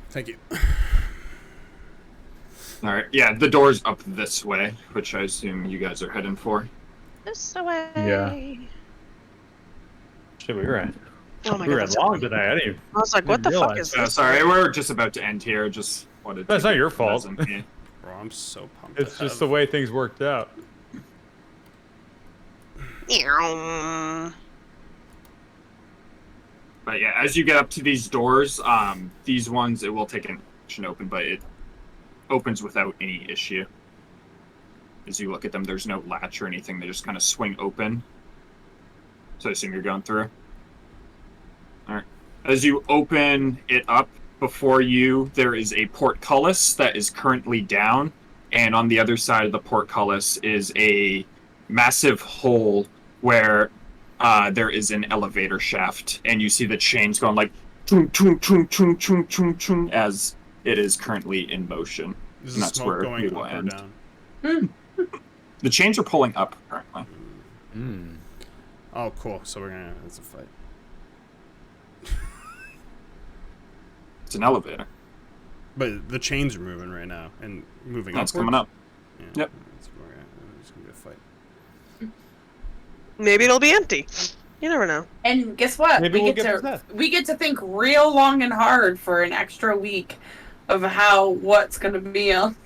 Thank you. Alright, yeah, the door's up this way, which I assume you guys are heading for. This way. Yeah. Shit, we were at. Oh my We were god. at long today. I didn't even. I was like, what the didn't fuck realize. is this? Sorry, we're just about to end here. Just wanted That's to not your fault. present me. Bro, I'm so pumped. It's just the way things worked out. Meow. But yeah, as you get up to these doors, these ones, it will take an action open, but it opens without any issue. As you look at them, there's no latch or anything. They just kind of swing open. So I assume you're going through. All right. As you open it up, before you, there is a portcullis that is currently down. And on the other side of the portcullis is a massive hole where there is an elevator shaft, and you see the chains going like chung chung chung chung chung chung chung as it is currently in motion. Is And the that's smoke where going we up will or end. down? The chains are pulling up currently. Oh, cool. So we're gonna. It's a fight. It's an elevator. But the chains are moving right now and moving. That's upwards? coming up. Yeah, Yep. It's gonna be a fight. Maybe it'll be empty. You never know. And guess what? Maybe we'll get possessed. We get to think real long and hard for an extra week of what's going to be on.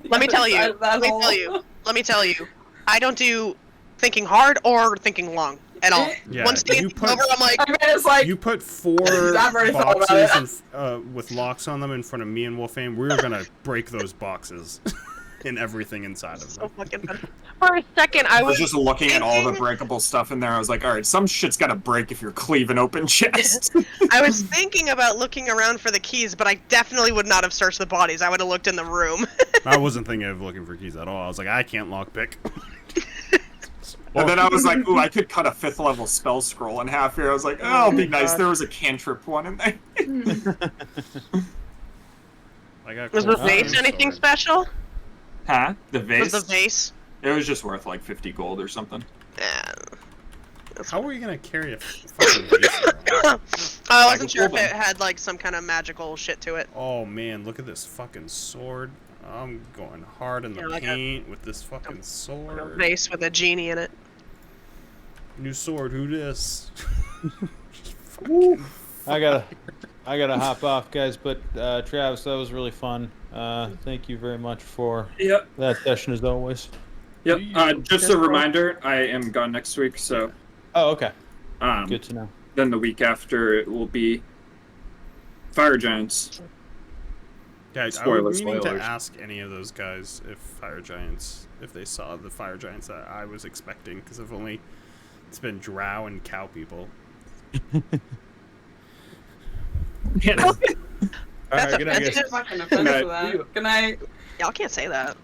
Let me the tell other you. side of that hole. Let me tell you. I don't do thinking hard or thinking long at all. Yeah, Once you Dan's put- over, I'm like, I mean, it's like You put 4 I've already thought about boxes with locks on them in front of me and Wolfane. We're gonna break those boxes and everything inside of so them. fucking fun. For a second, I I was was just looking at all the thinking- breakable stuff in there. I was like, all right, some shit's got to break if you're cleaving open chests. I was thinking about looking around for the keys, but I definitely would not have searched the bodies. I would have looked in the room. I wasn't thinking of looking for keys at all. I was like, I can't lockpick. And then I was like, ooh, I could cut a 5th level spell scroll in half here. I was like, oh, it'll be nice. There was a cantrip one in there. I got Was the cool vase flame anything sword. special? Huh? The vase? Was the vase? It was just worth like 50 gold or something. Yeah. How are you gonna carry a fucking vase around? I wasn't sure if Hold on. it had like some kind of magical shit to it. Oh man, look at this fucking sword. I'm going hard in the Yeah, like a- paint with this fucking A sword. vase with a genie in it. New sword, who dis? I gotta hop off, guys. But Travis, that was really fun. Thank you very much for Yep. that session as always. Yep. Just a reminder, I am gone next week, so Oh, okay. um, Good to know. then the week after it will be Fire Giants. Yeah, I was Spoilers. meaning to ask any of those guys if they saw the fire giants that I was expecting, because it's been drow and cow people. That's All right, good night, guys. Fucking offensive to that. Good night. Y'all can't say that.